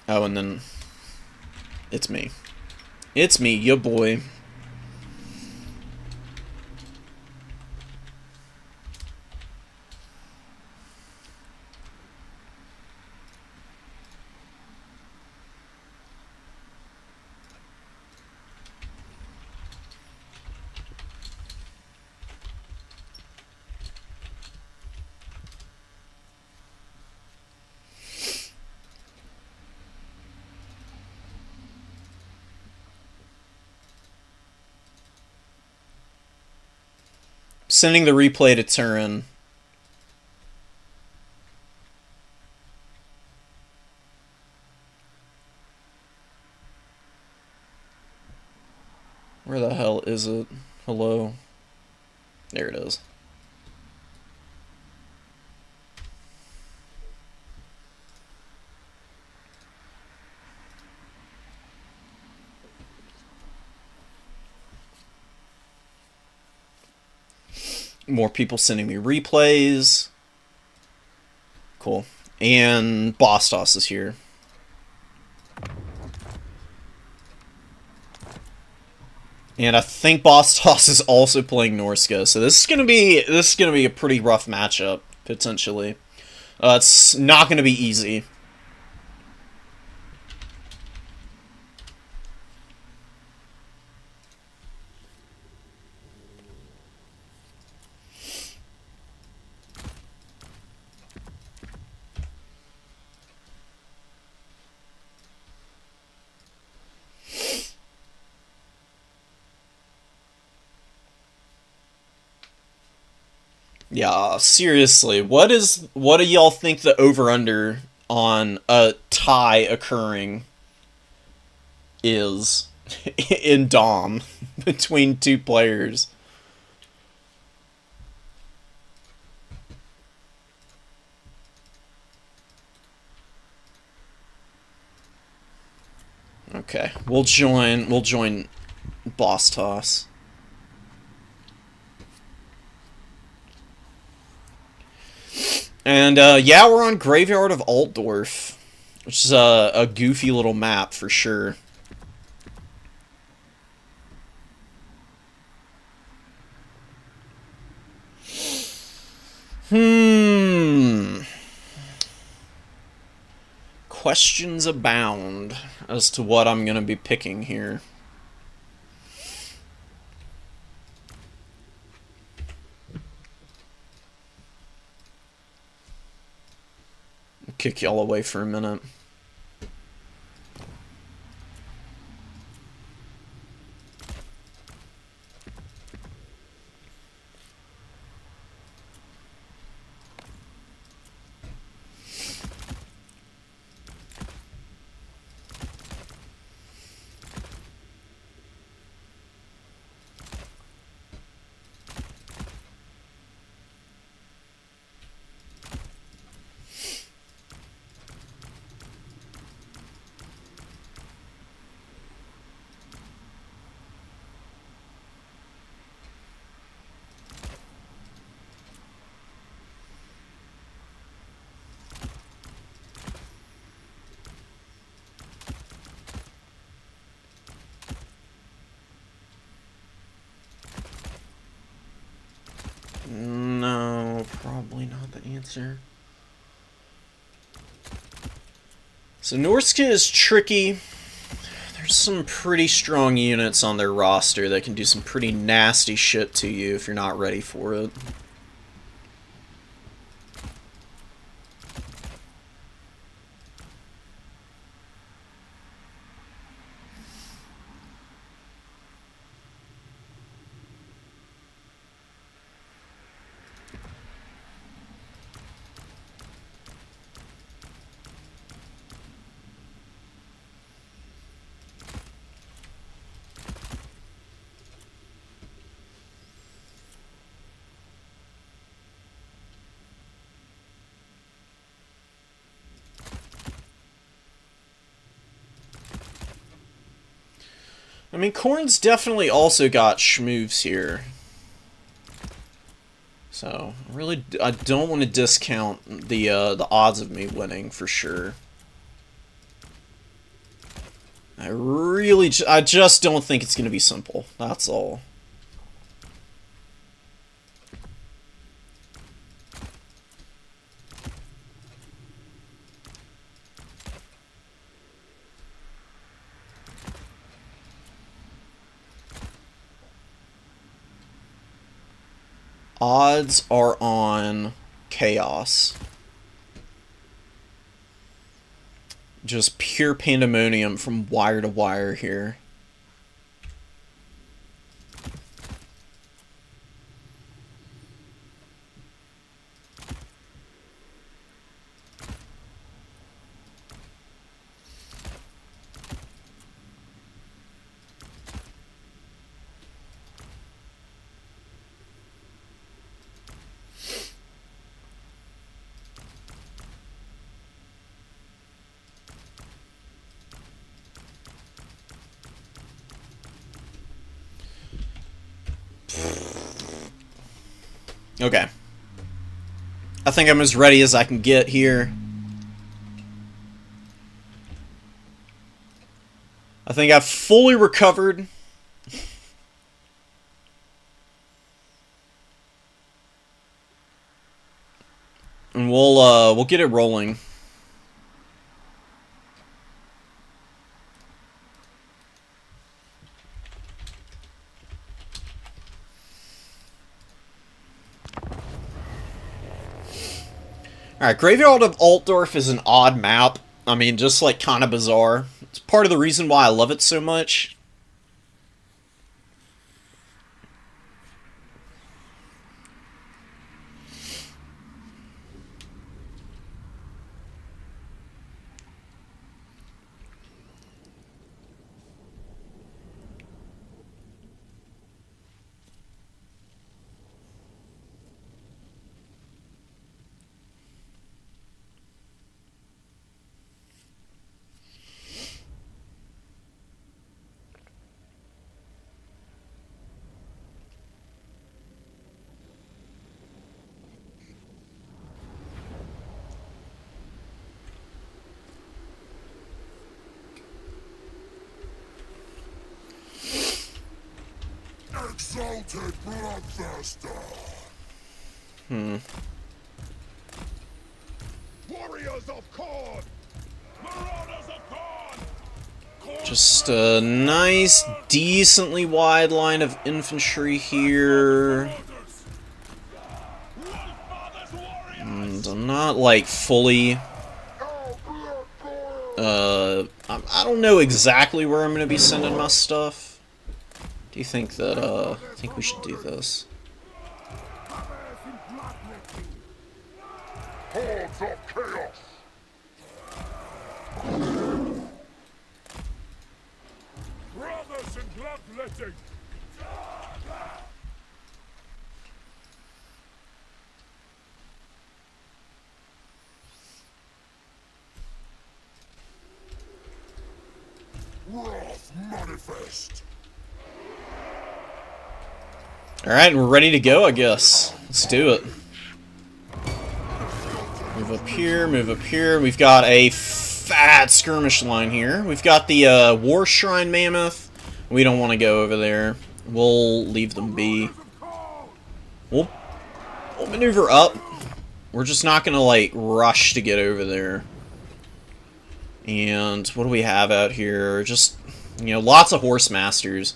Oh, and then it's me. It's me, your boy. Sending the replay to Turin. Where the hell is it? Hello? There it is. More people sending me replays. Cool. And Boss Toss is here. And I think Boss Toss is also playing Norska, so this is gonna be a pretty rough matchup potentially. It's not gonna be easy. Yeah, seriously, what do y'all think the over-under on a tie occurring is in Dom between two players? Okay, we'll join Boss Toss. And, yeah, we're on Graveyard of Altdorf, which is a goofy little map for sure. Questions abound as to what I'm going to be picking here. Kick y'all away for a minute. No, probably not the answer. So Norska is tricky. There's some pretty strong units on their roster that can do some pretty nasty shit to you if you're not ready for it. I mean, Korn's definitely also got schmoves here. So, really, I don't want to discount the odds of me winning, for sure. I just don't think it's going to be simple. That's all. Odds are on chaos. Just pure pandemonium from wire to wire here. Okay. I think I'm as ready as I can get here. I think I've fully recovered. And we'll get it rolling. Alright, Graveyard of Altdorf is an odd map. I mean, just like kind of bizarre. It's part of the reason why I love it so much. Exalted bloodthirster. Warriors of Khorne. Marauders of Khorne. Just a nice, decently wide line of infantry here. And I'm not, like, fully... I don't know exactly where I'm going to be sending my stuff. Do you think that, I think we should do this? Hordes of chaos. Brothers in bloodletting. Wrath manifest. Alright, we're ready to go, I guess. Let's do it. Move up here, move up here. We've got a fat skirmish line here. We've got the War Shrine Mammoth. We don't want to go over there. We'll leave them be. We'll maneuver up. We're just not going to, like, rush to get over there. And what do we have out here? Just, you know, lots of Horse Masters.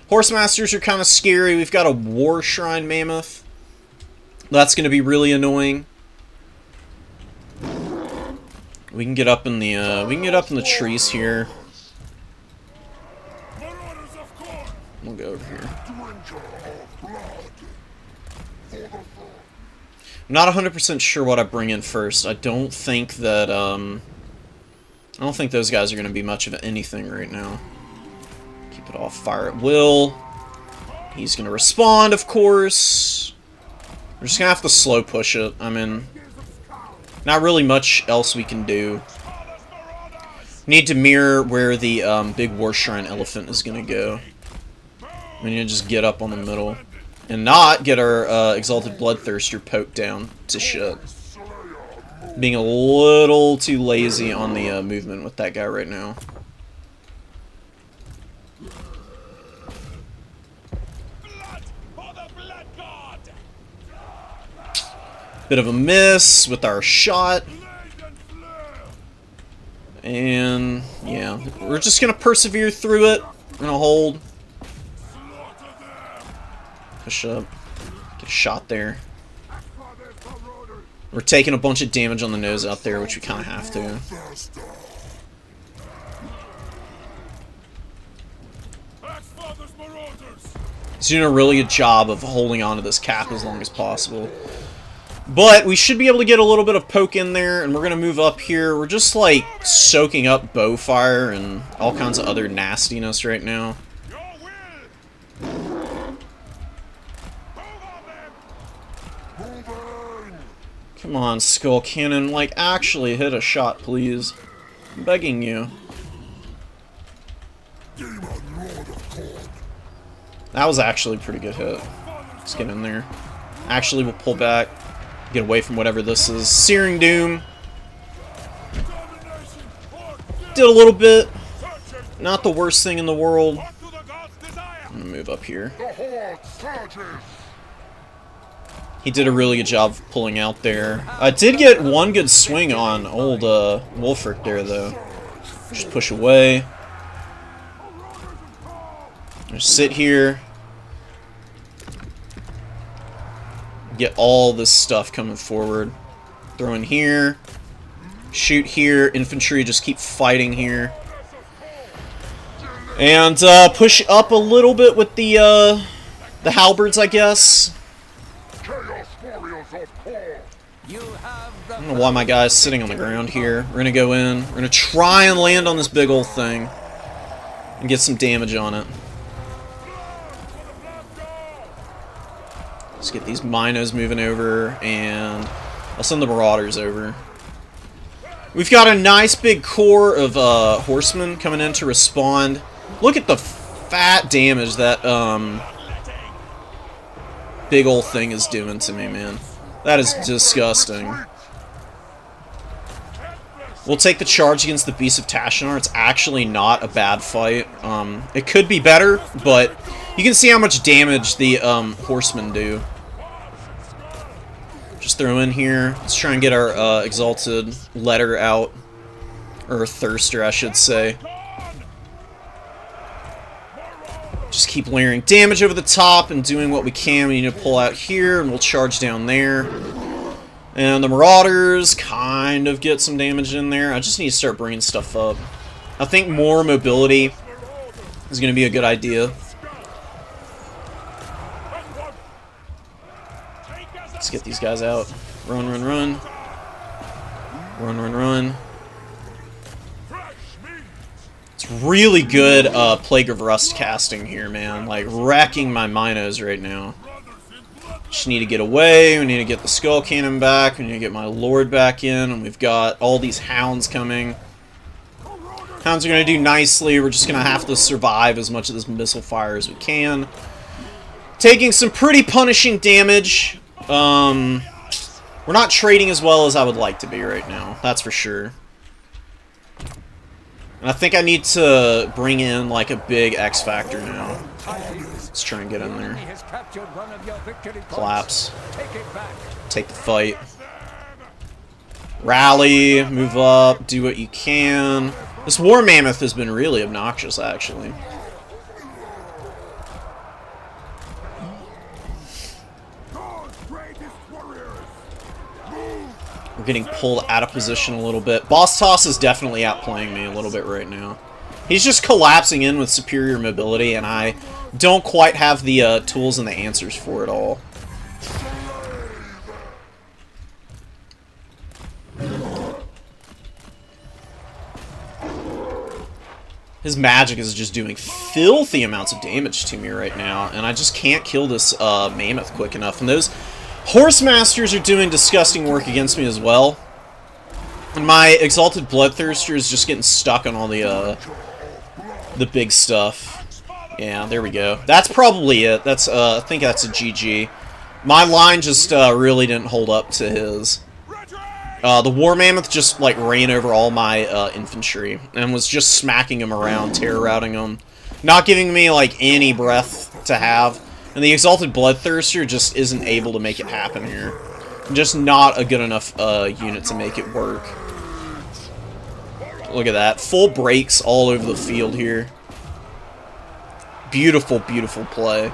Horse Masters are kind of scary. We've got a War Shrine Mammoth. That's going to be really annoying. We can get up in the trees here. We'll go over here. I'm not 100% sure what I bring in first. I don't think that I don't think those guys are going to be much of anything right now. Keep it off, fire at will. He's going to respond, of course. We're just going to have to slow push it. I mean, not really much else we can do. Need to mirror where the big War Shrine Elephant is going to go. We need to just get up on the middle. And not get our Exalted Bloodthirster poked down to shit. Being a little too lazy on the movement with that guy right now. Bit of a miss with our shot. And, yeah, we're just going to persevere through it. We're going to hold. Push up. Get a shot there. We're taking a bunch of damage on the nose out there, which we kind of have to. He's doing a really good job of holding on to this cap as long as possible. But we should be able to get a little bit of poke in there, and we're going to move up here. We're just, like, soaking up bow fire and all kinds of other nastiness right now. Come on, Skull Cannon, like, actually hit a shot, please. I'm begging you. That was actually a pretty good hit. Let's get in there. Actually, we'll pull back. Get away from whatever this is. Searing Doom. Did a little bit. Not the worst thing in the world. I'm gonna move up here. He did a really good job of pulling out there. I did get one good swing on old Wolfric there, though. Just push away. Just sit here. Get all this stuff coming forward. Throw in here. Shoot here. Infantry just keep fighting here. And push up a little bit with the halberds, I guess. I don't know why my guy's sitting on the ground here. We're gonna go in. We're gonna try and land on this big old thing and get some damage on it. Let's get these Minos moving over, and I'll send the Marauders over. We've got a nice big core of horsemen coming in to respond. Look at the fat damage that big old thing is doing to me, man. That is disgusting. We'll take the charge against the Beast of Tashanar. It's actually not a bad fight. It could be better, but you can see how much damage the horsemen do. Just throw in here. Let's try and get our Exalted Letter out. Or Thirster, I should say. Just keep layering damage over the top and doing what we can. We need to pull out here, and we'll charge down there. And the Marauders kind of get some damage in there. I just need to start bringing stuff up. I think more mobility is going to be a good idea. Let's get these guys out. Run, run, run. Run, run, run. It's really good Plague of Rust casting here, man. Like, wrecking my Minos right now. Just need to get away. We need to get the Skull Cannon back. We need to get my Lord back in. And we've got all these Hounds coming. Hounds are going to do nicely. We're just going to have to survive as much of this missile fire as we can. Taking some pretty punishing damage. We're not trading as well as I would like to be right now. That's for sure. And I think I need to bring in, like, a big X Factor now. Let's try and get in there. Collapse. Take the fight. Rally, move up, do what you can. This War Mammoth has been really obnoxious, actually. We're getting pulled out of position a little bit. Boss Toss is definitely outplaying me a little bit right now. He's just collapsing in with superior mobility, and I don't quite have the tools and the answers for it all. His magic is just doing filthy amounts of damage to me right now, and I just can't kill this Mammoth quick enough. And those Horse Masters are doing disgusting work against me as well. And my Exalted Bloodthirster is just getting stuck on all the big stuff. Yeah, there we go. That's probably it. That's I think that's a GG. My line just really didn't hold up to his. The War Mammoth just like ran over all my infantry and was just smacking them around, terror routing them, not giving me like any breath to have. And the Exalted Bloodthirster just isn't able to make it happen here. Just not a good enough unit to make it work. Look at that. Full breaks all over the field here. Beautiful, beautiful play.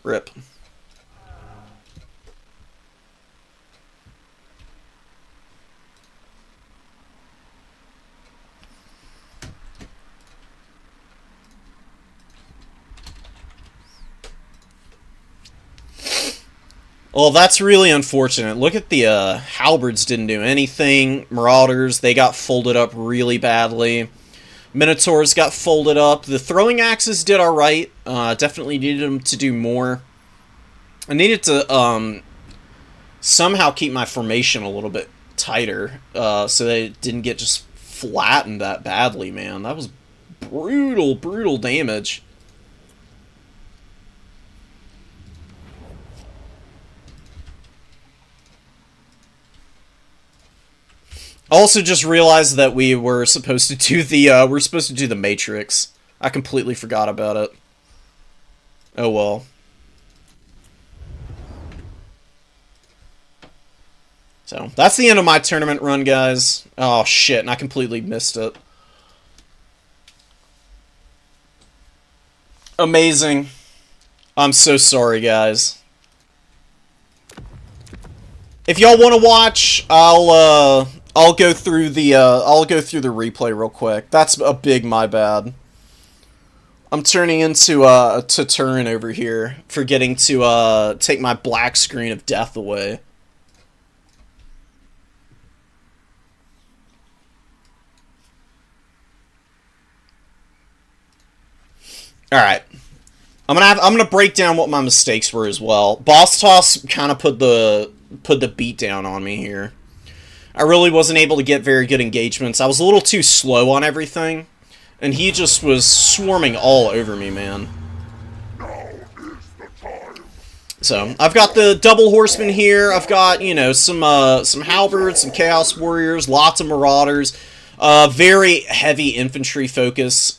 Rip. Well, that's really unfortunate. Look at the halberds didn't do anything. Marauders, they got folded up really badly. Minotaurs got folded up. The throwing axes did alright. Definitely needed them to do more. I needed to somehow keep my formation a little bit tighter so that it didn't get just flattened that badly, man. That was brutal, brutal damage. Also, just realized that we were supposed to do the Matrix. I completely forgot about it. Oh well. So, that's the end of my tournament run, guys. Oh, shit, and I completely missed it. Amazing. I'm so sorry, guys. If y'all want to watch, I'll go through the replay real quick. That's a big my bad. I'm turning into Turin over here, forgetting to take my black screen of death away. All right, I'm gonna break down what my mistakes were as well. Boss Toss kind of put the beat down on me here. I really wasn't able to get very good engagements. I was a little too slow on everything, and he just was swarming all over me, man. So I've got the double horseman here. I've got, you know, some halberds, some chaos warriors, lots of marauders, very heavy infantry focus.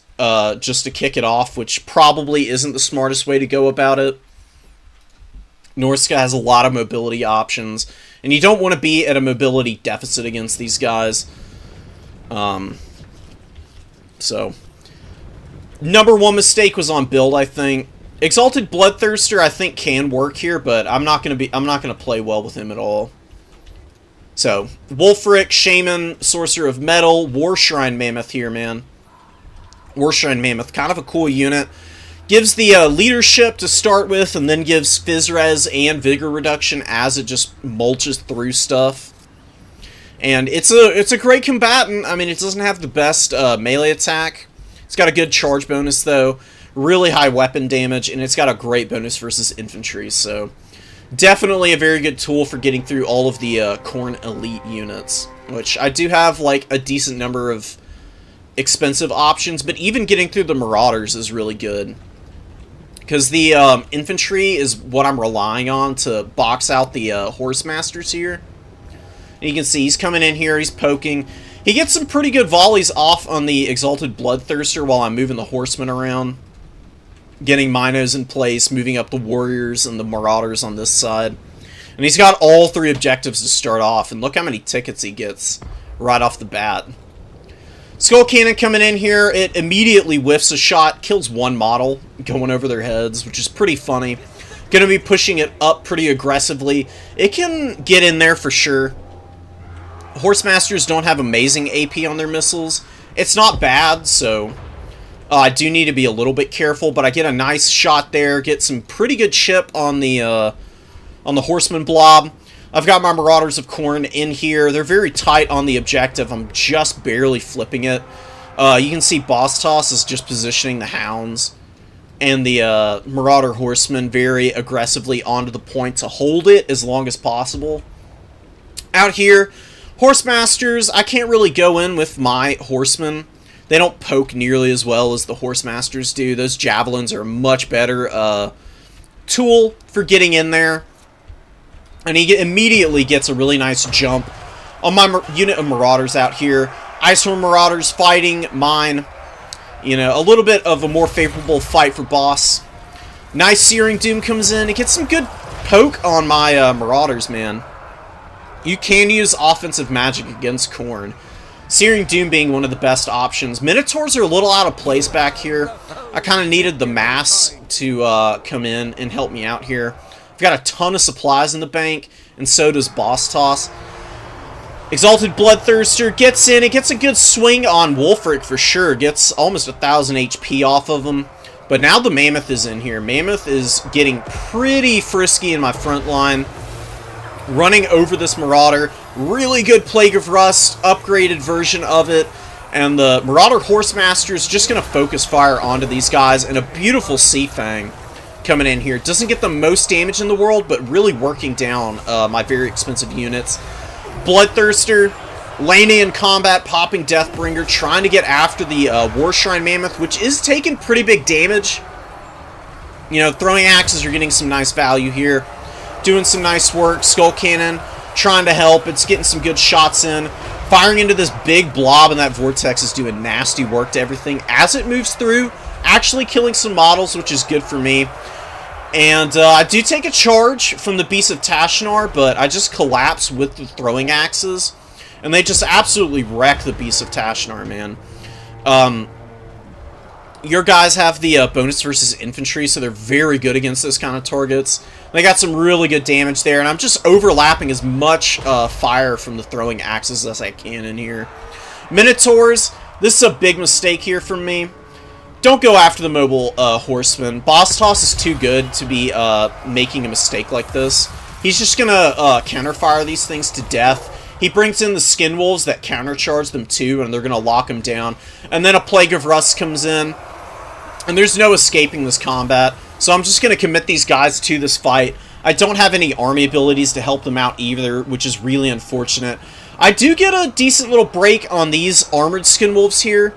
Just to kick it off, which probably isn't the smartest way to go about it. Norska has a lot of mobility options, and you don't want to be at a mobility deficit against these guys. So, number one mistake was on build, I think. Exalted Bloodthirster, I think, can work here, but I'm not gonna play well with him at all. So, Wolfric, Shaman, Sorcerer of Metal, War Shrine Mammoth here, man. War Shrine Mammoth, kind of a cool unit. Gives the leadership to start with, and then gives Phys Res and Vigor Reduction as it just mulches through stuff. And it's a great combatant. I mean, it doesn't have the best melee attack. It's got a good charge bonus, though. Really high weapon damage, and it's got a great bonus versus infantry. So, definitely a very good tool for getting through all of the Khorne Elite units. Which, I do have, like, a decent number of expensive options, but even getting through the Marauders is really good. Because the infantry is what I'm relying on to box out the Horse Masters here. And you can see he's coming in here, he's poking. He gets some pretty good volleys off on the Exalted Bloodthirster while I'm moving the Horsemen around. Getting Minos in place, moving up the Warriors and the Marauders on this side. And he's got all three objectives to start off, and look how many tickets he gets right off the bat. Skull Cannon coming in here, it immediately whiffs a shot, kills one model, going over their heads, which is pretty funny. Gonna be pushing it up pretty aggressively. It can get in there for sure. Horsemasters don't have amazing AP on their missiles. It's not bad, so I do need to be a little bit careful, but I get a nice shot there, get some pretty good chip on the Horseman blob. I've got my Marauders of Khorne in here. They're very tight on the objective. I'm just barely flipping it. You can see Boss Toss is just positioning the Hounds and the Marauder Horsemen very aggressively onto the point to hold it as long as possible. Out here, Horsemasters, I can't really go in with my Horsemen. They don't poke nearly as well as the Horsemasters do. Those Javelins are a much better tool for getting in there. And he immediately gets a really nice jump on my unit of Marauders out here. Iceworm Marauders fighting mine. You know, a little bit of a more favorable fight for Boss. Nice Searing Doom comes in. It gets some good poke on my Marauders, man. You can use offensive magic against Khorne. Searing Doom being one of the best options. Minotaurs are a little out of place back here. I kind of needed the mass to come in and help me out here. Got a ton of supplies in the bank, and so does Boss Toss. Exalted Bloodthirster gets in. It gets a good swing on Wolfric for sure. Gets almost 1,000 HP off of him. But now the Mammoth is in here. Mammoth is getting pretty frisky in my front line. Running over this Marauder. Really good Plague of Rust, upgraded version of it. And the Marauder Horsemaster is just going to focus fire onto these guys. And a beautiful Sea Fang coming in here. Doesn't get the most damage in the world, but really working down my very expensive units. Bloodthirster Landing in combat, popping Deathbringer, trying to get after the War Shrine Mammoth, which is taking pretty big damage. You know, throwing axes are getting some nice value here. Doing some nice work. Skull Cannon trying to help. It's getting some good shots in. Firing into this big blob, and that Vortex is doing nasty work to everything as it moves through. Actually killing some models, which is good for me. And I do take a charge from the Beast of Tashnar, but I just collapse with the throwing axes. And they just absolutely wreck the Beast of Tashnar, man. Your guys have the bonus versus infantry, so they're very good against this kind of targets. They got some really good damage there, and I'm just overlapping as much fire from the throwing axes as I can in here. Minotaurs, this is a big mistake here from me. Don't go after the mobile horseman. Boss Toss is too good to be making a mistake like this. He's just gonna counterfire these things to death. He brings in the Skin Wolves that countercharge them too, and they're gonna lock him down. And then a Plague of Rust comes in, and there's no escaping this combat. So I'm just gonna commit these guys to this fight. I don't have any army abilities to help them out either, which is really unfortunate. I do get a decent little break on these Armored Skin Wolves here.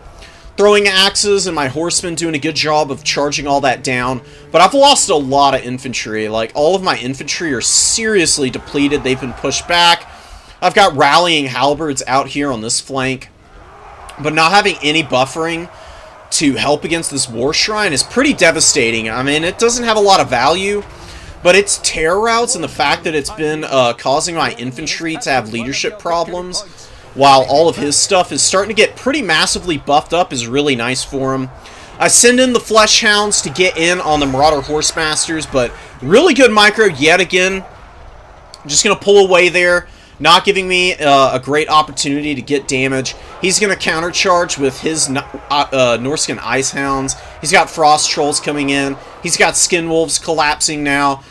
Throwing axes and my horsemen doing a good job of charging all that down. But I've lost a lot of infantry. Like, all of my infantry are seriously depleted. They've been pushed back. I've got rallying halberds out here on this flank. But not having any buffering to help against this War Shrine is pretty devastating. I mean, it doesn't have a lot of value. But its terror routes and the fact that it's been causing my infantry to have leadership problems, while all of his stuff is starting to get pretty massively buffed up, is really nice for him. I send in the Flesh Hounds to get in on the Marauder Horsemasters, but really good micro yet again. I'm just going to pull away there, not giving me a great opportunity to get damage. He's going to countercharge with his Norscan Ice Hounds. He's got Frost Trolls coming in. He's got Skin Wolves collapsing now.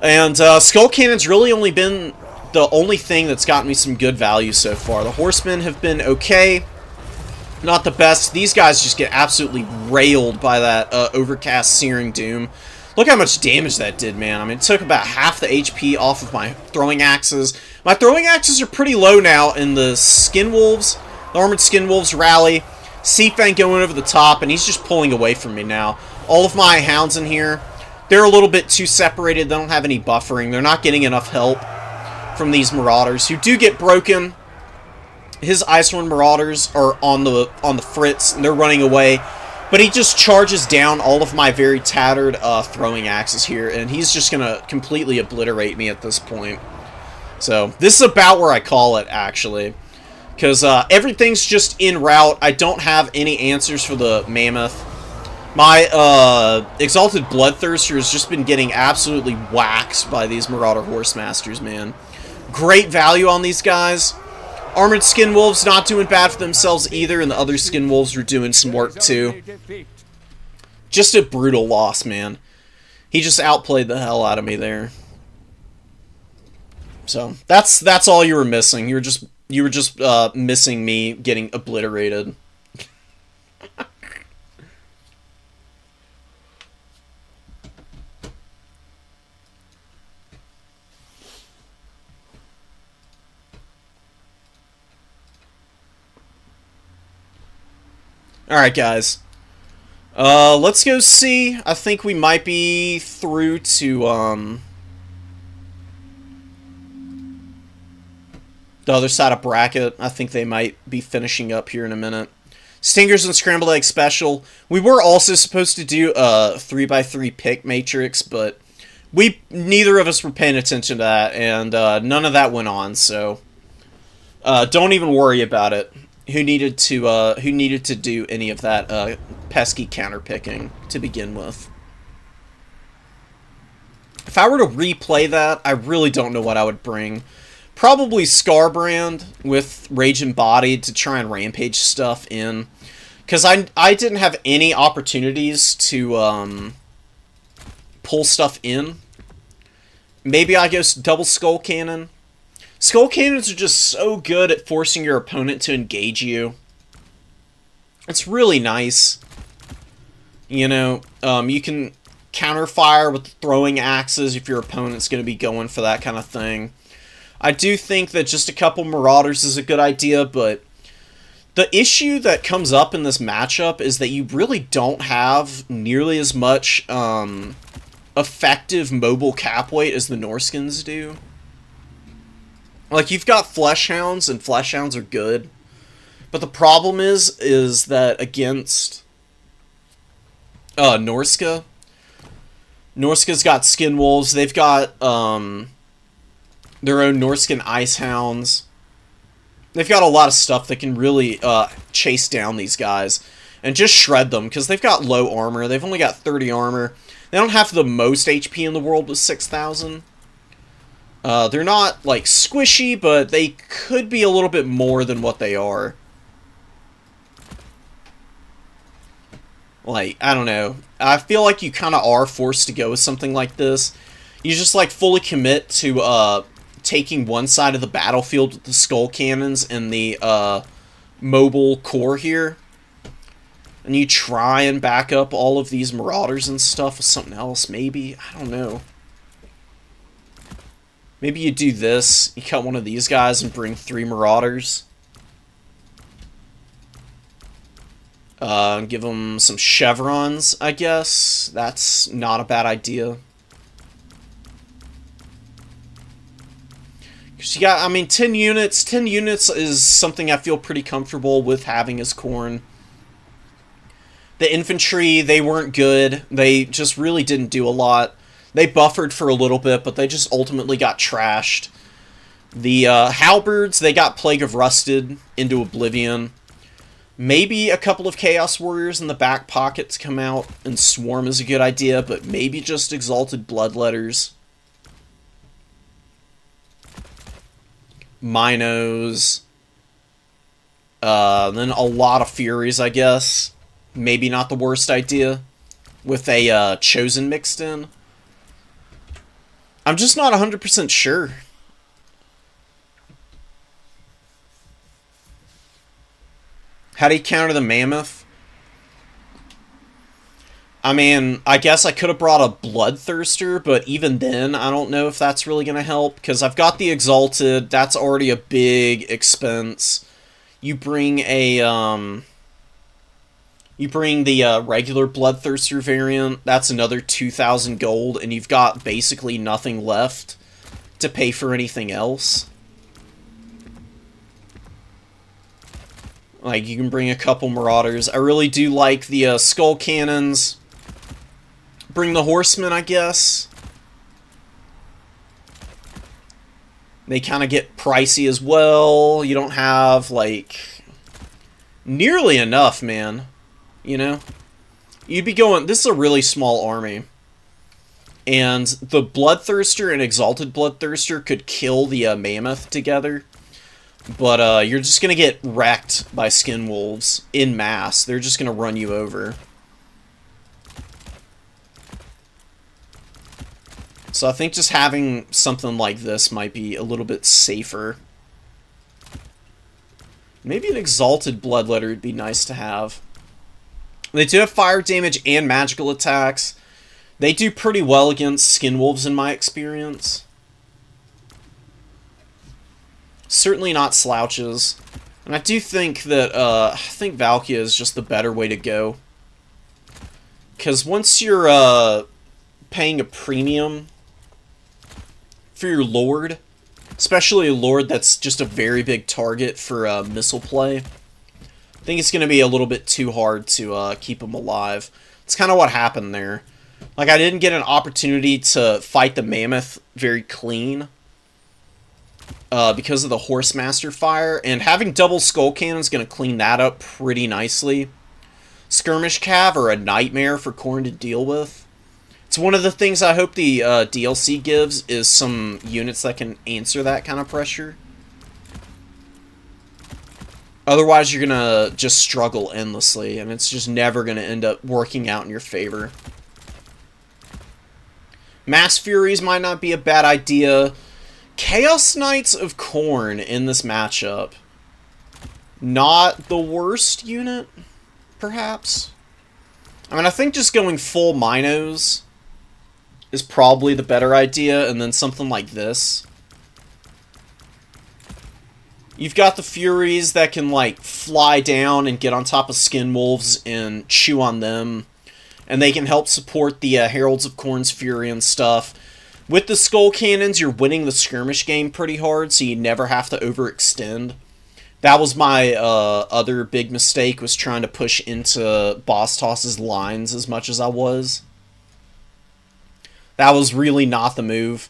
And Skull Cannon's really only been the only thing that's gotten me some good value so far. The Horsemen have been okay. Not the best. These guys just get absolutely railed by that Overcast Searing Doom. Look how much damage that did, man. I mean, it took about half the HP off of my throwing axes. My throwing axes are pretty low now, and the Skin Wolves, the Armored Skin Wolves rally. Seafang going over the top, and he's just pulling away from me now. All of my hounds in here, they're a little bit too separated. They don't have any buffering. They're not getting enough help from these Marauders, who do get broken. His Icewind Marauders are on the fritz, and they're running away. But he just charges down all of my very tattered throwing axes here, and he's just going to completely obliterate me at this point. So, this is about where I call it, actually. Because everything's just en route. I don't have any answers for the Mammoth. My Exalted Bloodthirster has just been getting absolutely waxed by these Marauder Horsemasters, man. Great value on these guys. Armored Skin Wolves not doing bad for themselves either, and the other Skin Wolves are doing some work too. Just a brutal loss, man. He just outplayed the hell out of me there. So that's all you were missing. You were just missing me getting obliterated. Alright, guys. Let's go see. I think we might be through to, the other side of bracket. I think they might be finishing up here in a minute. Stingers and Scrambled Egg Special. We were also supposed to do a 3x3 pick matrix, but neither of us were paying attention to that, and none of that went on, so don't even worry about it. Who needed to do any of that pesky counterpicking to begin with? If I were to replay that, I really don't know what I would bring. Probably Scarbrand with Rage Embodied to try and rampage stuff in. Because I didn't have any opportunities to pull stuff in. Maybe I go double Skull Cannon. Skull Cannons are just so good at forcing your opponent to engage you. It's really nice. You know, you can counterfire with throwing axes if your opponent's going to be going for that kind of thing. I do think that just a couple Marauders is a good idea, but the issue that comes up in this matchup is that you really don't have nearly as much effective mobile cap weight as the Norskins do. Like, you've got Fleshhounds, and Fleshhounds are good. But the problem is that against Norska, Norska's got Skinwolves. They've got their own Norskin Icehounds. They've got a lot of stuff that can really chase down these guys and just shred them, because they've got low armor. They've only got 30 armor. They don't have the most HP in the world with 6,000. They're not, like, squishy, but they could be a little bit more than what they are. Like, I don't know. I feel like you kind of are forced to go with something like this. You just, like, fully commit to taking one side of the battlefield with the Skull Cannons and the mobile core here. And you try and back up all of these Marauders and stuff with something else, maybe? I don't know. Maybe you do this. You cut one of these guys and bring 3 Marauders. Give them some chevrons, I guess. That's not a bad idea. Because you got, I mean, 10 units. 10 units is something I feel pretty comfortable with having as Khorne. The infantry, they weren't good. They just really didn't do a lot. They buffered for a little bit, but they just ultimately got trashed. The halberds, they got Plague of Rusted into oblivion. Maybe a couple of Chaos Warriors in the back pocket to come out and swarm is a good idea, but maybe just Exalted Bloodletters. Minos. Then a lot of Furies, I guess. Maybe not the worst idea. With a Chosen mixed in. I'm just not 100% sure. How do you counter the Mammoth? I mean, I guess I could have brought a Bloodthirster, but even then, I don't know if that's really going to help, because I've got the Exalted. That's already a big expense. You bring a, you bring the regular Bloodthirster variant. That's another 2,000 gold, and you've got basically nothing left to pay for anything else. Like, you can bring a couple Marauders. I really do like the Skull Cannons. Bring the Horsemen, I guess. They kind of get pricey as well. You don't have, like, nearly enough, man. You know? You'd be going... This is a really small army. And the Bloodthirster and Exalted Bloodthirster could kill the Mammoth together. But you're just going to get wrecked by Skinwolves in mass. They're just going to run you over. So I think just having something like this might be a little bit safer. Maybe an Exalted Bloodletter would be nice to have. They do have fire damage and magical attacks. They do pretty well against Skinwolves in my experience. Certainly not slouches. And I do think that, I think Valkia is just the better way to go. Because once you're, paying a premium for your Lord, especially a Lord that's just a very big target for, missile play, I think it's going to be a little bit too hard to, keep him alive. It's kind of what happened there. Like, I didn't get an opportunity to fight the Mammoth very clean. Because of the Horsemaster fire, and having double Skull Cannon is going to clean that up pretty nicely. Skirmish Cav are a nightmare for Khorne to deal with. It's one of the things I hope the DLC gives, is some units that can answer that kind of pressure. Otherwise, you're going to just struggle endlessly, and it's just never going to end up working out in your favor. Mass Furies might not be a bad idea. Chaos Knights of Khorne in this matchup. Not the worst unit, perhaps. I mean, I think just going full Minos is probably the better idea, and then something like this. You've got the Furies that can, like, fly down and get on top of Skin Wolves and chew on them. And they can help support the Heralds of Khorne's Fury and stuff. With the Skull Cannons, you're winning the skirmish game pretty hard, so you never have to overextend. That was my other big mistake, was trying to push into Boss Toss's lines as much as I was. That was really not the move.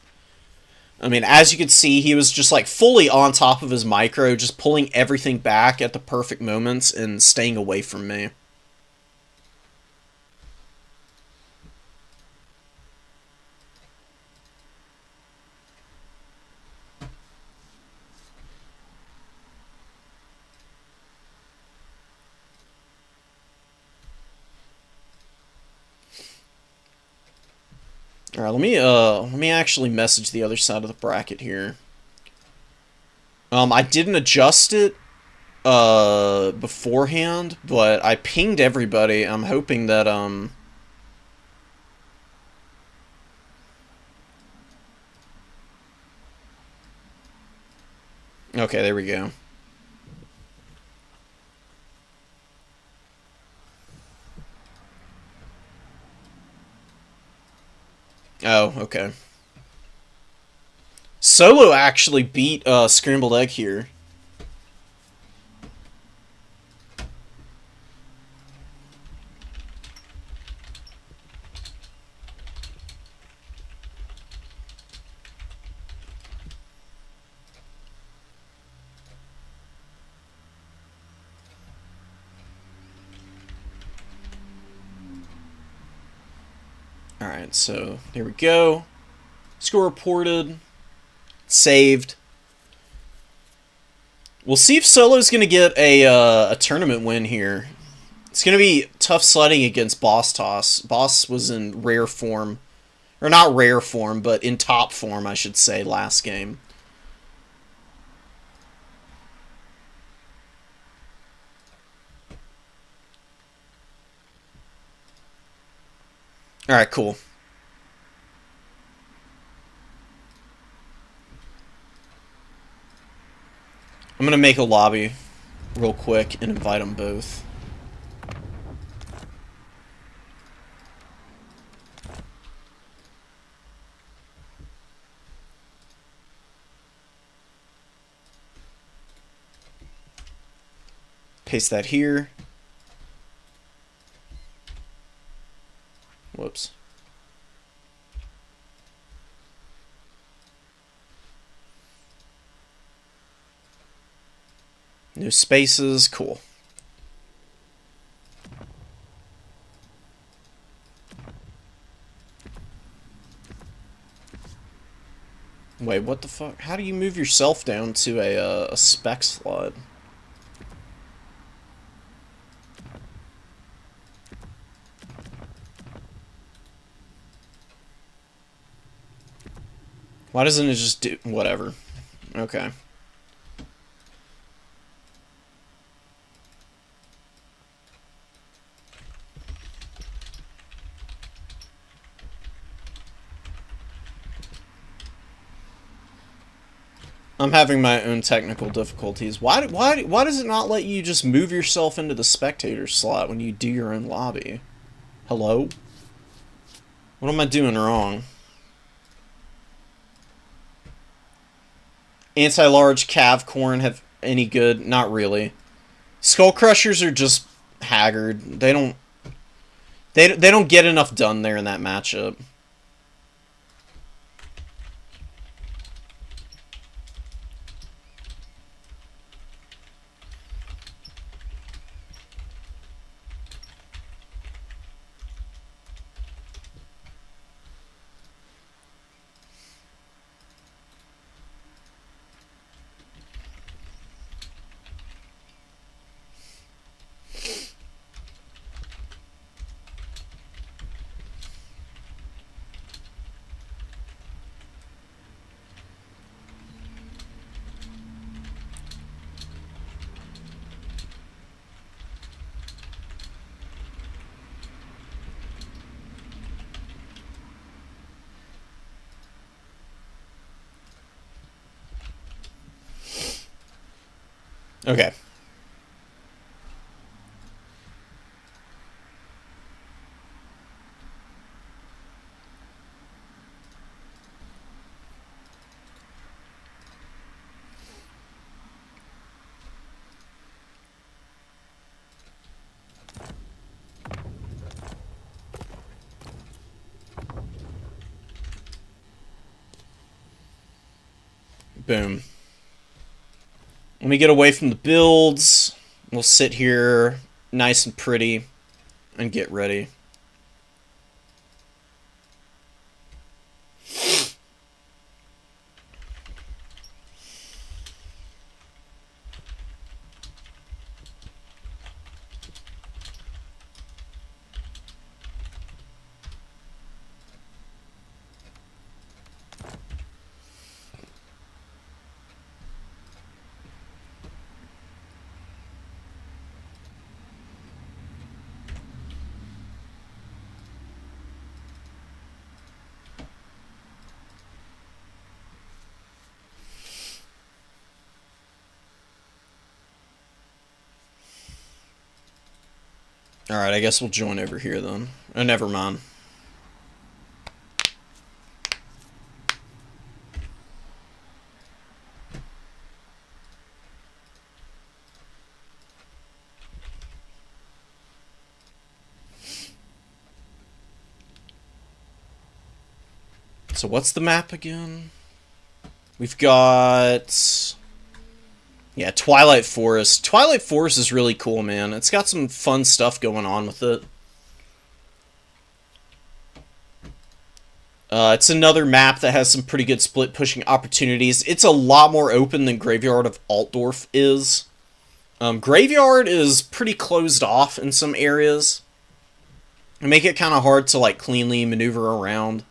I mean, as you can see, he was just like fully on top of his micro, just pulling everything back at the perfect moments and staying away from me. All right, let me actually message the other side of the bracket here. I didn't adjust it beforehand, but I pinged everybody. I'm hoping that okay, there we go. Oh, okay. Solo actually beat Scrambled Egg here. Alright, so here we go. Score reported. Saved. We'll see if Solo's going to get a tournament win here. It's going to be tough sledding against Boss Toss. Boss was in rare form. Or not rare form, but in top form, I should say, last game. Alright, cool. I'm gonna make a lobby real quick and invite them both. Paste that here. Whoops. No spaces, cool. Wait, what the fuck? How do you move yourself down to a spec slot? Why doesn't it just do whatever? Okay. I'm having my own technical difficulties. Why does it not let you just move yourself into the spectator slot when you do your own lobby? Hello? What am I doing wrong? Anti-large Cav Corn have any good? Not really. Skull Crushers are just haggard. They don't get enough done there in that matchup. Okay. Boom. Let me get away from the builds. We'll sit here nice and pretty and get ready. Alright, I guess we'll join over here then. Oh, never mind. So what's the map again? We've got... Yeah, Twilight Forest. Twilight Forest is really cool, man. It's got some fun stuff going on with it. It's another map that has some pretty good split pushing opportunities. It's a lot more open than Graveyard of Altdorf is. Graveyard is pretty closed off in some areas. And make it kind of hard to like cleanly maneuver around.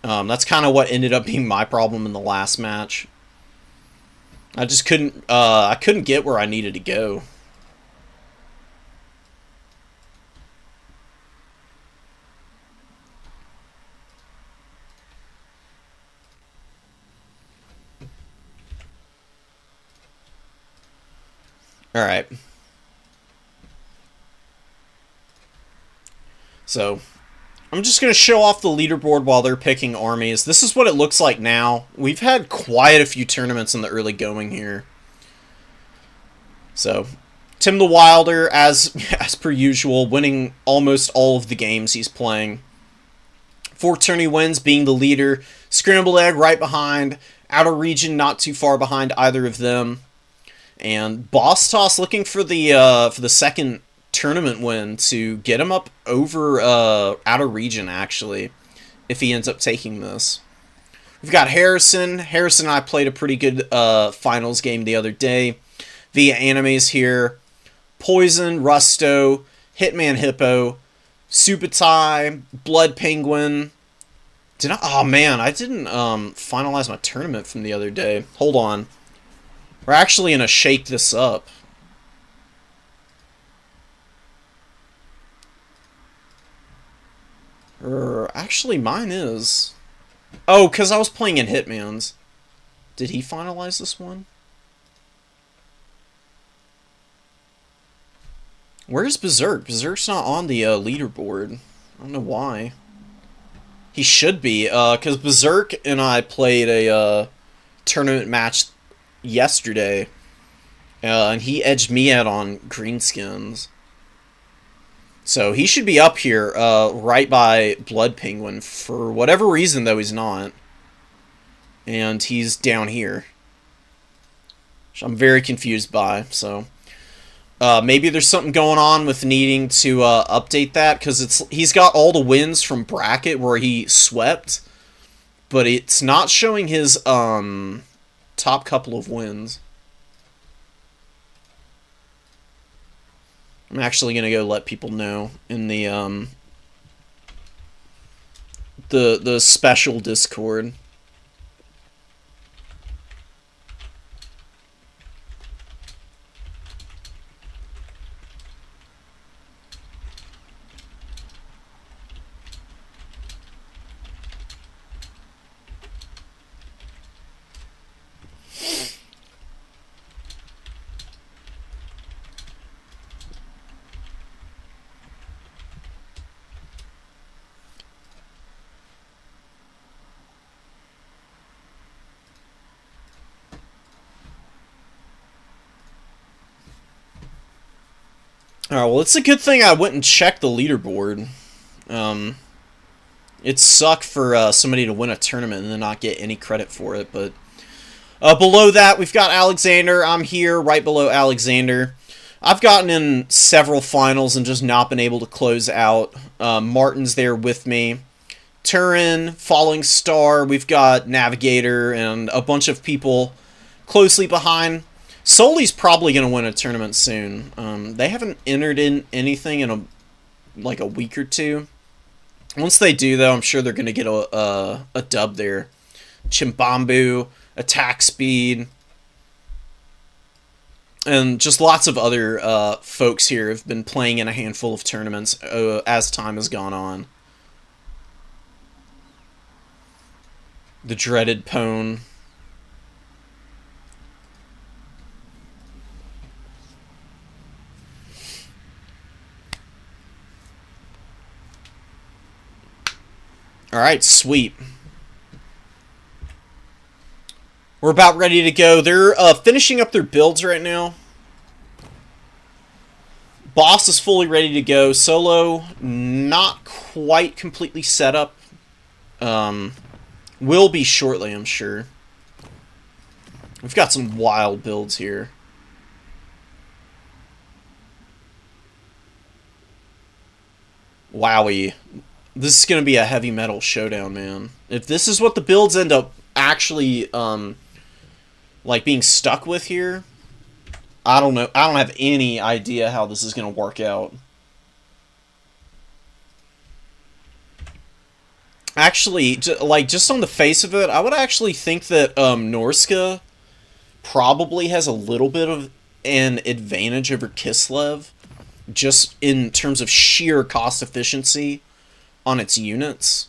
That's kind of what ended up being my problem in the last match. I just couldn't, I couldn't get where I needed to go. Alright. So, I'm just going to show off the leaderboard while they're picking armies. This is what it looks like now. We've had quite a few tournaments in the early going here. So, Tim the Wilder, as per usual, winning almost all of the games he's playing. 4 tourney wins, being the leader. Scrambled Egg right behind. Outer Region not too far behind either of them. And Boss Toss looking for the second tournament win to get him up over Outer Region, actually, if he ends up taking this. We've got Harrison. Harrison and I played a pretty good finals game the other day via animes here. Poison, Rusto, Hitman Hippo, Subutai, Blood Penguin. Oh man, I didn't finalize my tournament from the other day. Hold on. We're actually going to shake this up. Actually, mine is. Oh, because I was playing in Hitman's. Did he finalize this one? Where's Berserk? Berserk's not on the leaderboard. I don't know why. He should be, because Berserk and I played a tournament match yesterday, and he edged me out on Greenskins. So he should be up here, right by Blood Penguin. For whatever reason, though, he's not. And he's down here. Which I'm very confused by, so... maybe there's something going on with needing to update that, because he's got all the wins from bracket where he swept, but it's not showing his top couple of wins. I'm actually gonna go let people know in the special Discord. Alright, well, it's a good thing I went and checked the leaderboard. It sucked for somebody to win a tournament and then not get any credit for it, but below that, we've got Alexander. I'm here right below Alexander. I've gotten in several finals and just not been able to close out. Martin's there with me. Turin, Falling Star, we've got Navigator, and a bunch of people closely behind. Soli's probably going to win a tournament soon. They haven't entered in anything in a week or two. Once they do, though, I'm sure they're going to get a dub there. Chimbambu, Attack Speed, and just lots of other folks here have been playing in a handful of tournaments as time has gone on. The dreaded Pone. Alright, sweet. We're about ready to go. They're finishing up their builds right now. Boss is fully ready to go. Solo, not quite completely set up. Will be shortly, I'm sure. We've got some wild builds here. Wowie. This is going to be a heavy metal showdown, man. If this is what the builds end up actually, like, being stuck with here, I don't know. I don't have any idea how this is going to work out. Actually, like, just on the face of it, I would actually think that Norska probably has a little bit of an advantage over Kislev, just in terms of sheer cost efficiency on its units.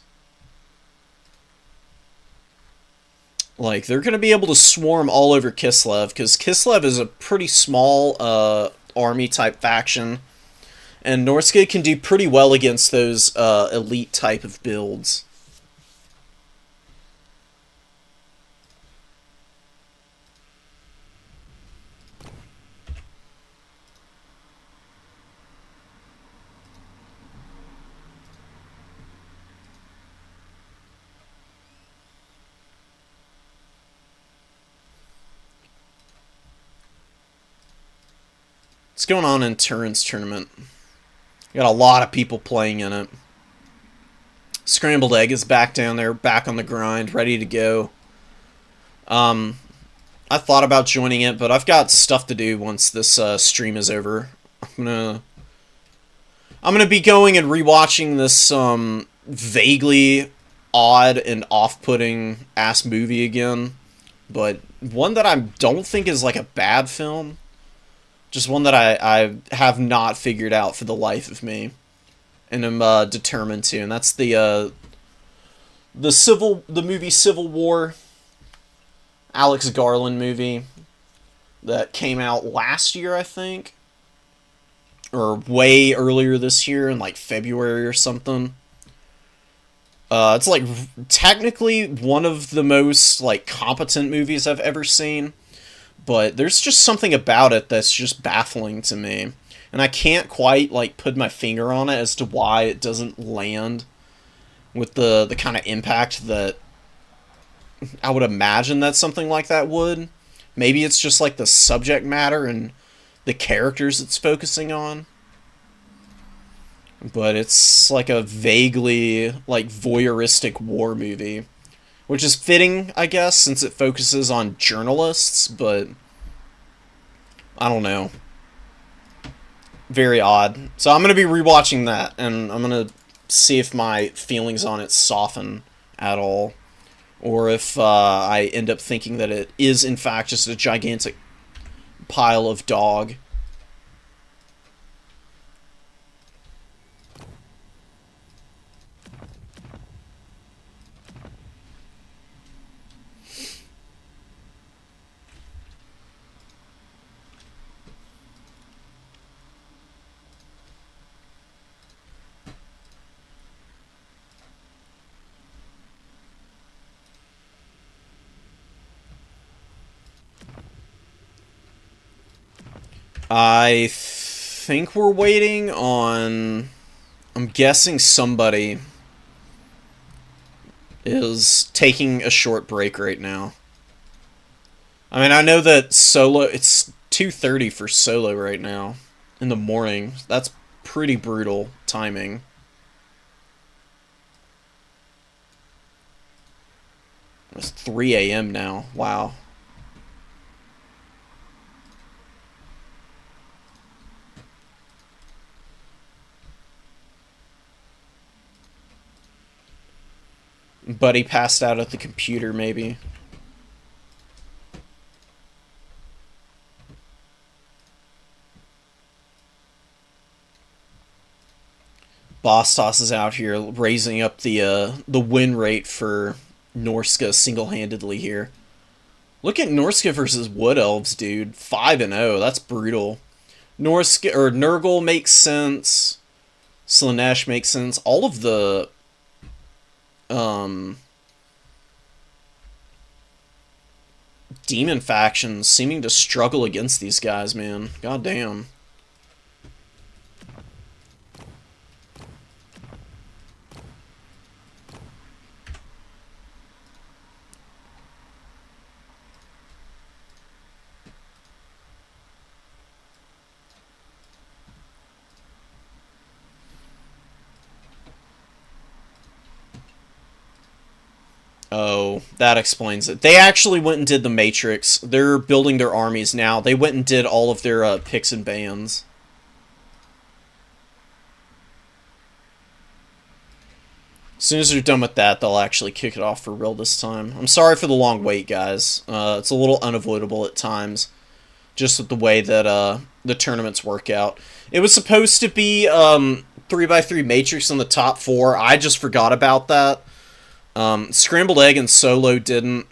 Like, they're going to be able to swarm all over Kislev, because Kislev is a pretty small army-type faction, and Norska can do pretty well against those elite type of builds. What's going on in Turin's tournament? Got a lot of people playing in it. Scrambled Egg is back down there, back on the grind, ready to go. I thought about joining it, but I've got stuff to do once this stream is over. I'm gonna be going and rewatching this vaguely odd and off-putting ass movie again, but one that I don't think is like a bad film. Just one that I have not figured out for the life of me, and I'm determined to, and that's the movie Civil War, Alex Garland movie that came out last year, I think, or way earlier this year in like February or something. It's like technically one of the most like competent movies I've ever seen. But there's just something about it that's just baffling to me. And I can't quite, like, put my finger on it as to why it doesn't land with the kind of impact that I would imagine that something like that would. Maybe it's just, like, the subject matter and the characters it's focusing on. But it's, like, a vaguely, like, voyeuristic war movie. Which is fitting, I guess, since it focuses on journalists, but I don't know. Very odd. So I'm going to be rewatching that, and I'm going to see if my feelings on it soften at all, or if I end up thinking that it is, in fact, just a gigantic pile of dog. I think we're waiting on... I'm guessing somebody is taking a short break right now. I mean, I know that solo... It's 2:30 for solo right now in the morning. That's pretty brutal timing. It's 3 a.m. now. Wow. Buddy passed out at the computer, maybe. Boss Toss is out here raising up the win rate for Norska single-handedly here. Look at Norska versus Wood Elves, dude. 5-0. That's brutal. Norska or Nurgle makes sense. Slanesh makes sense. All of the demon factions seeming to struggle against these guys, man. God damn. Oh, that explains it. They actually went and did the Matrix. They're building their armies now. They went and did all of their picks and bans. As soon as they're done with that, they'll actually kick it off for real this time. I'm sorry for the long wait, guys. It's a little unavoidable at times, just with the way that the tournaments work out. It was supposed to be 3x3 Matrix in the top 4. I just forgot about that. Scrambled Egg and Solo didn't.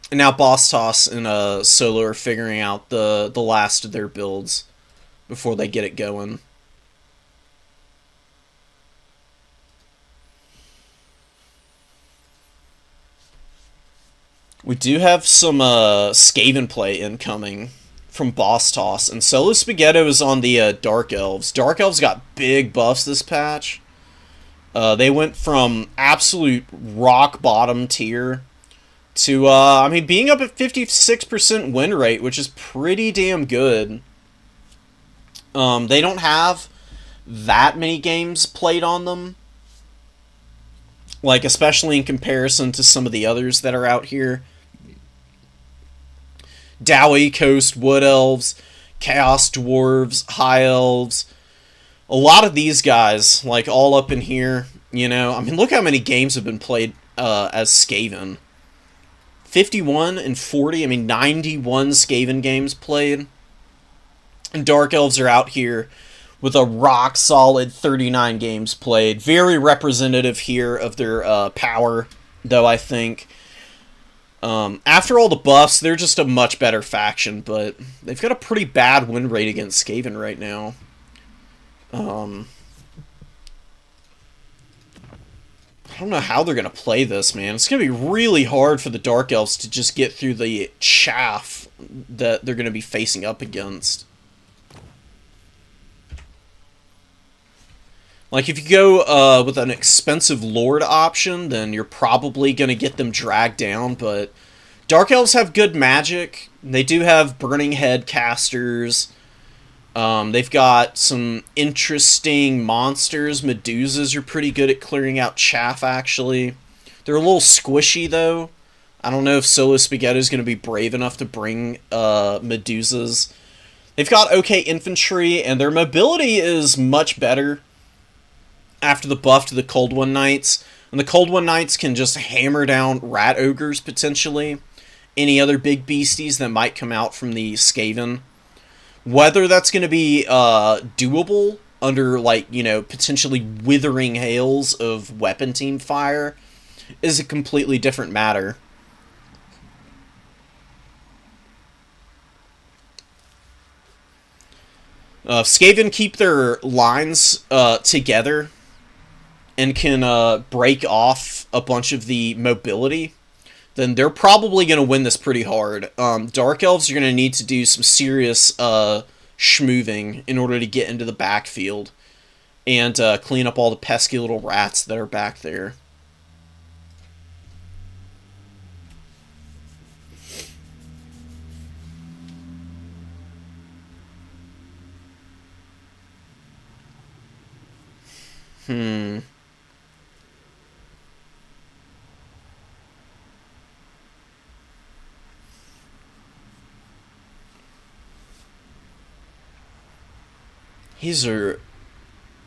And now Boss Toss and Solo are figuring out the last of their builds before they get it going. We do have some Skaven play incoming from Boss Toss. And Solo Spaghetto is on the Dark Elves. Dark Elves got big buffs this patch. They went from absolute rock bottom tier to, I mean, being up at 56% win rate, which is pretty damn good. They don't have that many games played on them. Like, especially in comparison to some of the others that are out here. Dowey Coast, Wood Elves, Chaos Dwarves, High Elves. A lot of these guys, like, all up in here, you know. I mean, look how many games have been played as Skaven. 51 and 40, I mean, 91 Skaven games played. And Dark Elves are out here with a rock-solid 39 games played. Very representative here of their power, though, I think. After all the buffs, they're just a much better faction, but they've got a pretty bad win rate against Skaven right now. I don't know how they're going to play this, man. It's going to be really hard for the Dark Elves to just get through the chaff that they're going to be facing up against. Like, if you go with an expensive Lord option, then you're probably going to get them dragged down, but Dark Elves have good magic. They do have Burning Head casters. They've got some interesting monsters. Medusas are pretty good at clearing out chaff, actually. They're a little squishy, though. I don't know if Solo Spaghetto is going to be brave enough to bring Medusas. They've got okay infantry, and their mobility is much better after the buff to the Cold One Knights. And the Cold One Knights can just hammer down Rat Ogres, potentially. Any other big beasties that might come out from the Skaven. Whether that's going to be doable under, like, you know, potentially withering hails of weapon team fire is a completely different matter. If Skaven keep their lines together and can break off a bunch of the mobility, then they're probably going to win this pretty hard. Dark Elves are going to need to do some serious schmoving in order to get into the backfield and clean up all the pesky little rats that are back there. These are,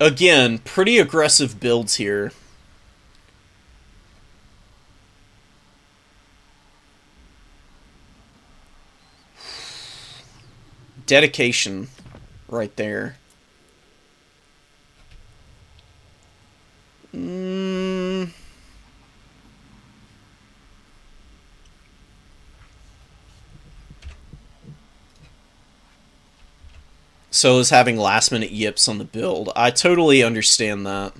again, pretty aggressive builds here. Dedication right there. So is having last minute yips on the build. I totally understand that.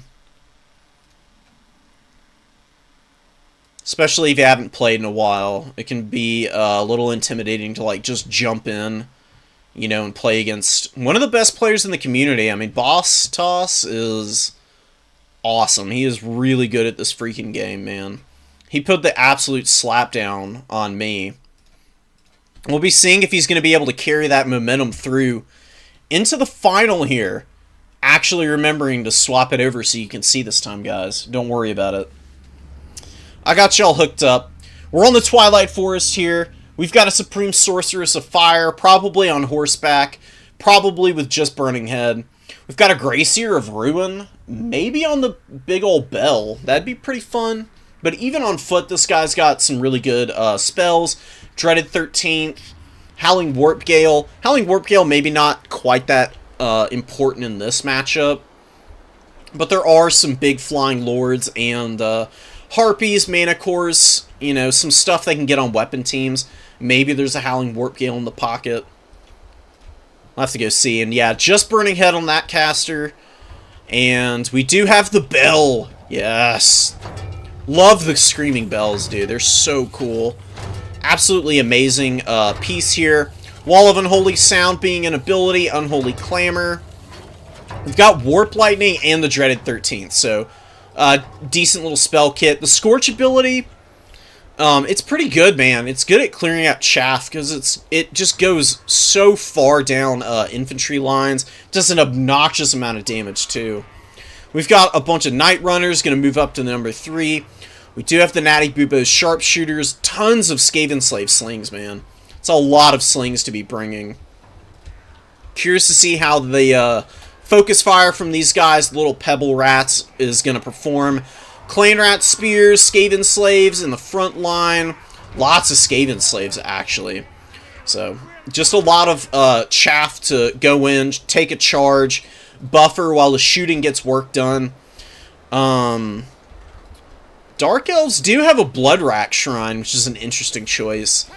Especially if you haven't played in a while. It can be a little intimidating to like just jump in, you know, and play against one of the best players in the community. I mean, Boss Toss is awesome. He is really good at this freaking game, man. He put the absolute slap down on me. We'll be seeing if he's going to be able to carry that momentum through into the final here. Actually remembering to swap it over so you can see this time, guys. Don't worry about it. I got y'all hooked up. We're on the Twilight Forest here. We've got a Supreme Sorceress of Fire, probably on horseback, probably with just Burning Head. We've got a Gracier of Ruin, maybe on the big old bell. That'd be pretty fun. But even on foot, this guy's got some really good spells. Dreaded 13th, Howling Warp Gale. Howling Warp Gale maybe not quite that important in this matchup. But there are some big flying lords and harpies, mana cores, you know, some stuff they can get on weapon teams. Maybe there's a Howling Warp Gale in the pocket. I'll have to go see. And yeah, just Burning Head on that caster. And we do have the bell. Yes. Love the screaming bells, dude. They're so cool. Absolutely amazing piece here. Wall of Unholy Sound being an ability. Unholy Clamor. We've got Warp Lightning and the Dreaded 13th. So, decent little spell kit. The Scorch ability, it's pretty good, man. It's good at clearing out chaff because it just goes so far down infantry lines. It does an obnoxious amount of damage, too. We've got a bunch of Night Runners, going to move up to number 3. We do have the Natty Bubo's Sharpshooters. Tons of Skaven Slave slings, man. It's a lot of slings to be bringing. Curious to see how the focus fire from these guys, the little pebble rats, is going to perform. Clan Rat Spears, Skaven Slaves in the front line. Lots of Skaven Slaves, actually. So, just a lot of chaff to go in, take a charge, buffer while the shooting gets work done. Dark Elves do have a Blood Rack Shrine, which is an interesting choice.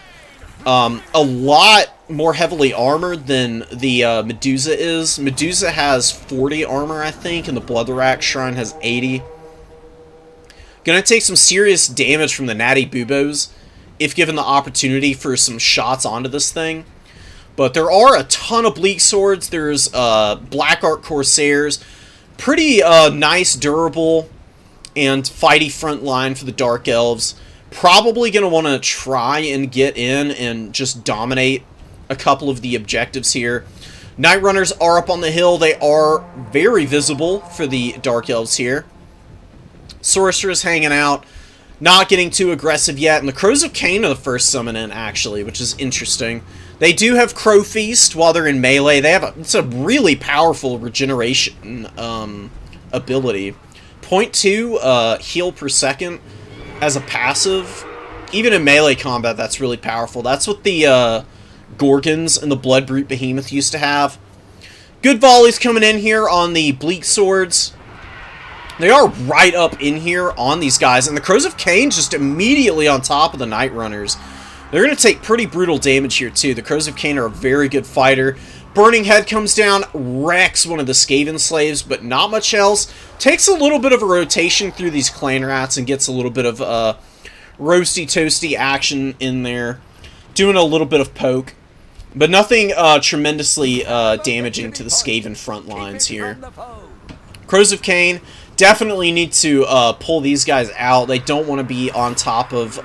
A lot more heavily armored than the Medusa is. Medusa has 40 armor, I think, and the Blood Rack Shrine has 80. Gonna take some serious damage from the Natty Bubos if given the opportunity for some shots onto this thing. But there are a ton of Bleak Swords. There's Black Ark Corsairs. Pretty nice, durable, and fighty front line for the Dark Elves. Probably going to want to try and get in and just dominate a couple of the objectives here. Night Runners are up on the hill. They are very visible for the Dark Elves here. Sorceress hanging out. Not getting too aggressive yet. And the Crows of Cain are the first summon in, actually, which is interesting. They do have Crow Feast while they're in melee. They have it's a really powerful regeneration ability. 0.2 heal per second as a passive. Even in melee combat, that's really powerful. That's what the Gorgons and the Blood Brute Behemoth used to have. Good volleys coming in here on the Bleak Swords. They are right up in here on these guys. And the Crows of Cain just immediately on top of the Night Runners. They're going to take pretty brutal damage here, too. The Crows of Cain are a very good fighter. Burning Head comes down, wrecks one of the Skaven Slaves, but not much else. Takes a little bit of a rotation through these Clan Rats and gets a little bit of roasty-toasty action in there. Doing a little bit of poke. But nothing tremendously damaging to the Skaven front lines here. Crows of Cain definitely need to pull these guys out. They don't want to be on top of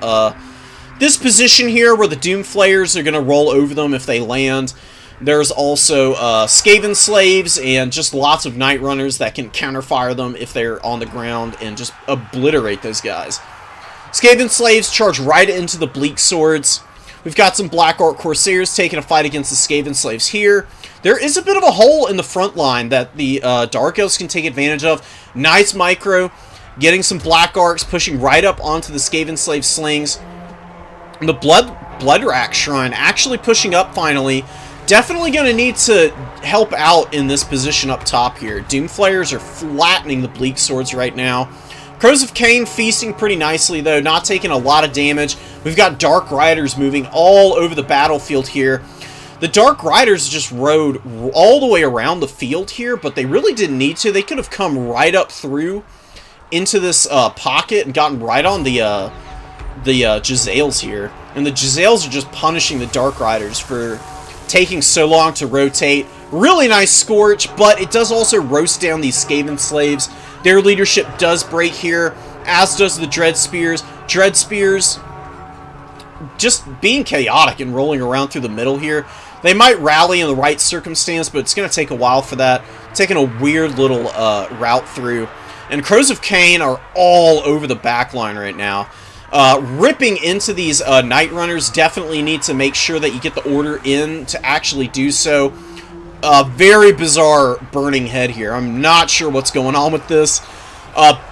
this position here where the Doom Flayers are going to roll over them if they land. There's also Skaven Slaves and just lots of Night Runners that can counterfire them if they're on the ground and just obliterate those guys. Skaven Slaves charge right into the Bleak Swords. We've got some Black Ark Corsairs taking a fight against the Skaven Slaves here. There is a bit of a hole in the front line that the Dark Elves can take advantage of. Nice micro, getting some Black Arks, pushing right up onto the Skaven Slave slings. And the Bloodrack Shrine actually pushing up finally. Definitely going to need to help out in this position up top here. Doom Flayers are flattening the Bleak Swords right now. Crows of Cain feasting pretty nicely, though, not taking a lot of damage. We've got Dark Riders moving all over the battlefield here. The Dark Riders just rode all the way around the field here, but they really didn't need to. They could have come right up through into this pocket and gotten right on the Jezzails here. And the Jezzails are just punishing the Dark Riders for taking so long to rotate. Really nice Scorch, but it does also roast down these Skaven Slaves. Their leadership does break here, as does the Dread Spears. Dread Spears just being chaotic and rolling around through the middle here. They might rally in the right circumstance, but it's going to take a while for that. Taking a weird little route through. And Crows of Cain are all over the back line right now. Ripping into these Night Runners. Definitely need to make sure that you get the order in to actually do so. Very bizarre burning head here. I'm not sure what's going on with this.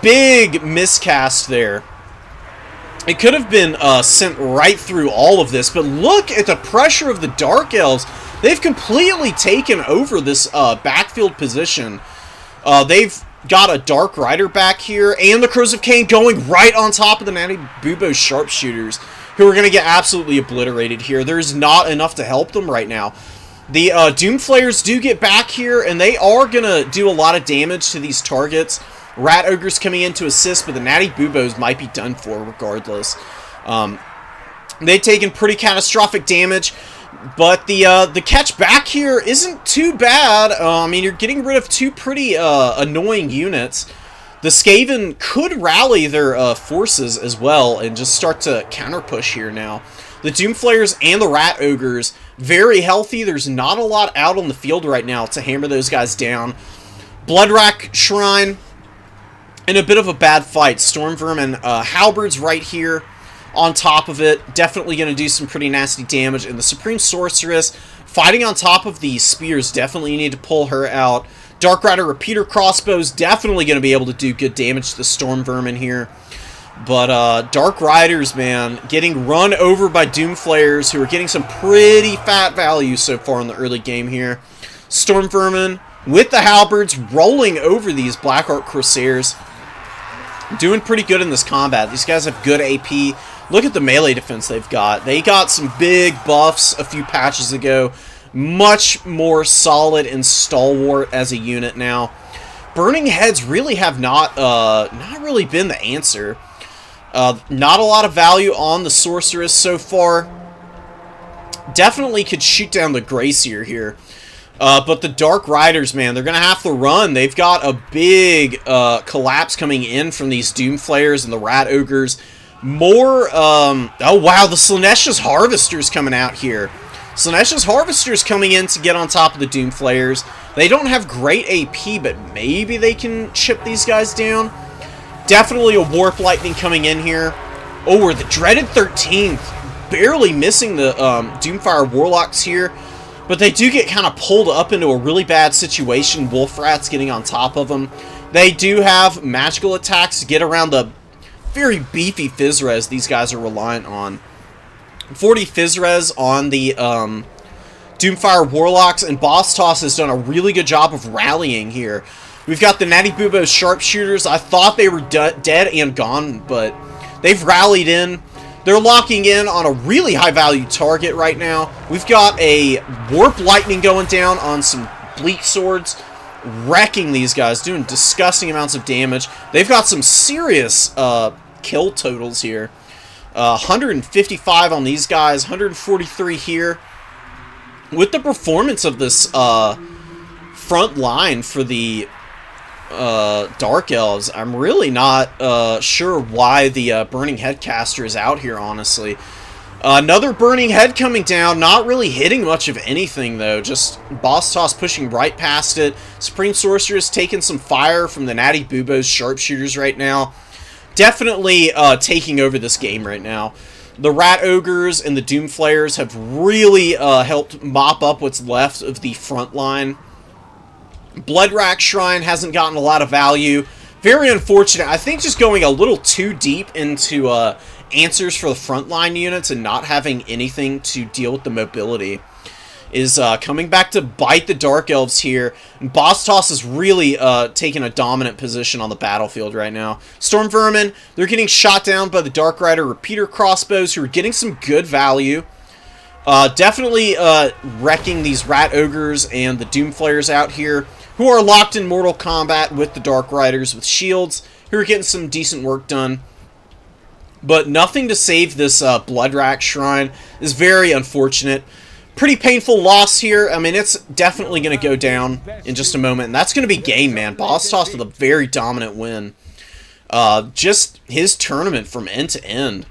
Big miscast there. It could have been sent right through all of this, but look at the pressure of the Dark Elves. They've completely taken over this backfield position. They've got a Dark Rider back here, and the Crows of Cain going right on top of the Natty Bubo Sharpshooters, who are going to get absolutely obliterated here. There's not enough to help them right now. The Doom Flayers do get back here, and they are going to do a lot of damage to these targets. Rat Ogres coming in to assist, but the Natty Bubos might be done for regardless. They've taken pretty catastrophic damage, but the catch back here isn't too bad. I mean, you're getting rid of two pretty annoying units. The Skaven could rally their forces as well and just start to counter-push here now. The Doom Flayers and the Rat Ogres, very healthy. There's not a lot out on the field right now to hammer those guys down. Bloodrack Shrine in a bit of a bad fight. Storm Vermin Halberds right here on top of it. Definitely going to do some pretty nasty damage. And the Supreme Sorceress fighting on top of these spears. Definitely need to pull her out. Dark Rider Repeater Crossbows definitely going to be able to do good damage to the Storm Vermin here. But Dark Riders, man, getting run over by Doom Flayers, who are getting some pretty fat value so far in the early game here. Storm Vermin with the Halberds rolling over these Black Ark Corsairs. Doing pretty good in this combat. These guys have good AP. Look at the melee defense they've got. They got some big buffs a few patches ago. Much more solid and stalwart as a unit now. Burning Heads really have not really been the answer. Not a lot of value on the Sorceress so far. Definitely could shoot down the Gracier here. But the Dark Riders, man, they're going to have to run. They've got a big collapse coming in from these Doom Flayers and the Rat Ogres. More, oh wow, the Slaanesha's Harvester's coming out here. Slaanesha's Harvester's coming in to get on top of the Doom Flayers. They don't have great AP, but maybe they can chip these guys down. Definitely a Warp Lightning coming in here. Oh, we're the Dreaded 13th. Barely missing the Doomfire Warlocks here. But they do get kind of pulled up into a really bad situation. Wolf Rats getting on top of them. They do have magical attacks to get around the very beefy Fizzres these guys are reliant on. 40 Fizzres on the Doomfire Warlocks, and Boss Toss has done a really good job of rallying here. We've got the Natty Bubo Sharpshooters. I thought they were dead and gone, but they've rallied in. They're locking in on a really high-value target right now. We've got a Warp Lightning going down on some Bleak Swords, wrecking these guys, doing disgusting amounts of damage. They've got some serious kill totals here. 155 on these guys, 143 here. with the performance of this front line for the Dark Elves, I'm really not sure why the Burning Headcaster is out here, honestly. Another Burning Head coming down, not really hitting much of anything, though. Just Boss Toss pushing right past it. Supreme Sorceress taking some fire from the Natty Bubo's sharpshooters right now. Definitely taking over this game right now. The Rat Ogres and the Doom Flayers have really helped mop up what's left of the front line. Bloodrack Shrine hasn't gotten a lot of value. Very unfortunate. I think just going a little too deep into answers for the frontline units and not having anything to deal with the mobility is coming back to bite the Dark Elves here. And Boss Toss is really taking a dominant position on the battlefield right now. Storm Vermin, they're getting shot down by the Dark Rider Repeater Crossbows, who are getting some good value. Definitely wrecking these Rat Ogres and the Doom Flayers out here, who are locked in Mortal Kombat with the Dark Riders with shields, who are getting some decent work done. But nothing to save this Bloodrack Shrine is very unfortunate. Pretty painful loss here. I mean, it's definitely going to go down in just a moment. And that's going to be game, man. Boss Toss with a very dominant win. Just his tournament from end to end.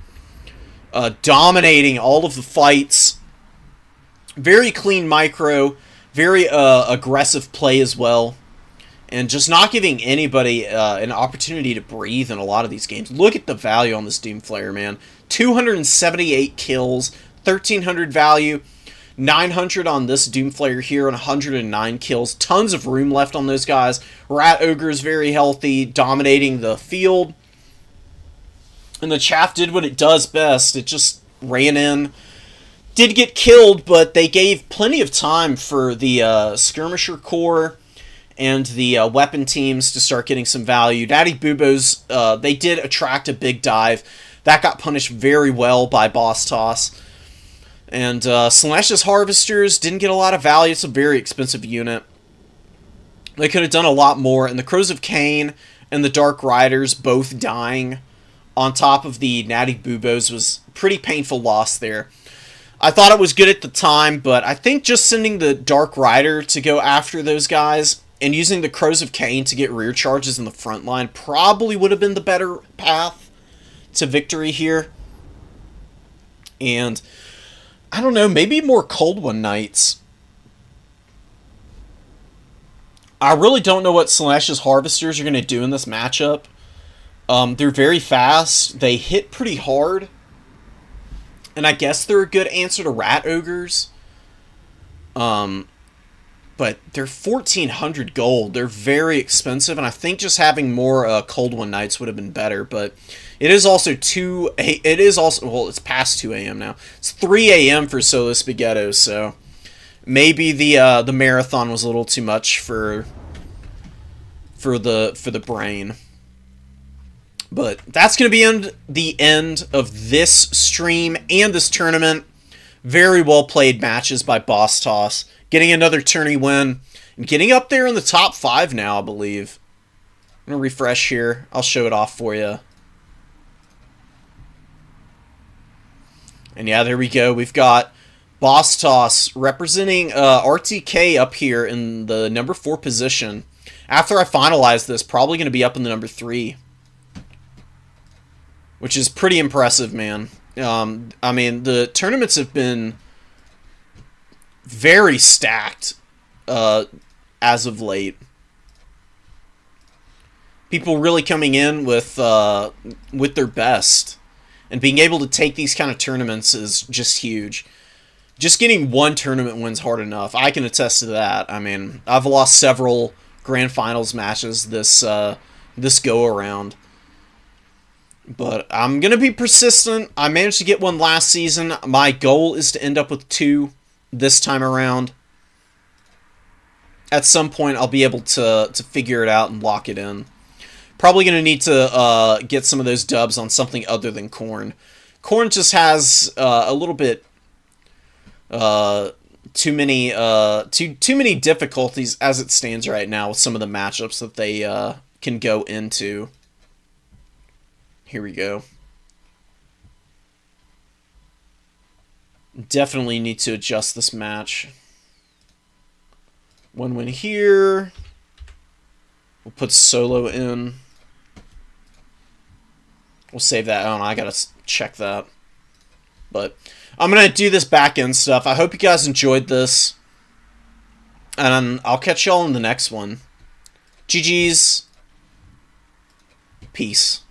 Dominating all of the fights. Very clean micro. Very aggressive play as well. And just not giving anybody an opportunity to breathe in a lot of these games. Look at the value on this Doom Flayer, man. 278 kills, 1,300 value, 900 on this Doom Flayer here, and 109 kills. Tons of room left on those guys. Rat Ogre is very healthy, dominating the field. And the Chaff did what it does best. It just ran in. Did get killed, but they gave plenty of time for the Skirmisher Corps and the weapon teams to start getting some value. Natty Bubo's, they did attract a big dive. That got punished very well by Boss Toss. And Slaane's Harvesters didn't get a lot of value. It's a very expensive unit. They could have done a lot more. And the Crows of Cain and the Dark Riders both dying on top of the Natty Bubos was a pretty painful loss there. I thought it was good at the time, but I think just sending the Dark Rider to go after those guys and using the Crows of Cain to get rear charges in the front line probably would have been the better path to victory here. And I don't know, maybe more Cold One Knights. I really don't know what Slaane's Harvesters are going to do in this matchup. They're very fast. They hit pretty hard. And I guess they're a good answer to Rat Ogres. But they're 1,400 gold. They're very expensive, and I think just having more Cold One Knights would have been better. But it is also well, it's past 2 a.m. now. It's 3 a.m. for Solo Spaghetto, so maybe the marathon was a little too much for the brain. But that's going to be the end of this stream and this tournament. Very well played matches by Boss Toss. Getting another tourney win. And getting up there in the top 5 now, I believe. I'm going to refresh here. I'll show it off for you. And yeah, there we go. We've got Boss Toss representing RTK up here in the number 4 position. After I finalize this, probably going to be up in the number 3. Which is pretty impressive, man. I mean, the tournaments have been very stacked as of late. People really coming in with their best. And being able to take these kind of tournaments is just huge. Just getting one tournament win's hard enough. I can attest to that. I mean, I've lost several Grand Finals matches this go-around. But I'm going to be persistent. I managed to get one last season. My goal is to end up with 2 this time around. At some point, I'll be able to figure it out and lock it in. Probably going to need to get some of those dubs on something other than Corn. Corn just has a little bit too many difficulties as it stands right now with some of the matchups that they can go into. Here we go. Definitely need to adjust this match. One win here. We'll put solo in. We'll save that. Oh, I gotta check that. But I'm gonna do this back end stuff. I hope you guys enjoyed this. And I'll catch y'all in the next one. GG's. Peace.